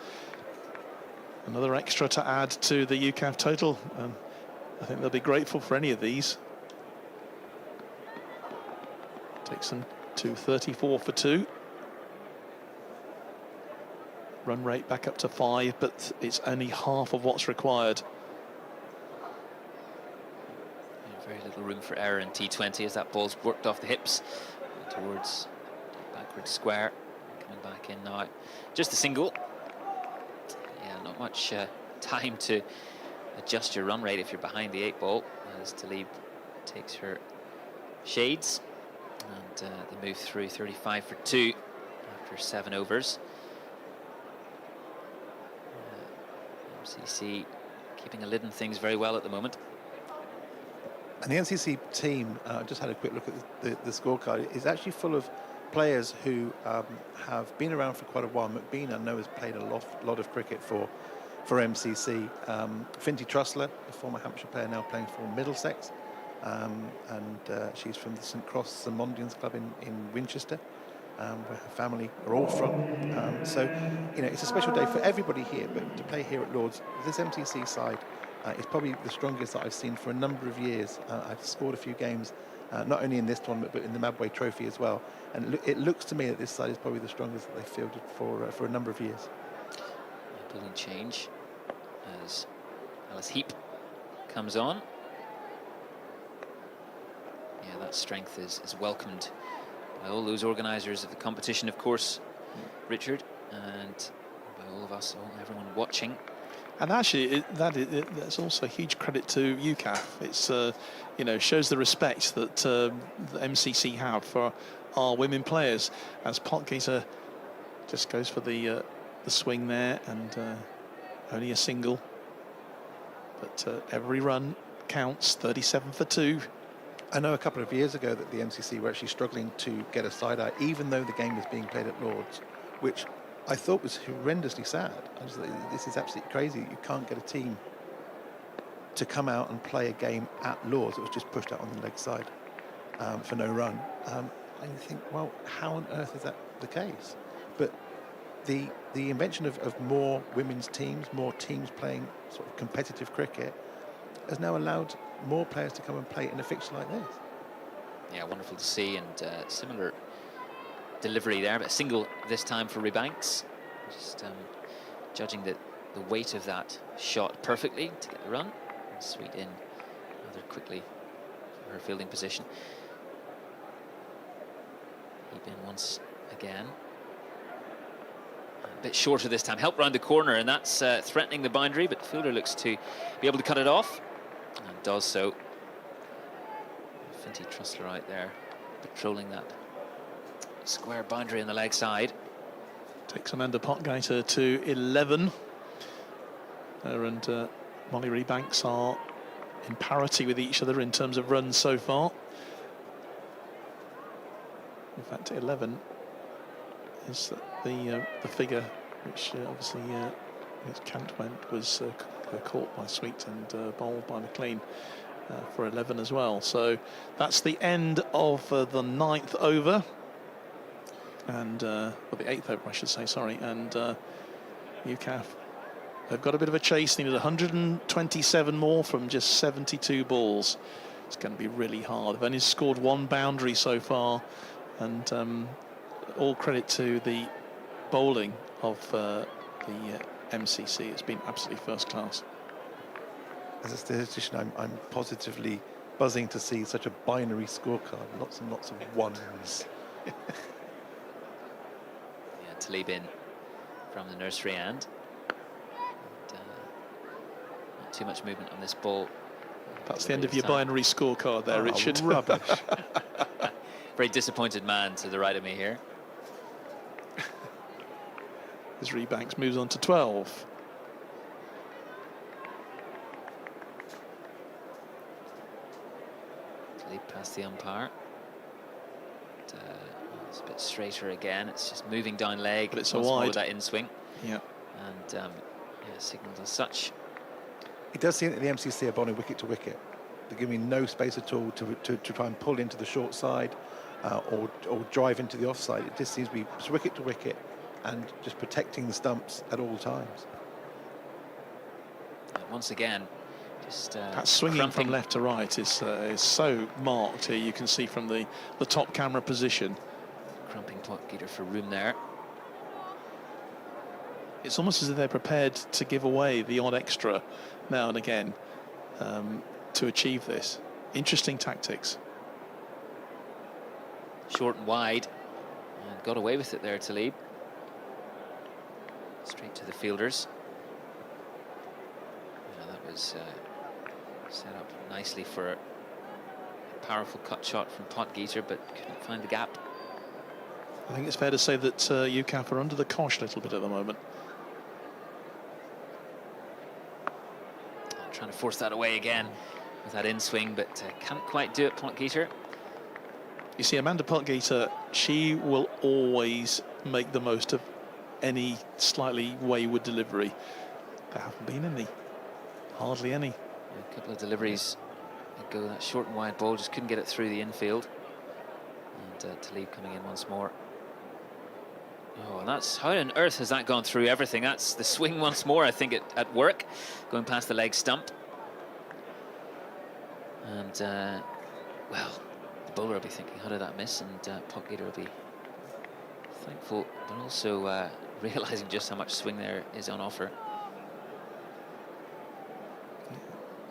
extra to add to the UKAF total. I think they'll be grateful for any of these. Takes them to 34 for 2. Run rate back up to 5, but it's only half of what's required. Very little room for error in T20 as that ball's worked off the hips towards backward square. Coming back in now. Just a single. Yeah, not much time to adjust your run rate if you're behind the 8 ball, as Talib takes her shades, and they move through 35 for 2 after 7 overs. MCC keeping a lid on things very well at the moment. And the MCC team, just had a quick look at the scorecard, is actually full of players who have been around for quite a while. McBean, I know, has played a lot of cricket for MCC. Finty Trussler, a former Hampshire player, now playing for Middlesex, and she's from the St Cross Mondians Club in Winchester, where her family are all from. So, you know, it's a special day for everybody here, but to play here at Lord's, this MCC side is probably the strongest that I've seen for a number of years. I've scored a few games, not only in this tournament, but in the Mabway Trophy as well. And it looks to me that this side is probably the strongest that they've fielded for a number of years. Brilliant change as Alice Heap comes on. Yeah, that strength is welcomed by all those organisers of the competition, of course, Richard, and by all of us, everyone watching. And actually, that's also a huge credit to UKAF. It's you know, shows the respect that the MCC have for our women players. As Potgater just goes for the swing there, and only a single, but every run counts. 37 for 2. I know a couple of years ago that the MCC were actually struggling to get a side out, even though the game was being played at Lord's, which I thought was horrendously sad. I just thought, this is absolutely crazy. You can't get a team to come out and play a game at Lord's. It was just pushed out on the leg side for no run. And you think, well, how on earth is that the case? But the invention of more women's teams, more teams playing sort of competitive cricket, has now allowed more players to come and play in a fixture like this. Yeah, wonderful to see, and similar delivery there, but a single this time for Rebanks. Just judging the weight of that shot perfectly to get the run and sweep in rather quickly for her fielding position. Keep in once again. A bit shorter this time, help round the corner, and that's threatening the boundary, but the fielder looks to be able to cut it off, and does so. Finty Trussler out there, patrolling that square boundary on the leg side. Takes Amanda Potgater to 11. Her and Molly Rebanks are in parity with each other in terms of runs so far. In fact, 11 is the figure which obviously as Kant went was caught by Sweet and bowled by McLean for 11 as well. So that's the end of the 9th over, and well, the 8th over I should say, sorry. And UKAF, they've got a bit of a chase. They need 127 more from just 72 balls. It's going to be really hard. They've only scored 1 boundary so far, and all credit to the bowling of the MCC. It's been absolutely first class. As a statistician, I'm positively buzzing to see such a binary scorecard. Lots and lots of ones. Yeah, Talib in from the nursery end. And, not too much movement on this ball. That's the end of your binary scorecard there, Richard. Rubbish. Very disappointed man to the right of me here. As Rebanks moves on to 12. Lead past the umpire. It's a bit straighter again. It's just moving down leg. But it's a once more wide. with that in swing. Yeah. And yeah, signalled as such. It does seem that the MCC are bowling wicket to wicket. They're giving no space at all to try and pull into the short side or drive into the offside. It just seems to be wicket to wicket and just protecting the stumps at all times. And once again, just that swinging cramping. from left to right is so marked here. You can see from the top camera position. Cramping Potgieter for room there. It's almost as if they're prepared to give away the odd extra now and again to achieve this. Interesting tactics. Short and wide, and got away with it there, Talib. Straight to the fielders. Yeah, that was set up nicely for a powerful cut shot from Potgieter, but couldn't find the gap. I think it's fair to say that UKAF are under the cosh a little bit at the moment. Trying to force that away again with that in swing, but can't quite do it, Potgieter. You see, Amanda Potgieter, she will always make the most of any slightly wayward delivery. There haven't been any, hardly any. Yeah, a couple of deliveries ago, that short and wide ball just couldn't get it through the infield. And Talib coming in once more. Oh, and that's, how on earth has that gone through everything? That's the swing once more, I think, at work, going past the leg stump. And, well, the bowler will be thinking, how did that miss? And Potgieter will be thankful, but also realising just how much swing there is on offer.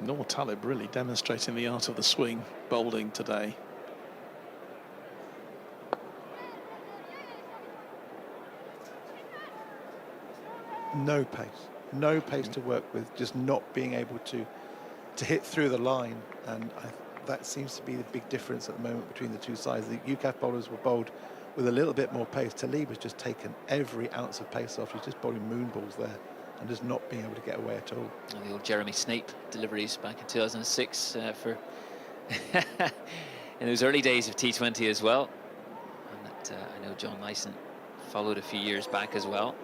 Noor Talib really demonstrating the art of the swing bowling today. No pace to work with, just not being able to hit through the line, and that seems to be the big difference at the moment between the two sides. The UKAF bowlers were bowled with a little bit more pace. Talib has just taken every ounce of pace off. He's just bowling moon balls there and just not being able to get away at all. And the old Jeremy Snape deliveries back in 2006 for in those early days of T20 as well. And that I know John Nyson followed a few years back as well.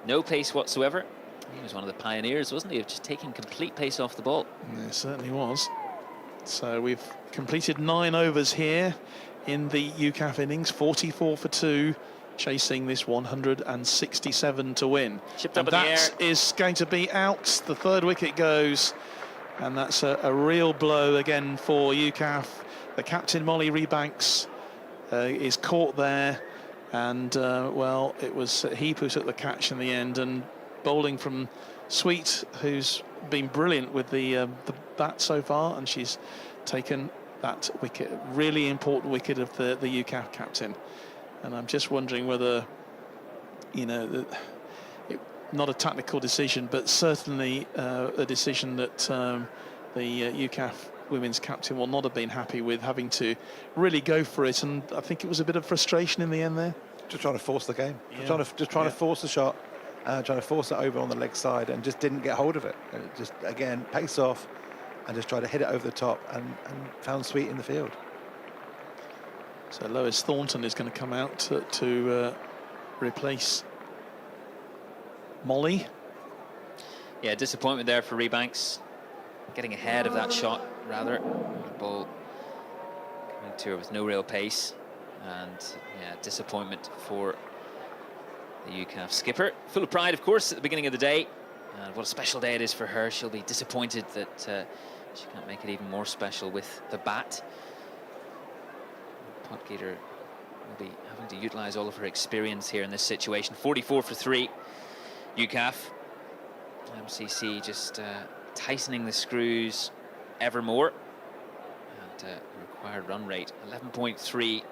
No pace whatsoever. He was one of the pioneers, wasn't he, of just taking complete pace off the ball. Yeah, it certainly was. So we've completed 9 overs here in the UKAF innings, 44 for 2, chasing this 167 to win. Chipped up and in the air. that is going to be out. The third wicket goes, and that's a real blow again for UKAF. The captain, Molly Rebanks, is caught there. And, well, it was Heap who took the catch in the end, and bowling from Sweet, who's been brilliant with the bat so far, and she's taken that wicket, really important wicket of the UKAF captain. And I'm just wondering whether, you know, not a tactical decision, but certainly a decision that the UKAF women's captain will not have been happy with, having to really go for it. And I think it was a bit of frustration in the end there. Just trying to force the game, Yeah. just trying to force the shot, trying to force it over on the leg side, and just didn't get hold of it. And it just, again, pace off and just try to hit it over the top, and found Sweet in the field. So Lois Thornton is going to come out to replace Molly. Yeah, disappointment there for Rebanks. Getting ahead of that shot, rather. The ball coming to her with no real pace. And, yeah, disappointment for the UKAF skipper. Full of pride, of course, at the beginning of the day. And what a special day it is for her. She'll be disappointed that she can't make it even more special with the bat. Potgieter will be having to utilise all of her experience here in this situation. 44 for 3, UKAF. MCC just tightening the screws ever more. And required run rate, 11.3,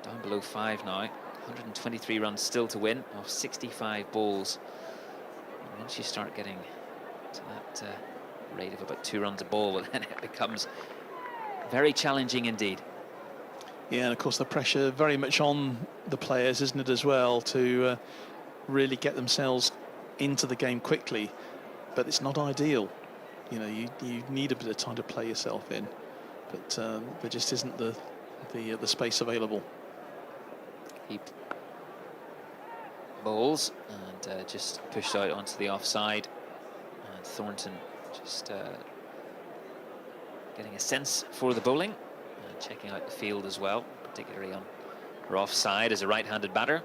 down below 5 now. 123 runs still to win off 65 balls. And once you start getting to that rate of about 2 runs a ball, well, then it becomes very challenging indeed. Yeah, and of course the pressure very much on the players, isn't it, as well, to really get themselves into the game quickly. But it's not ideal. You know, you need a bit of time to play yourself in, but there just isn't the space available. He bowls and just pushed out onto the offside, and Thornton just getting a sense for the bowling and checking out the field as well, particularly on her offside as a right-handed batter.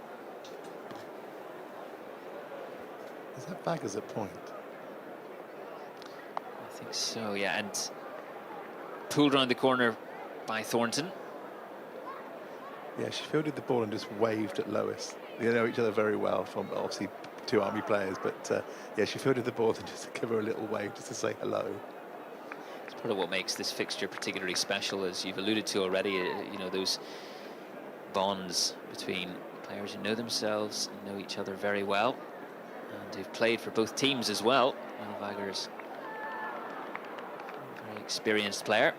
Is that baggers at point? I think so, yeah, and pulled around the corner by Thornton. Yeah, she fielded the ball and just waved at Lois. They know each other very well, from obviously 2 Army players, but yeah, she fielded the ball and just give her a little wave just to say hello. It's part of what makes this fixture particularly special, as you've alluded to already. You know, those bonds between players who know themselves and know each other very well, and who've played for both teams as well. Wagger's a very experienced player.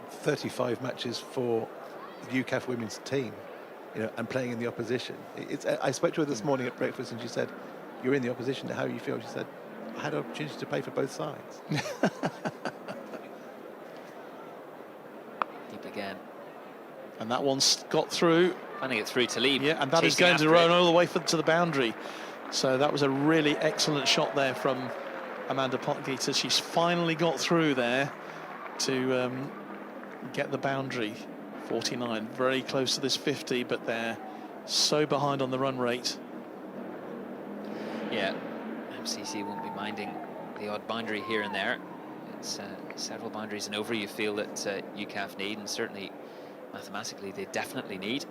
35 matches for the UKAF women's team, you know, and playing in the opposition. I spoke to her this morning at breakfast, and she said, "You're in the opposition. How do you feel?" She said, "I had an opportunity to play for both sides." Deep again, And that one's got through. finding it through to lead. Yeah, and that is going to run all the way to the boundary. So that was a really excellent shot there from Amanda Potgieter. She's finally got through there to get the boundary. 49, very close to this 50, but they're so behind on the run rate. Yeah, MCC won't be minding the odd boundary here and there. It's several boundaries and over you feel that UKAF need, and certainly mathematically they definitely need.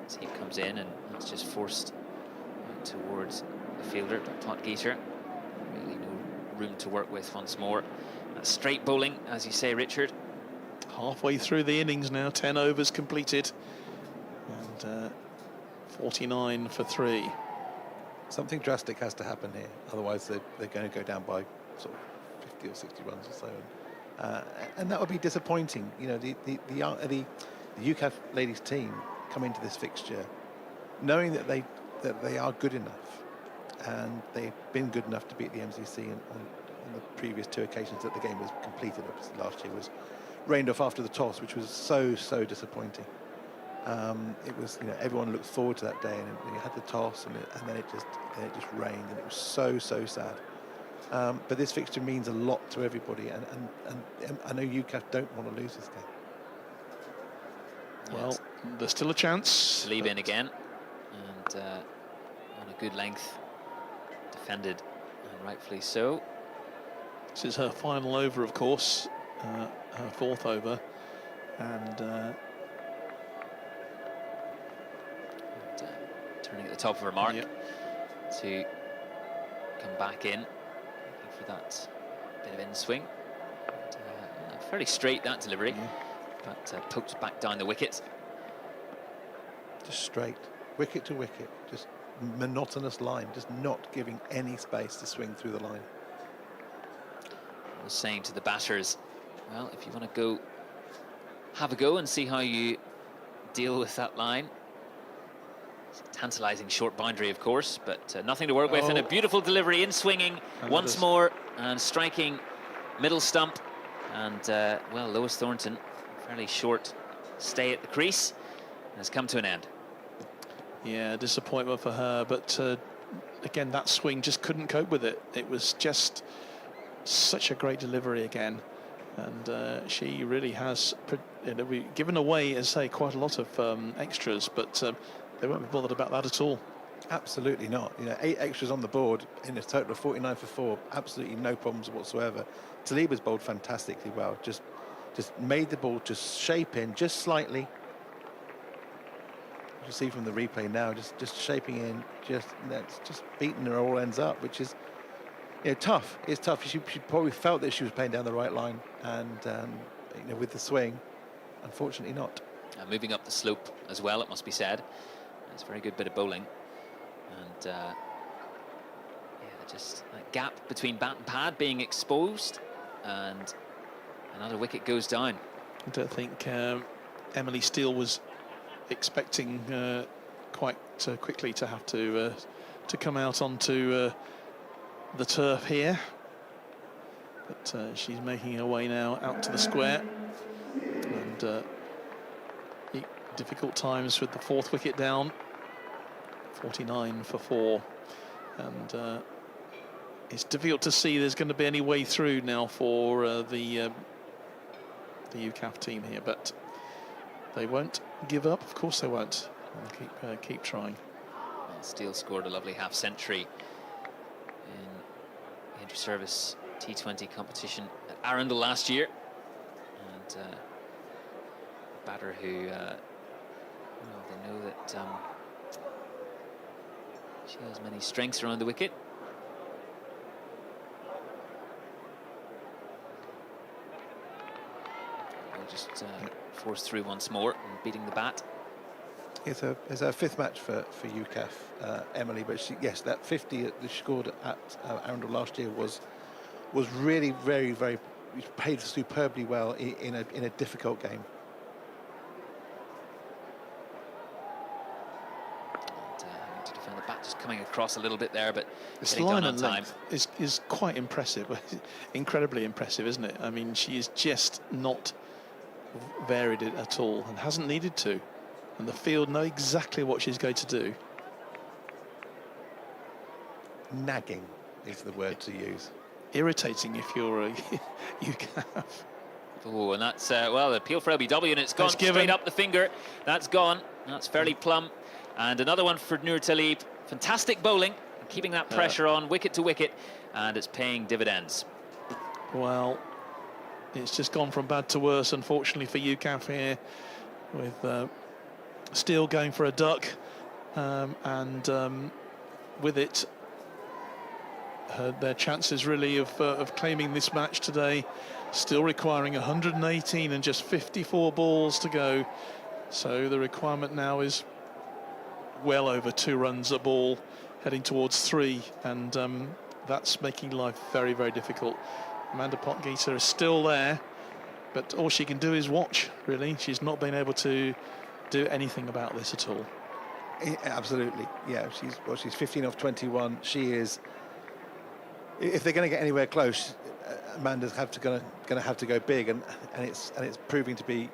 As he comes in and it's just forced towards the fielder, Potgieter. Really no room to work with once more. Straight bowling, as you say, Richard. Halfway through the innings now, 10 overs completed, and 49 for 3. Something drastic has to happen here, otherwise they're going to go down by sort of 50 or 60 runs or so, and that would be disappointing. You know, the UKAF ladies team come into this fixture knowing that they are good enough, and they've been good enough to beat the MCC on the previous 2 occasions that the game was completed. Obviously, last year was rained off after the toss, which was so disappointing. It was, you know, everyone looked forward to that day, and you had the toss, and then it just rained, and it was so sad. But this fixture means a lot to everybody, and I know UKAF don't want to lose this game. Well, there's still a chance. Leave in again, and on a good length, defended, and rightfully so. This is her final over, of course, her 4th over, and turning at the top of her mark. Yep. To come back in, looking for that bit of in swing. Fairly straight, that delivery, but poked back down the wicket. Just straight, wicket to wicket, just monotonous line, just not giving any space to swing through the line. I was saying to the batters, well, if you want to go, have a go and see how you deal with that line. It's a tantalising short boundary, of course, but nothing to work with, and a beautiful delivery in swinging once more and striking middle stump. And well, Lois Thornton, fairly short stay at the crease, has come to an end. yeah, disappointment for her, but again, that swing just couldn't cope with it. It was just such a great delivery again, and she really has given away, as I say, quite a lot of extras, but they won't be bothered about that at all. Absolutely not. You know, 8 extras on the board in a total of 49 for 4. Absolutely no problems whatsoever. Taliba's bowled fantastically well. Just made the ball just shape in just slightly. You see from the replay now, just shaping in, just beating her all ends up, which is, you know, tough. It's tough. She probably felt that she was playing down the right line, and you know, with the swing, unfortunately not. Moving up the slope as well, it must be said. It's a very good bit of bowling, and yeah, the just that gap between bat and pad being exposed, and another wicket goes down. I don't think Emily Steele was expecting quite quickly to have to come out onto the turf here, but she's making her way now out to the square, and difficult times with the 4th wicket down, 49 for 4, and it's difficult to see there's going to be any way through now for the UKAF team here, but they won't give up. Of course they won't. They'll keep trying. Well, Steele scored a lovely half-century in the inter-service T20 competition at Arundel last year, and a batter who, well, they know that she has many strengths around the wicket. We'll just force through once more and beating the bat. It's her 5th match for UKAF, Emily, but yes, that 50 that she scored at Arundel last year was really very played superbly well in a difficult game. Having to defend the bat, just coming across a little bit there, but This getting line done on and time. length is quite impressive, incredibly impressive, isn't it? I mean, she is just not varied it at all, and hasn't needed to. And the field know exactly what she's going to do. Nagging is the word to use. Irritating if you're a UKAF. Oh, and that's, well, the appeal for LBW, and it's gone That's given. straight up the finger. That's gone. That's fairly plumb. And another one for Nur Talib. Fantastic bowling, keeping that pressure on, wicket to wicket, and it's paying dividends. Well, it's just gone from bad to worse, unfortunately, for UKAF here, with Steele going for a duck, and with it, their chances really of claiming this match today, still requiring 118 and just 54 balls to go. So the requirement now is well over 2 runs a ball, heading towards 3, and that's making life very difficult. Amanda Potgieter is still there, but all she can do is watch, really. She's not been able to do anything about this at all. Absolutely, yeah. She's 15 off 21. She is. If they're going to get anywhere close, Amanda's going to have to go big, and it's proving to be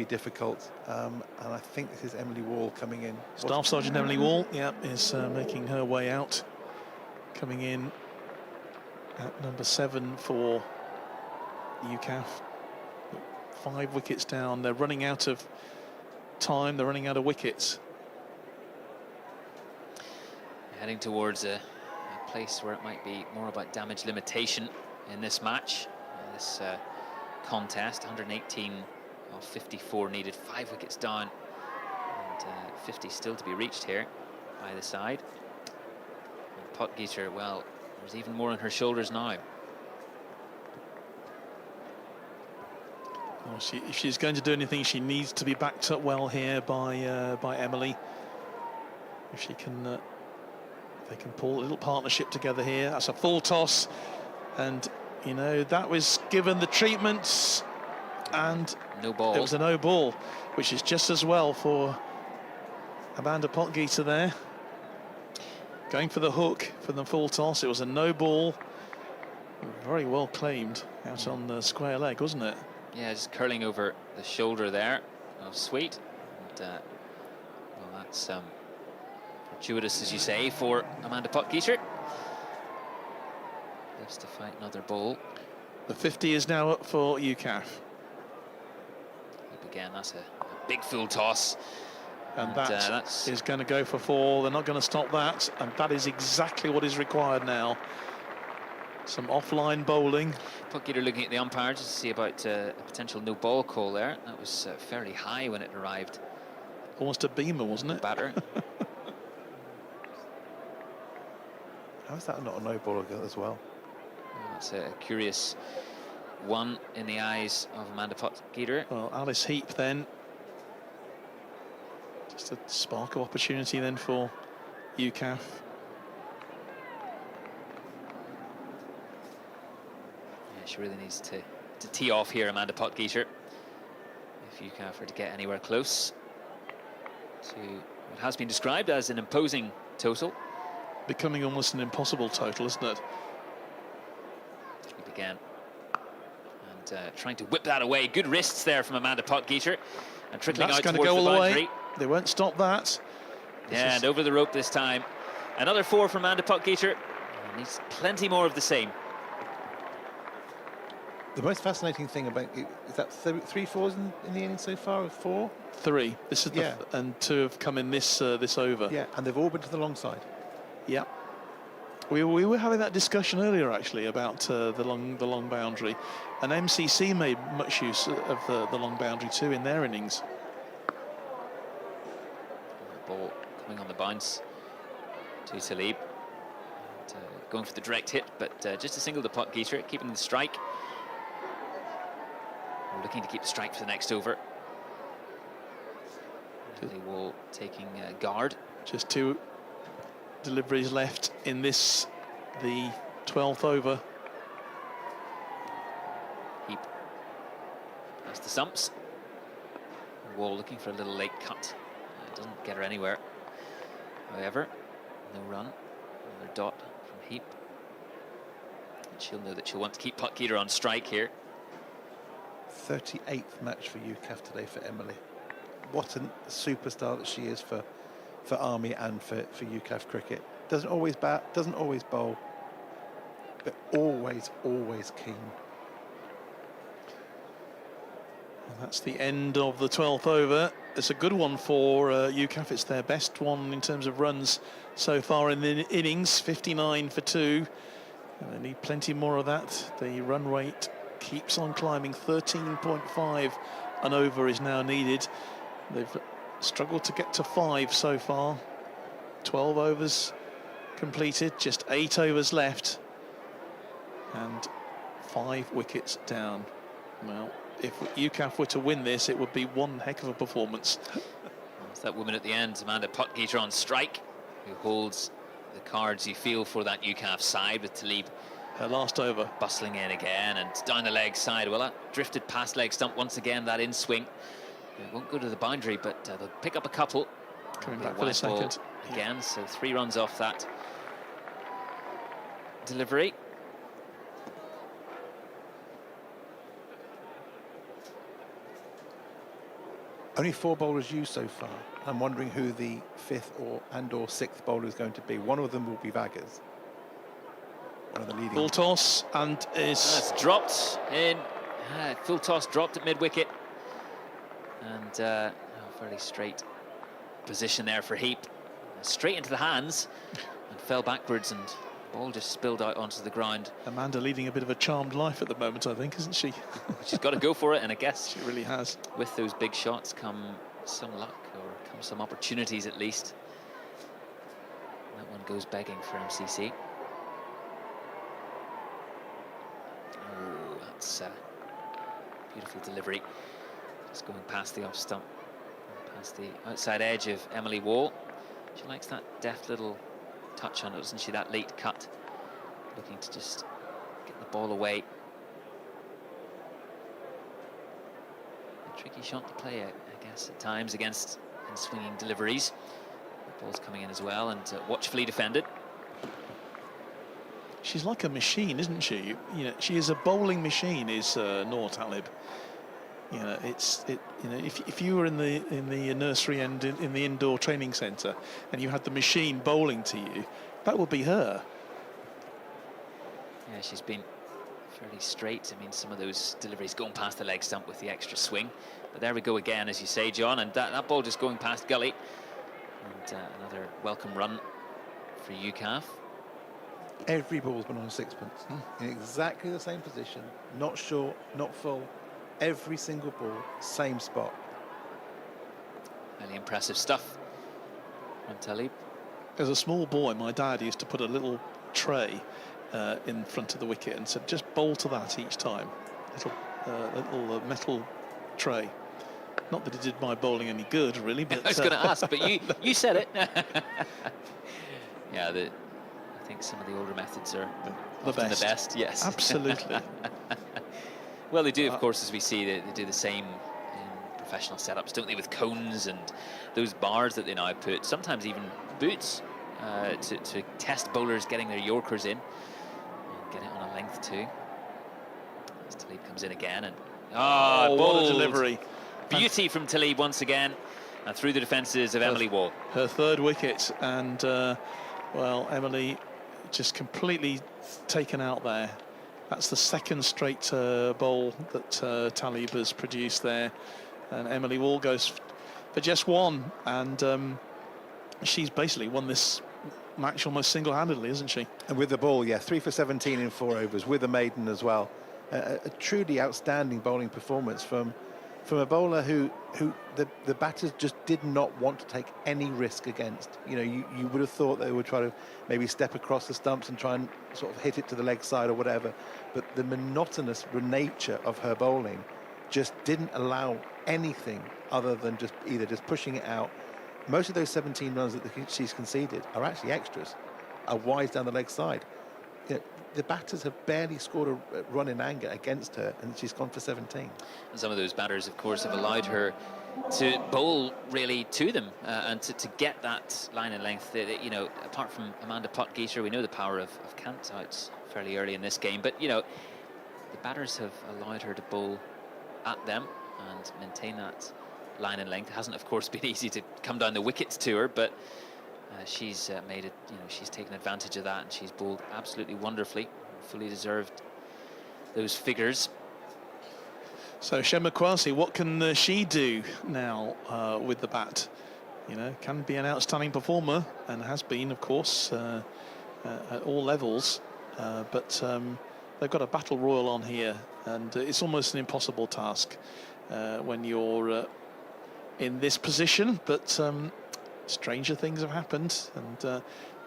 difficult. And I think this is Emily Wall coming in. Staff Sergeant Emily Wall, yeah, is making her way out, coming in at number 7 for UKAF. 5 wickets down. They're running out of time. They're running out of wickets. Heading towards a place where it might be more about damage limitation in this match, this contest. 118 of 54 needed, 5 wickets down, and 50 still to be reached here by the side. And Potgieter, well, there's even more on her shoulders now. Well, if she's going to do anything, she needs to be backed up well here by Emily. If she can, they can pull a little partnership together here. That's a full toss, and you know that was given the treatments, and no ball. It was a no ball, which is just as well for Amanda Potgieter there. Going for the hook for the full toss. It was a no ball. Very well claimed out on the square leg, wasn't it? Yeah, just curling over the shoulder there of Sweet. And, well, that's fortuitous, as you say, for Amanda Potgieter. Lives to fight another ball. The 50 is now up for UKAF. Again, that's a big full toss. And that is going to go for 4. They're not going to stop that. And that is exactly what is required now. Some offline bowling. Potgieter looking at the umpire just to see about a potential no ball call there. That was fairly high when it arrived. Almost a beamer, wasn't it? Batter. How is that not a no ball as well? That's a curious one in the eyes of Amanda Potgieter. Well, Alice Heap then. Just a spark of opportunity then for UKAF. she really needs to tee off here, Amanda Potgieter, if UKAF are to get anywhere close to what has been described as an imposing total. Becoming almost an impossible total, isn't it? He began and trying to whip that away. Good wrists there from Amanda Potgieter, and trickling That's out going to towards go the all the boundary. way. They won't stop that. Yeah, and over the rope this time. Another 4 from Amanda Potgieter. Needs plenty more of the same. The most fascinating thing about it is that 3 fours in the innings so far, or 4? 3. This is and 2 have come in this this over. Yeah, and they've all been to the long side. Yeah. We were having that discussion earlier, actually, about the long boundary, and MCC made much use of the long boundary too in their innings. Ball coming on the bounce to Talib. And, going for the direct hit, but just a single to Potgieter, keeping the strike. We're looking to keep the strike for the next over. Emily Wall taking guard. Just 2 deliveries left in this, the 12th over. Heap past the stumps. Wall looking for a little late cut. Doesn't get her anywhere. However, no run. Another dot from Heap. And she'll know that she'll want to keep Potgieter on strike here. 38th match for UKAF today for Emily. What a superstar that she is for Army and for UKAF cricket. Doesn't always bat, doesn't always bowl, but always keen. And that's the end of the 12th over. It's a good one for UKAF. It's their best one in terms of runs so far in the innings, 59 for 2. And they need plenty more of that. The run rate keeps on climbing, 13.5 and over is now needed. They've struggled to get to 5 so far. 12 overs completed, just 8 overs left, and 5 wickets down. Well, if UKAF were to win this, it would be one heck of a performance. It's that woman at the end, Amanda Potgieter on strike, who holds the cards, you feel, for that UKAF side, with Talib her last over bustling in again and down the leg side. Well, that drifted past leg stump once again, that in swing. It won't go to the boundary, but they'll pick up a couple. Coming back for the second again, so 3 runs off that delivery. Only 4 bowlers used so far. I'm wondering who the 5th or 6th bowler is going to be. One of them will be Vaggers. One of the leading. Full toss, and That's dropped in. Full toss dropped at mid-wicket. And fairly straight position there for Heap. Straight into the hands and fell backwards, and the ball just spilled out onto the ground. Amanda leading a bit of a charmed life at the moment, I think, isn't she? She's got to go for it, and I guess she really has. With those big shots come some luck, or come some opportunities at least. That one goes begging for MCC. Oh, that's a beautiful delivery. Just going past the off stump, past the outside edge of Emily Wall. She likes that deft little touch on it, doesn't she? That late cut, looking to just get the ball away. A tricky shot to play, I guess, at times against in swinging deliveries. The ball's coming in as well, and watchfully defended. She's like a machine, isn't she? You know, she is a bowling machine. Is Noor Talib. You know, if you were in the nursery and in the indoor training centre, and you had the machine bowling to you, that would be her. Yeah, she's been fairly straight. I mean, some of those deliveries going past the leg stump with the extra swing. But there we go again, as you say, John, and that ball just going past gully. And another welcome run for UKAF. Every ball's been on a sixpence, in exactly the same position, not short, not full. Every single ball, same spot. Really impressive stuff from Talib. As a small boy, my dad used to put a little tray in front of the wicket and said, just bowl to that each time. Little metal tray. Not that it did my bowling any good, really. But I was going to ask, but you said it. Yeah, I I think some of the older methods are the often best. the best. Yes, Absolutely. Well, they do, of course, as we see, they do the same in professional setups, don't they, with cones and those bars that they now put, sometimes even boots, to test bowlers getting their Yorkers in and get it on a length too. As Talib comes in again, and what a delivery. Beauty from Talib once again, and through the defences of Emily Wall. Her third wicket, and well, Emily just completely taken out there. That's the second straight bowl that Talib has produced there, and Emily Wall goes for just one, and she's basically won this match almost single-handedly, isn't she? And with the ball, yeah, 3 for 17 in 4 overs with a maiden as well. A truly outstanding bowling performance from a bowler who the batters just did not want to take any risk against. You know, you would have thought they would try to maybe step across the stumps and try and sort of hit it to the leg side or whatever, but the monotonous nature of her bowling just didn't allow anything other than just either just pushing it out. Most of those 17 runs that she's conceded are actually extras, are wides down the leg side. You know, the batters have barely scored a run in anger against her, and she's gone for 17. And some of those batters, of course, have allowed her to bowl really to them and to get that line and length. You know, apart from Amanda Potgieter, we know the power of Kant's outs fairly early in this game, but you know, the batters have allowed her to bowl at them and maintain that line and length. It hasn't, of course, been easy to come down the wickets to her, but she's made it. You know, she's taken advantage of that, and she's bowled absolutely wonderfully. Fully deserved those figures. So Shema Kwasi, what can she do now with the bat? You know, can be an outstanding performer, and has been, of course, at all levels. But they've got a battle royal on here, and it's almost an impossible task when you're in this position. But stranger things have happened, and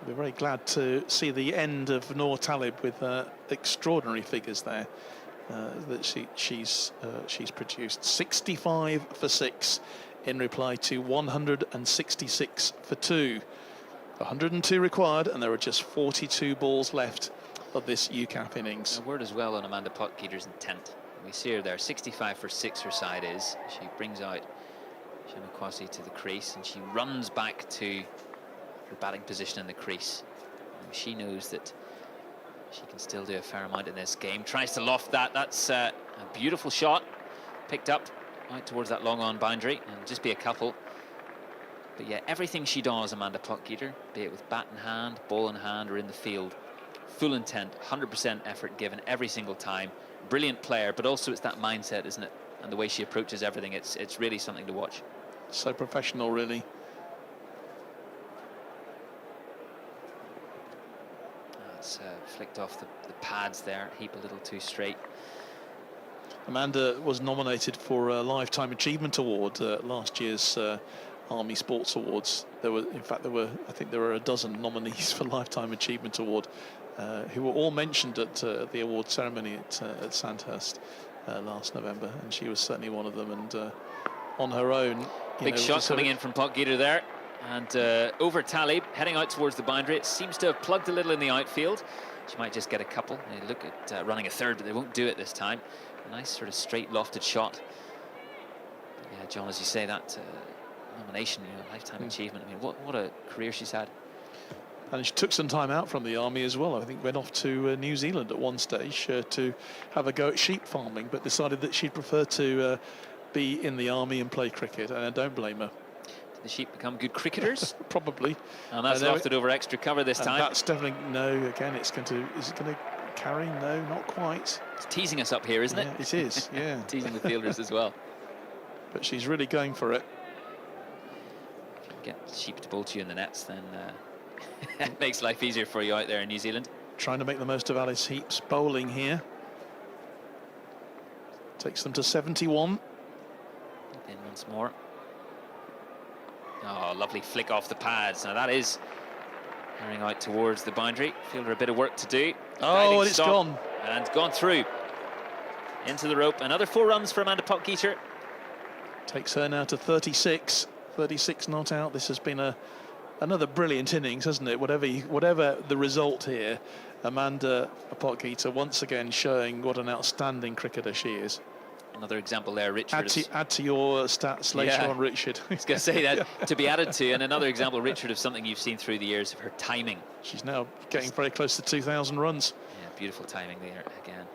we're very glad to see the end of Noor Talib with extraordinary figures there that she's produced. 65 for 6 in reply to 166 for 2. 102 required, and there are just 42 balls left of this UKAF innings. A word as well on Amanda Potgieter's intent. We see her there, 65 for 6 her side is. She brings out Shema Kwasi to the crease, and she runs back to her batting position in the crease. And she knows that she can still do a fair amount in this game. Tries to loft that. That's a beautiful shot. Picked up right towards that long on boundary, and just be a couple. But yeah, everything she does, Amanda Potgieter, be it with bat in hand, ball in hand, or in the field, full intent, 100% effort given every single time. Brilliant player, but also it's that mindset, isn't it? And the way she approaches everything, it's really something to watch. So professional, really. It's flicked off the pads there, heap a little too straight. Amanda was nominated for a Lifetime Achievement Award at last year's Army Sports Awards. I think there were a dozen nominees for Lifetime Achievement Award who were all mentioned at the award ceremony at Sandhurst last November, and she was certainly one of them. And on her own, big shot coming in from Potgieter there, and over Talib, heading out towards the boundary. It seems to have plugged a little in the outfield. She might just get a couple. They look at running a third, but they won't do it this time. A nice sort of straight lofted shot. Yeah, John, as you say, that nomination, Lifetime Achievement. I mean, what a career she's had. And she took some time out from the army as well. I think went off to New Zealand at one stage to have a go at sheep farming, but decided that she'd prefer to be in the army and play cricket, and I don't blame her. Did the sheep become good cricketers? Probably. And that's lofted over extra cover this time. That's definitely, no, again, is it going to carry? No, not quite. It's teasing us up here, isn't it? It is, yeah. Teasing the fielders as well. But she's really going for it. If you can get sheep to bowl to you in the nets, then it makes life easier for you out there in New Zealand. Trying to make the most of Alice Heap's bowling here. Takes them to 71. Then once more. Oh, lovely flick off the pads. Now that is carrying out towards the boundary. Fielder a bit of work to do. Oh, and it's gone. And gone through. Into the rope. Another 4 runs for Amanda Potgieter. Takes her now to 36. 36 not out. This has been a another brilliant innings, hasn't it? Whatever the result here, Amanda Potgieter once again showing what an outstanding cricketer she is. Another example there, Richard. Add to your stats later on, Richard. I was going to say that to be added to, and another example, Richard, of something you've seen through the years of her timing. She's now getting very close to 2,000 runs. Yeah, beautiful timing there again.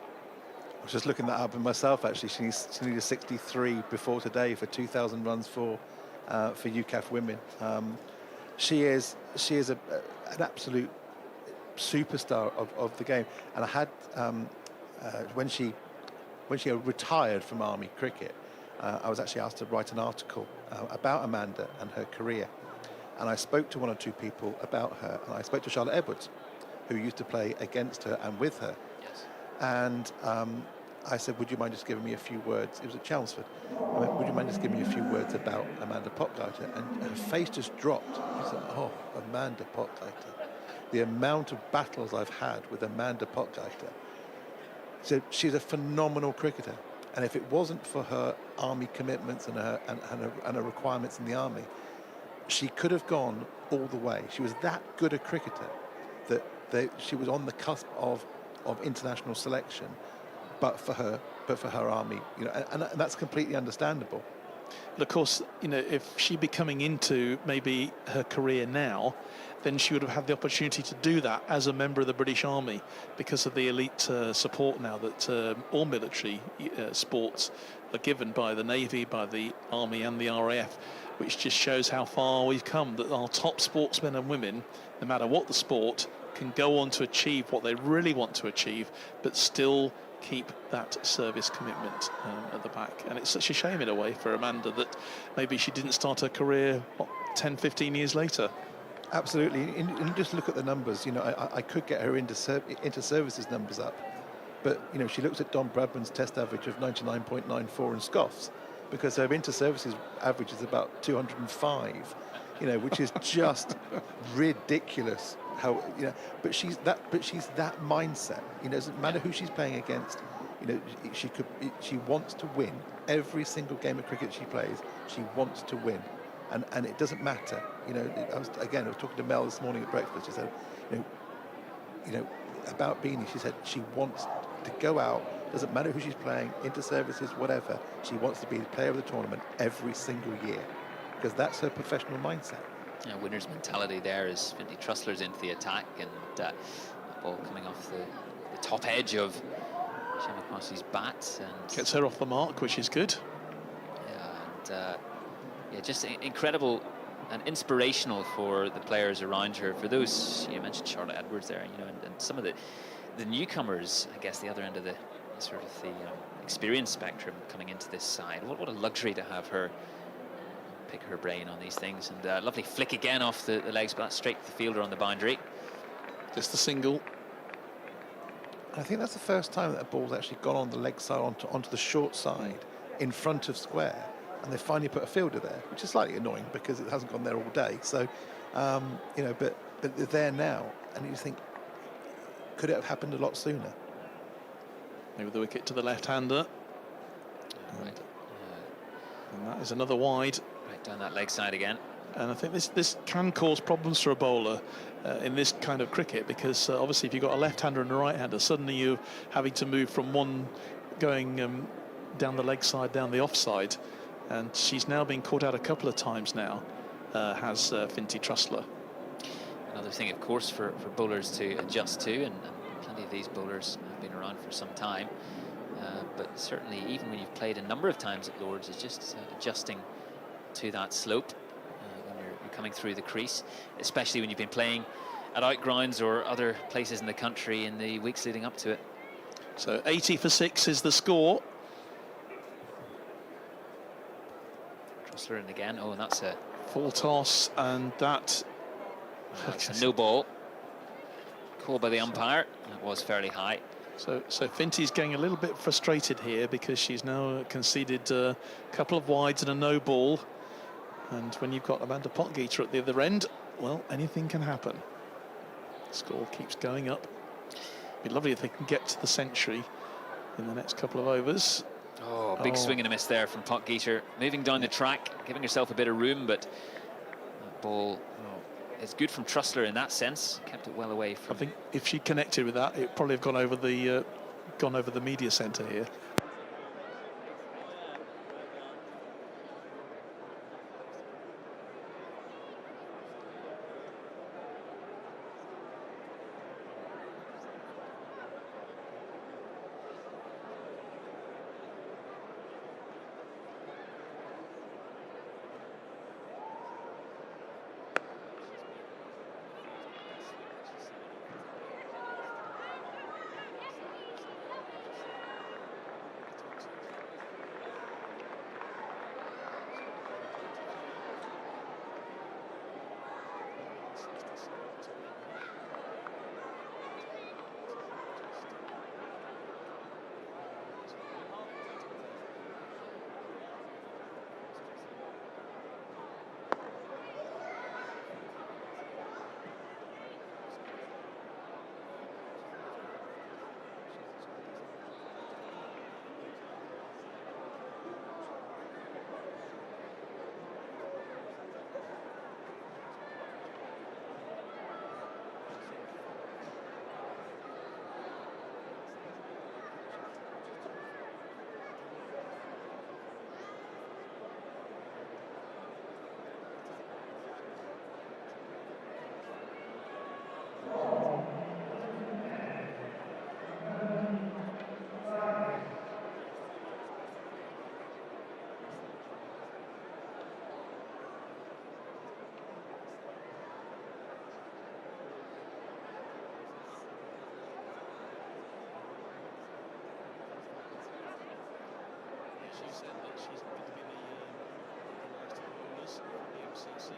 I was just looking that up myself. Actually, she needed 63 before today for 2,000 runs for UKAF women. She is an absolute superstar of the game. And I had when she retired from Army cricket, I was actually asked to write an article about Amanda and her career. And I spoke to one or two people about her. And I spoke to Charlotte Edwards, who used to play against her and with her. Yes. And I said, would you mind just giving me a few words? It was at Chelmsford. I went, would you mind just giving me a few words about Amanda Potgieter? And her face just dropped. I said, oh, Amanda Potgieter. The amount of battles I've had with Amanda Potgieter. So she's a phenomenal cricketer. And if it wasn't for her Army commitments and her requirements in the Army, she could have gone all the way. She was that good a cricketer that she was on the cusp of international selection, but for her Army, and that's completely understandable. But of course, if she'd be coming into maybe her career now, then she would have had the opportunity to do that as a member of the British Army because of the elite support now that all military sports are given by the Navy, by the Army and the RAF, which just shows how far we've come, that our top sportsmen and women, no matter what the sport, can go on to achieve what they really want to achieve, but still keep that service commitment at the back. And it's such a shame in a way for Amanda that maybe she didn't start her career 10-15 years later. Absolutely, and just look at the numbers. I could get her inter-services numbers up, but she looks at Don Bradman's test average of 99.94 and scoffs because her inter-services average is about 205, which is just ridiculous. How but she's that mindset. It doesn't matter who she's playing against. She wants to win every single game of cricket she plays. She wants to win. And it doesn't matter, I was talking to Mel this morning at breakfast. She said, about Beanie. She said she wants to go out. Doesn't matter who she's playing, inter-services, whatever. She wants to be the player of the tournament every single year because that's her professional mindset. Yeah, winner's mentality there as Finty Trussler's into the attack and the ball coming off the top edge of Shema Kwasi's bat and gets her off the mark, which is good. Yeah, and just incredible and inspirational for the players around her. For those, you mentioned Charlotte Edwards there, and some of the newcomers, I guess the other end of the sort of the experience spectrum coming into this side. What a luxury to have her pick her brain on these things. And lovely flick again off the legs, but that's straight to the fielder on the boundary. Just a single. I think that's the first time that a ball's actually gone on the leg side onto the short side in front of square. And they finally put a fielder there, which is slightly annoying because it hasn't gone there all day. So, but they're there now, and you think, could it have happened a lot sooner? Maybe the wicket to the left-hander. Right. And that is another wide. Right down that leg side again. And I think this can cause problems for a bowler in this kind of cricket because obviously if you've got a left-hander and a right-hander, suddenly you're having to move from one going down the leg side, down the offside. And she's now been caught out a couple of times now, has Finty Trussler. Another thing, of course, for bowlers to adjust to, and plenty of these bowlers have been around for some time. But certainly, even when you've played a number of times at Lords, it's just adjusting to that slope when you're coming through the crease, especially when you've been playing at outgrounds or other places in the country in the weeks leading up to it. So 80 for 6 is the score. Trussler in again. Oh, and that's a full toss, and that's a no ball. Called by the umpire. That was fairly high. So Finty's getting a little bit frustrated here because she's now conceded a couple of wides and a no ball. And when you've got Amanda Potgieter at the other end, well, anything can happen. The score keeps going up. It'd be lovely if they can get to the century in the next couple of overs. Oh, big swing and a miss there from Potgieter. Moving down the track, giving herself a bit of room, but that ball is good from Trussler in that sense. Kept it well away from. I think if she connected with that, it'd probably have gone over the media centre here. She said that she's going to be the last of the bowlers for the MCC.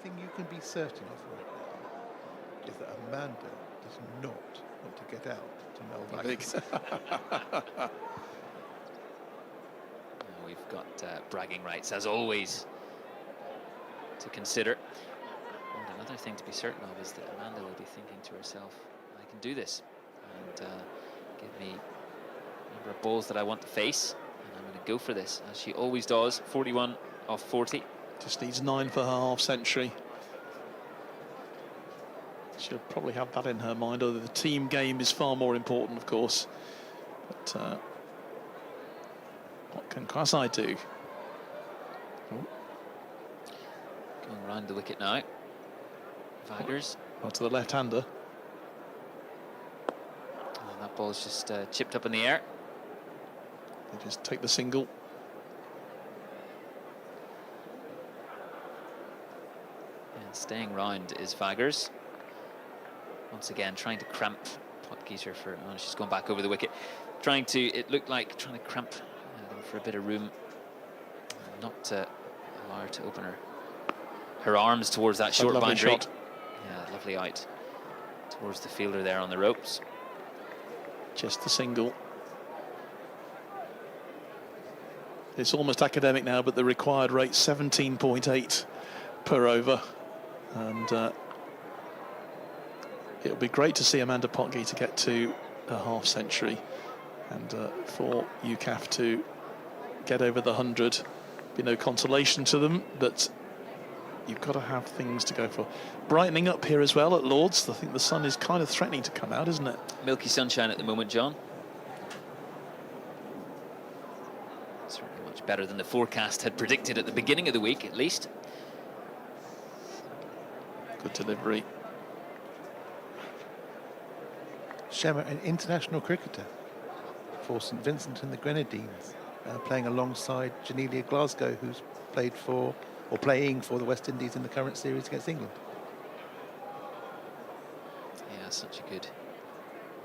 Thing you can be certain of right now is that Amanda does not want to get out to Mel Vaggers. We've got bragging rights, as always, to consider. And another thing to be certain of is that Amanda will be thinking to herself, I can do this, and give me a number of balls that I want to face, and I'm going to go for this, as she always does. 41 off 40. Just needs 9 for her half-century. She'll probably have that in her mind, although the team game is far more important, of course. But what can Kwasai do? Going round the wicket now. Vaggers. Well, to the left-hander. And that ball's just chipped up in the air. They just take the single. And staying round is Vaggers. Once again, trying to cramp Potgieter for. Oh, she's gone back over the wicket. Trying to. It looked like trying to cramp them for a bit of room. Not allow her to open her arms towards that short boundary. Shot. Yeah, lovely out towards the fielder there on the ropes. Just the single. It's almost academic now, but the required rate 17.8 per over, and it'll be great to see Amanda Potgieter get to a half-century, and for UKAF to get over the 100. Be no consolation to them, but you've got to have things to go for. Brightening up here as well at Lord's. I think the sun is kind of threatening to come out, isn't it? Milky sunshine at the moment, John. Certainly much better than the forecast had predicted at the beginning of the week, at least. Good delivery. Shemma, an international cricketer for St Vincent and the Grenadines, playing alongside Janelia Glasgow, who's played for, or playing for, the West Indies in the current series against England. Yeah, such a good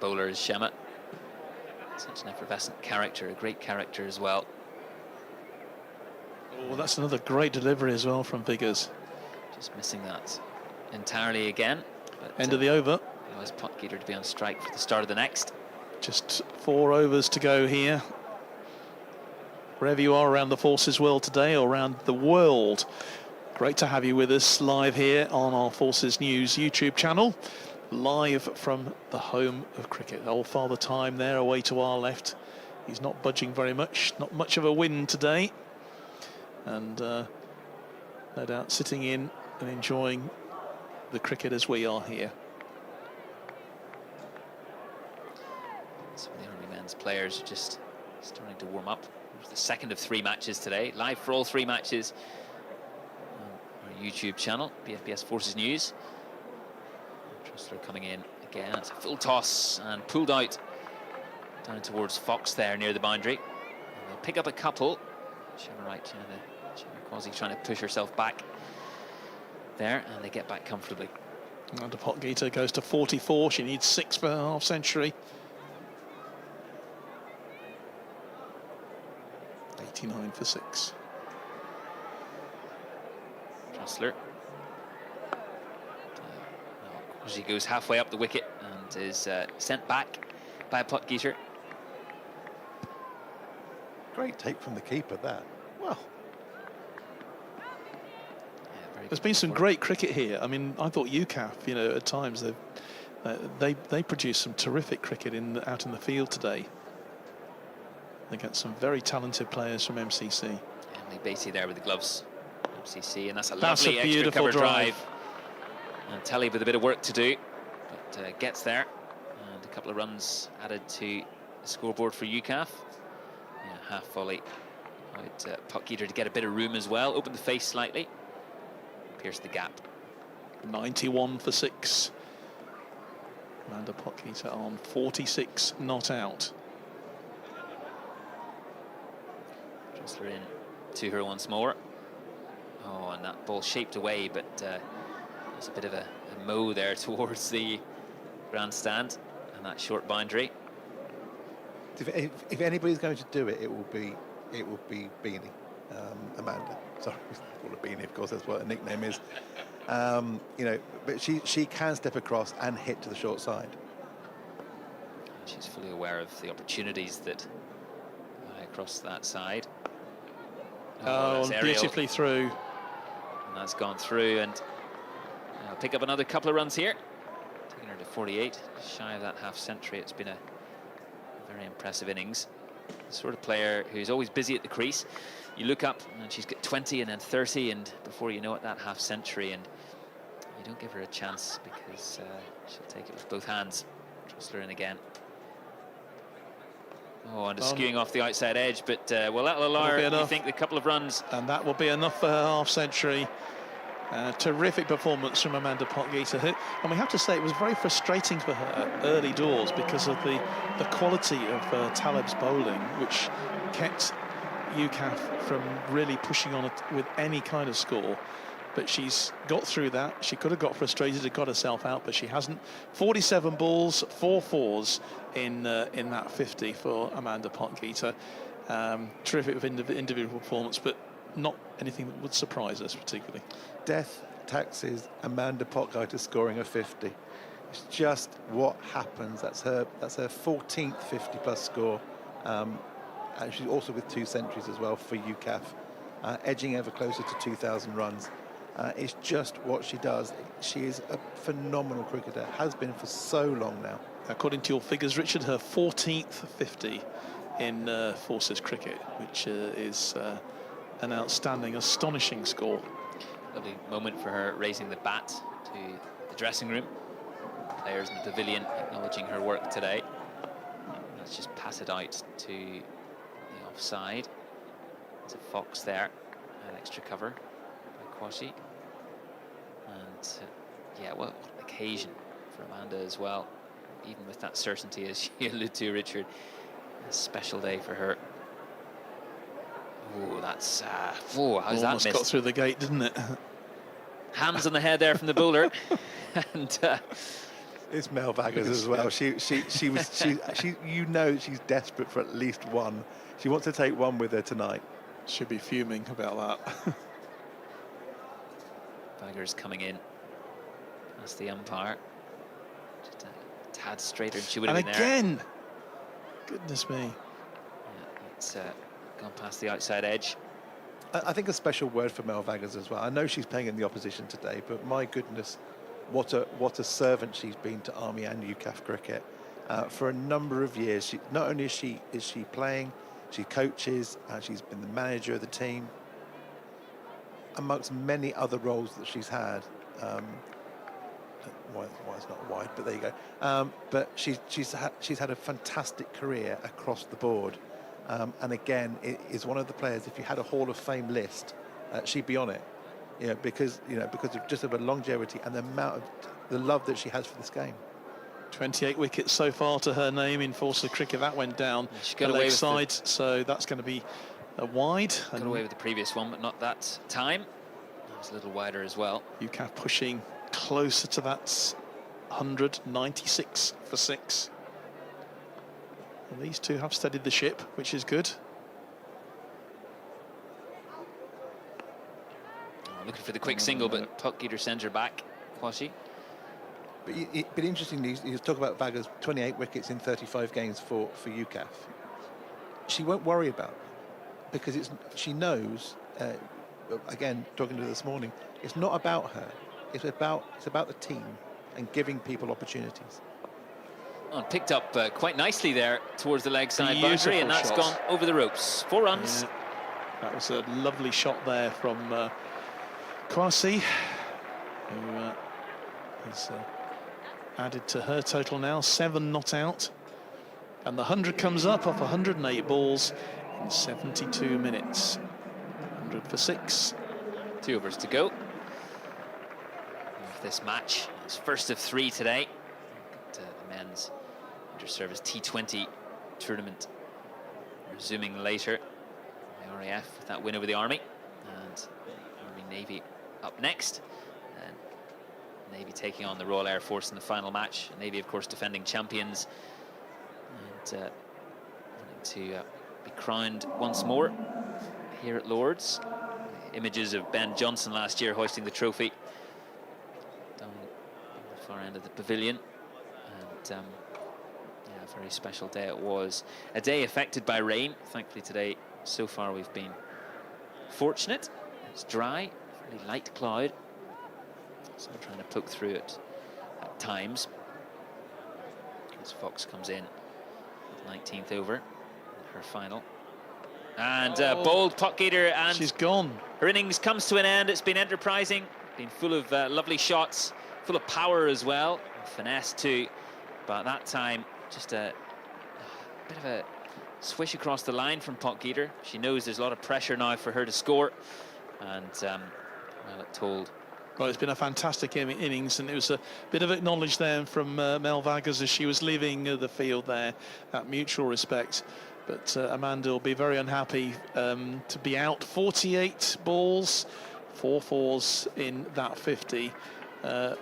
bowler is Shemma. Such an effervescent character, a great character as well. Oh, that's another great delivery as well from Viggers. Just missing that entirely again. But, end of the over. Allows Potgieter to be on strike for the start of the next. Just 4 overs to go here. Wherever you are around the Forces world today, or around the world, great to have you with us live here on our Forces News YouTube channel, live from the home of cricket. Old Father Time there away to our left. He's not budging very much, not much of a wind today, and no doubt sitting in and enjoying the cricket as we are here. Some of the Army men's players are just starting to warm up. It was the second of 3 matches today, live for all 3 matches on our YouTube channel, BFBS Forces News. Trussler coming in again. It's a full toss and pulled out down towards Fox there near the boundary. And they'll pick up a couple. Gemma Quasi trying to push herself back there, and they get back comfortably. Amanda Potgieter goes to 44. She needs 6 for a half century. 89 for 6. Trussler. She goes halfway up the wicket and is sent back by Potgieter. Great take from the keeper, that. Well, there's been some great cricket here. I mean, I thought UKAF, you know, at times they produced some terrific cricket out in the field today. They get some very talented players from MCC. Emily Beatty there with the gloves. MCC, and that's a lovely extra beautiful cover drive. And Telly with a bit of work to do, but gets there. And a couple of runs added to the scoreboard for UKAF. Yeah, half volley. Potgieter to get a bit of room as well. Open the face slightly. Pierce the gap. 91 for 6. Amanda Potgieter on 46 not out. Trussler in to her once more. Oh, and that ball shaped away, but there's a bit of a mow there towards the grandstand and that short boundary. if anybody's going to do it, it will be Beanie, Amanda. Sorry, call her Beanie. Of course, that's what her nickname is. You know, but she can step across and hit to the short side. She's fully aware of the opportunities that lie across that side. Oh, beautifully through. And that's gone through, and I'll pick up another couple of runs here. Taking her to 48, shy of that half century. It's been a very impressive innings. The sort of player who's always busy at the crease. You look up and she's got 20 and then 30, and before you know it, that half century, and you don't give her a chance because she'll take it with both hands. Trussler in again. Oh, and skewing off the outside edge, but well, that'll allow her, you think, a couple of runs. And that will be enough for her half century. Terrific performance from Amanda Potgieter, and we have to say it was very frustrating for her early doors because of the quality of Taleb's bowling, which kept UKAF from really pushing on it with any kind of score. But she's got through that. She could have got frustrated and got herself out, but she hasn't. 47 balls, 4 fours in that 50 for Amanda Potgieter. Terrific individual performance, but not anything that would surprise us particularly. Death taxes Amanda Potgieter scoring a 50. It's just what happens. That's her 14th 50-plus score, and she's also with 2 centuries as well for UKAF, edging ever closer to 2,000 runs. It's just what she does. She is a phenomenal cricketer, has been for so long now. According to your figures, Richard, her 14th 50 in Forces cricket, which is an outstanding, astonishing score. Lovely moment for her raising the bat to the dressing room. Players in the pavilion acknowledging her work today. Let's just pass it out to the offside. There's a Fox there, an extra cover by Quashie. And yeah, well, what an occasion for Amanda as well. Even with that certainty, as you alluded to, Richard, a special day for her. Oh, that's how's that almost missed? Got through the gate, didn't it? Hands on the head there from the bowler, and it's Mel Vaggers as well. She you know, she's desperate for at least one. She wants to take one with her tonight. Should be fuming about that. Vaggers coming in. That's the umpire. Just a tad straighter than she would have And been there. again, goodness me. Yeah, it's gone past the outside edge. I think a special word for Mel Vaggers as well. I know she's playing in the opposition today, but my goodness, what a servant she's been to Army and UKAF cricket. For a number of years, not only is she playing, she coaches, she's been the manager of the team, amongst many other roles that she's had. Why it's not wide, but there you go. But she's had a fantastic career across the board. And again, it is one of the players, if you had a Hall of Fame list, she'd be on it. Because of just of her longevity and the amount of the love that she has for this game. 28 wickets so far to her name in Forster cricket. That went down got the away leg with side, so that's going to be a wide. Got away with the previous one, but not that time. It was a little wider as well. UKAF pushing closer to that 196 for 6. And these two have steadied the ship, which is good. Looking for the quick single, but Potgieter sends her back. Quashie. But interestingly, you talk about Vaggers, 28 wickets in 35 games for UKAF. She won't worry about it because she knows. Again, talking to her this morning, it's not about her. It's about the team and giving people opportunities. Oh, picked up quite nicely there towards the leg side Beautiful boundary, and that's shot. gone over the ropes. 4 runs. Yeah, that was a lovely shot there from Kwasi, who has added to her total now, 7 not out. And the 100 comes up off 108 balls in 72 minutes. 100 for 6. 2 overs to go. Of this match, it's first of 3 today. The men's inter-service T20 tournament resuming later. The RAF with that win over the Army, and Army Navy up next. And Navy taking on the Royal Air Force in the final match. Navy, of course, defending champions, and wanting to be crowned once more here at Lord's. Images of Ben Johnson last year hoisting the trophy down the far end of the pavilion, and yeah, a very special day it was. A day affected by rain. Thankfully today, so far, we've been fortunate. It's dry, very light cloud, so we're trying to poke through it at times. As Fox comes in, 19th over, her final. And bowled Potgieter, and she's gone. Her innings comes to an end. It's been enterprising, been full of lovely shots, full of power as well, finesse too. But that time, just a bit of a swish across the line from Potgieter. She knows there's a lot of pressure now for her to score, and well, it told. Well, it's been a fantastic innings, and it was a bit of acknowledged there from Mel Vaggers as she was leaving the field there, that mutual respect. But Amanda will be very unhappy to be out. 48 balls, 4 fours in that 50.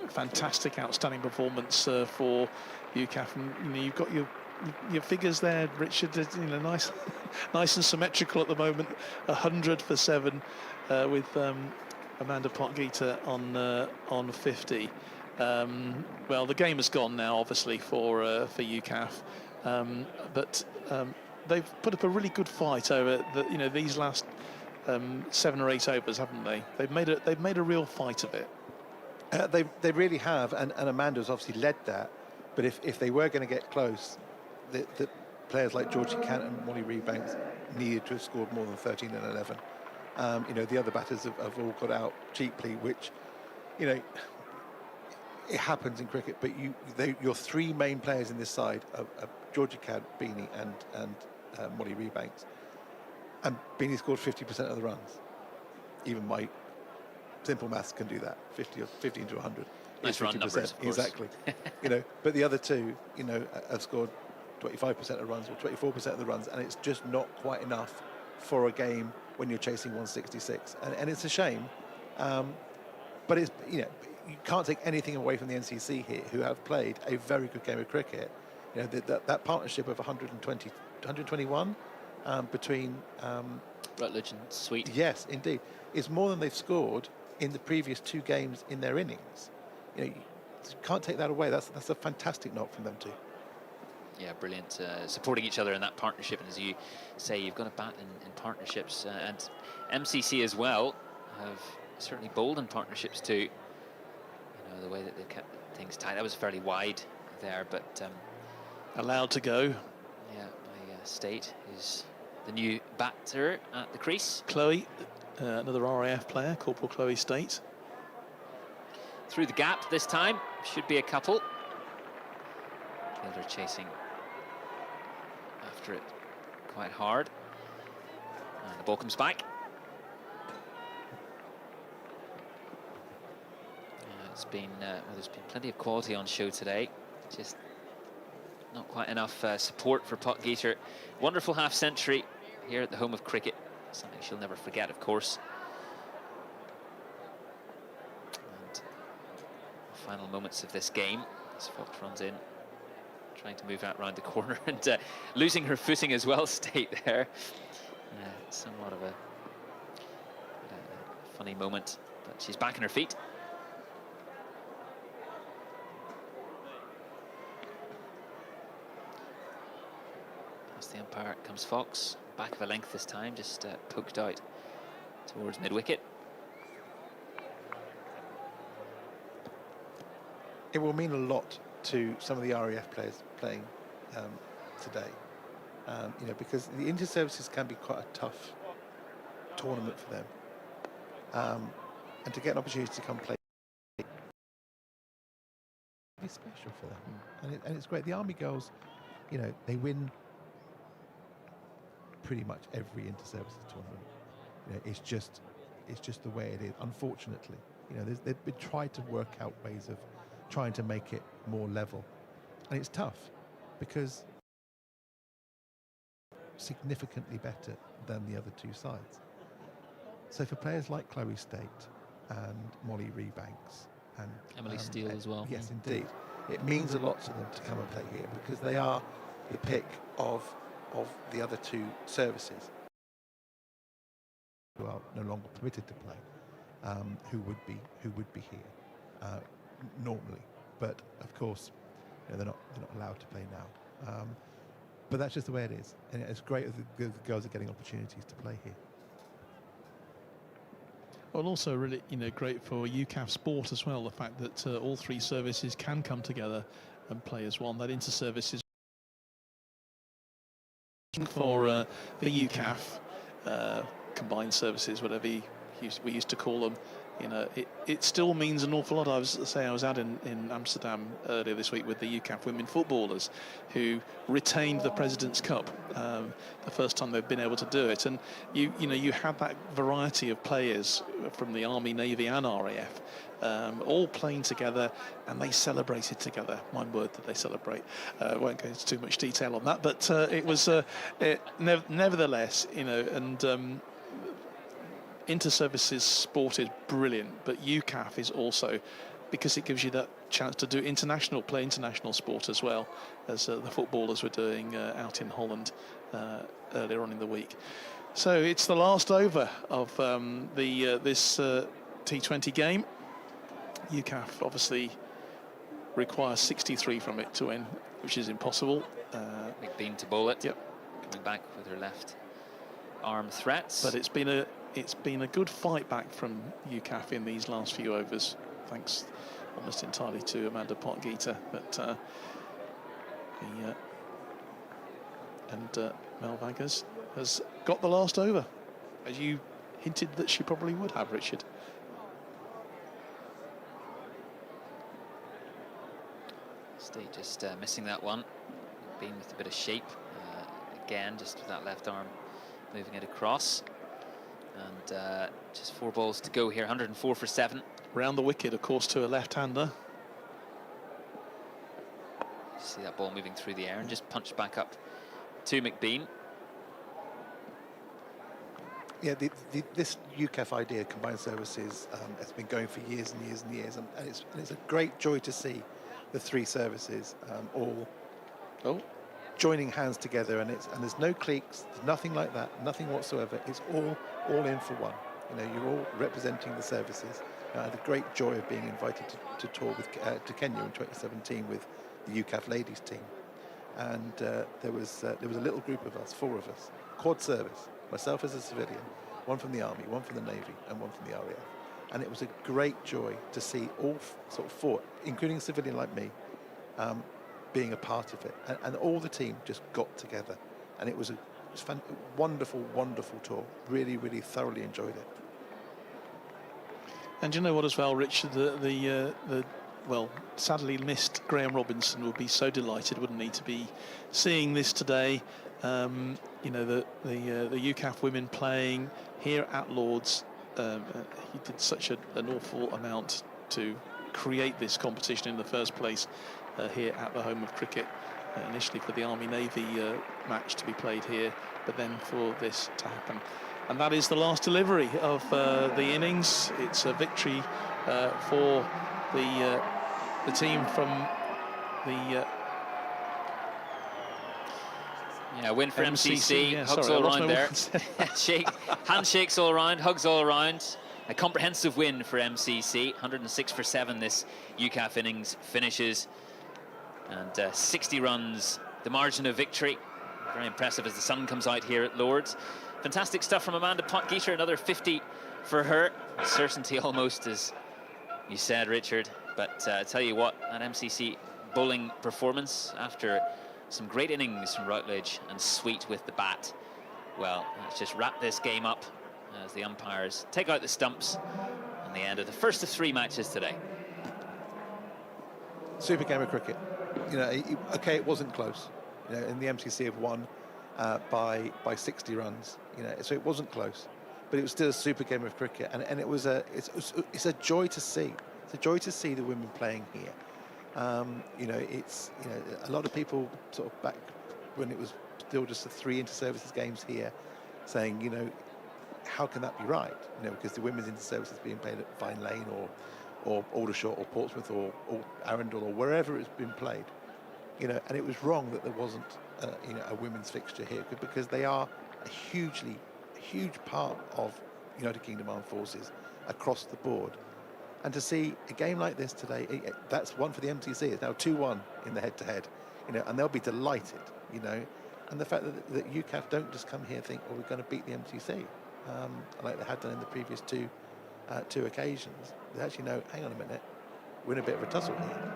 Fantastic, outstanding performance for UKAF. And, you've got your figures there, Richard. Nice, nice and symmetrical at the moment. 100 for 7 with Amanda Potgieter on 50. Well, the game has gone now, obviously, for UKAF, but they've put up a really good fight over these last 7 or 8 overs, haven't they? They've made a real fight of it. They really have, and Amanda's obviously led that. But if they were going to get close, the players like Georgie Cant and Molly Rebanks needed to have scored more than 13 and 11. The other batters have all got out cheaply, which, it happens in cricket. But your 3 main players in this side are Georgie Cant, Beanie, and Molly Rebanks. And Beanie scored 50% of the runs. Even my simple maths can do that. 50 into 100. Nice run numbers, of course. Exactly. But the other 2, have scored 25% of runs or 24% of the runs, and it's just not quite enough for a game when you're chasing 166. And it's a shame. But it's you can't take anything away from the NCC here, who have played a very good game of cricket. That partnership of 121 between Rutledge and Sweet. Yes, indeed, is more than they've scored in the previous 2 games in their innings. can't take that away. That's a fantastic knock from them too. Yeah, brilliant. Supporting each other in that partnership, and as you say, you've got to bat in partnerships, and MCC as well have certainly bowled in partnerships too. You know, the way that they've kept things tight. That was fairly wide there, but allowed to go. Yeah, by State, who's the new batter at the crease. Chloe, another RAF player, Corporal Chloe State. Through the gap this time, should be a couple. Fielder chasing after it quite hard. And the ball comes back. It's been, well, there's been plenty of quality on show today. Just not quite enough support for Pot Gator. Wonderful half-century here at the home of cricket. Something she'll never forget, of course. And the final moments of this game as Fox runs in, trying to move out round the corner and losing her footing as well, State there. Somewhat of a funny moment, but she's back on her feet. The umpire comes Fox, back of a length this time, just poked out towards mid-wicket. It will mean a lot to some of the RAF players playing today, you know, because the inter-services can be quite a tough tournament for them, and to get an opportunity to come play is special for them, and it's great. The Army girls, you know, they win pretty much every inter-services tournament. You know, it's just the way it is. Unfortunately, you know, they've been trying to work out ways of trying to make it more level, and it's tough because significantly better than the other two sides. So for players like Chloe State and Molly Rebanks and Emily Steele as well. yes, indeed, it means a lot to them to come and play here because they are the pick of the other two services who are no longer permitted to play, who would be here normally, but of course, you know, they're not allowed to play now. But that's just the way it is, and it's great that the girls are getting opportunities to play here. Well, also really, you know, great for UKAF sport as well. The fact that all three services can come together and play as one. That inter-services for the UKAF combined services, whatever we used to call them, you know, it still means an awful lot. I was out in Amsterdam earlier this week with the UKAF women footballers who retained the President's Cup, the first time they've been able to do it. And you know, you had that variety of players from the Army, Navy and RAF all playing together, and they celebrated together. My word, that they celebrate. Won't go into too much detail on that, but it was nevertheless, you know, and inter-services sport is brilliant, but UKAF is also, because it gives you that chance to do play international sport as well, as the footballers were doing out in Holland earlier on in the week. So it's the last over of this T20 game. UKAF obviously requires 63 from it to win, which is impossible. McBean to bowl it. Yep. Coming back with her left arm threats. But it's been a good fight back from UKAF in these last few overs, thanks almost entirely to Amanda Potgieter. But Mel Vaggers has got the last over, as you hinted that she probably would have, Richard. State just missing that one. Being with a bit of shape again, just with that left arm moving it across. And just 4 balls to go here, 104 for 7. Round the wicket, of course, to a left-hander. See that ball moving through the air and just punched back up to McBean. Yeah, this UKAF idea, combined services, has been going for years and years and years, and it's a great joy to see the 3 services all joining hands together, and there's no cliques, there's nothing like that, nothing whatsoever. It's all in for one. You know, you're all representing the services. I had the great joy of being invited to tour with to Kenya in 2017 with the UKAF ladies team, and there was a little group of us, 4 of us, quad service, myself as a civilian, one from the Army, one from the Navy, and one from the RAF, and it was a great joy to see all sort of 4, including a civilian like me, being a part of it, and all the team just got together, and it was a wonderful, wonderful tour. Really, really thoroughly enjoyed it. And you know what as well, Richard, the well, sadly missed Graham Robinson would be so delighted, wouldn't he, to be seeing this today. You know, the UKAF women playing here at Lord's. He did such an awful amount to create this competition in the first place here at the home of cricket. Initially for the Army-Navy match to be played here, but then for this to happen. And that is the last delivery of the innings. It's a victory for the team from the win for MCC. Yeah, hugs sorry, all around there. Handshakes all around, hugs all around. A comprehensive win for MCC. 106 for 7 this UKAF innings finishes. And 60 runs, the margin of victory. Very impressive as the sun comes out here at Lord's. Fantastic stuff from Amanda Potgieter, another 50 for her. Certainty almost, as you said, Richard. But I tell you what, that MCC bowling performance after some great innings from Routledge and Sweet with the bat. Well, let's just wrap this game up as the umpires take out the stumps and the end of the first of 3 matches today. Super game of cricket. You know, okay, it wasn't close. You know, in the MCC have won by 60 runs. You know, so it wasn't close, but it was still a super game of cricket, and it was it's a joy to see. It's a joy to see the women playing here. You know, it's a lot of people sort of back when it was still just the 3 inter-services games here, saying, you know, how can that be right? You know, because the women's inter-services being played at Vine Lane or Aldershot or Portsmouth or Arundel or wherever it's been played, you know, and it was wrong that there wasn't you know, a women's fixture here, because they are a huge part of United Kingdom Armed Forces across the board. And to see a game like this today, that's one for the MCC. It's now 2-1 in the head-to-head, you know, and they'll be delighted, you know. And the fact that UKAF don't just come here and think, oh, we're going to beat the MCC, like they had done in the previous two occasions. They actually know, hang on a minute, we're in a bit of a tussle here.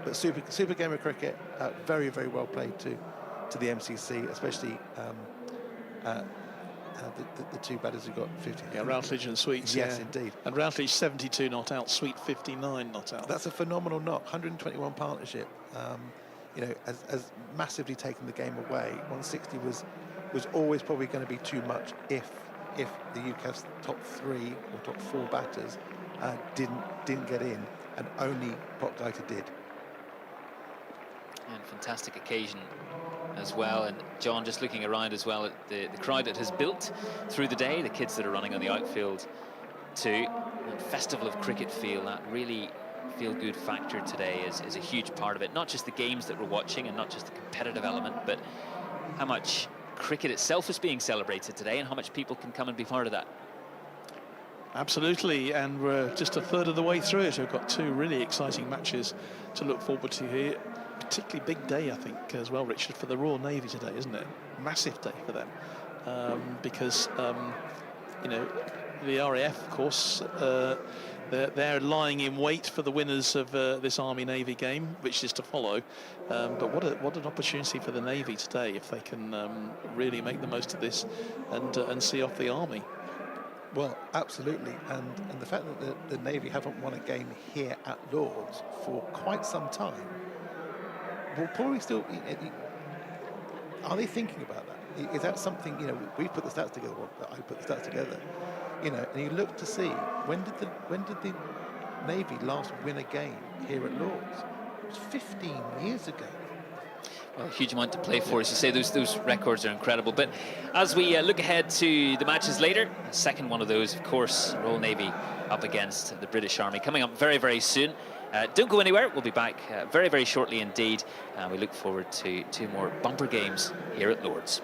But super game of cricket, very, very well played to the MCC, especially the 2 batters who got 50. Yeah, Routledge and Sweet. Yes, yeah. indeed. And Routledge 72 not out, Sweet 59 not out. That's a phenomenal knock. 121 partnership. You know, as massively taking the game away. 160 was always probably going to be too much if the UKAF's top 3 or top 4 batters didn't get in, and only Potgieter did. And fantastic occasion as well. And John, just looking around as well at the crowd that has built through the day, the kids that are running on the outfield too. That festival of cricket feel, that really feel-good factor today is a huge part of it. Not just the games that we're watching and not just the competitive element, but how much cricket itself is being celebrated today and how much people can come and be part of that. Absolutely, and we're just a third of the way through it. We've got 2 really exciting matches to look forward to here. Particularly big day, I think, as well, Richard, for the Royal Navy today, isn't it? Massive day for them, because you know, the RAF, of course, they're lying in wait for the winners of this Army-Navy game, which is to follow. But what an opportunity for the Navy today if they can really make the most of this and see off the Army. Well, absolutely, and the fact that the Navy haven't won a game here at Lord's for quite some time will probably still. Are they thinking about that? Is that something, you know? We put the stats together. Well, I put the stats together, you know, and you look to see when did the Navy last win a game here at Lord's? It was 15 years ago. Well, a huge amount to play for, as you say. Those records are incredible. But as we look ahead to the matches later, the second one of those, of course, Royal Navy up against the British Army, coming up very, very soon. Don't go anywhere. We'll be back very, very shortly indeed. And we look forward to 2 more bumper games here at Lord's.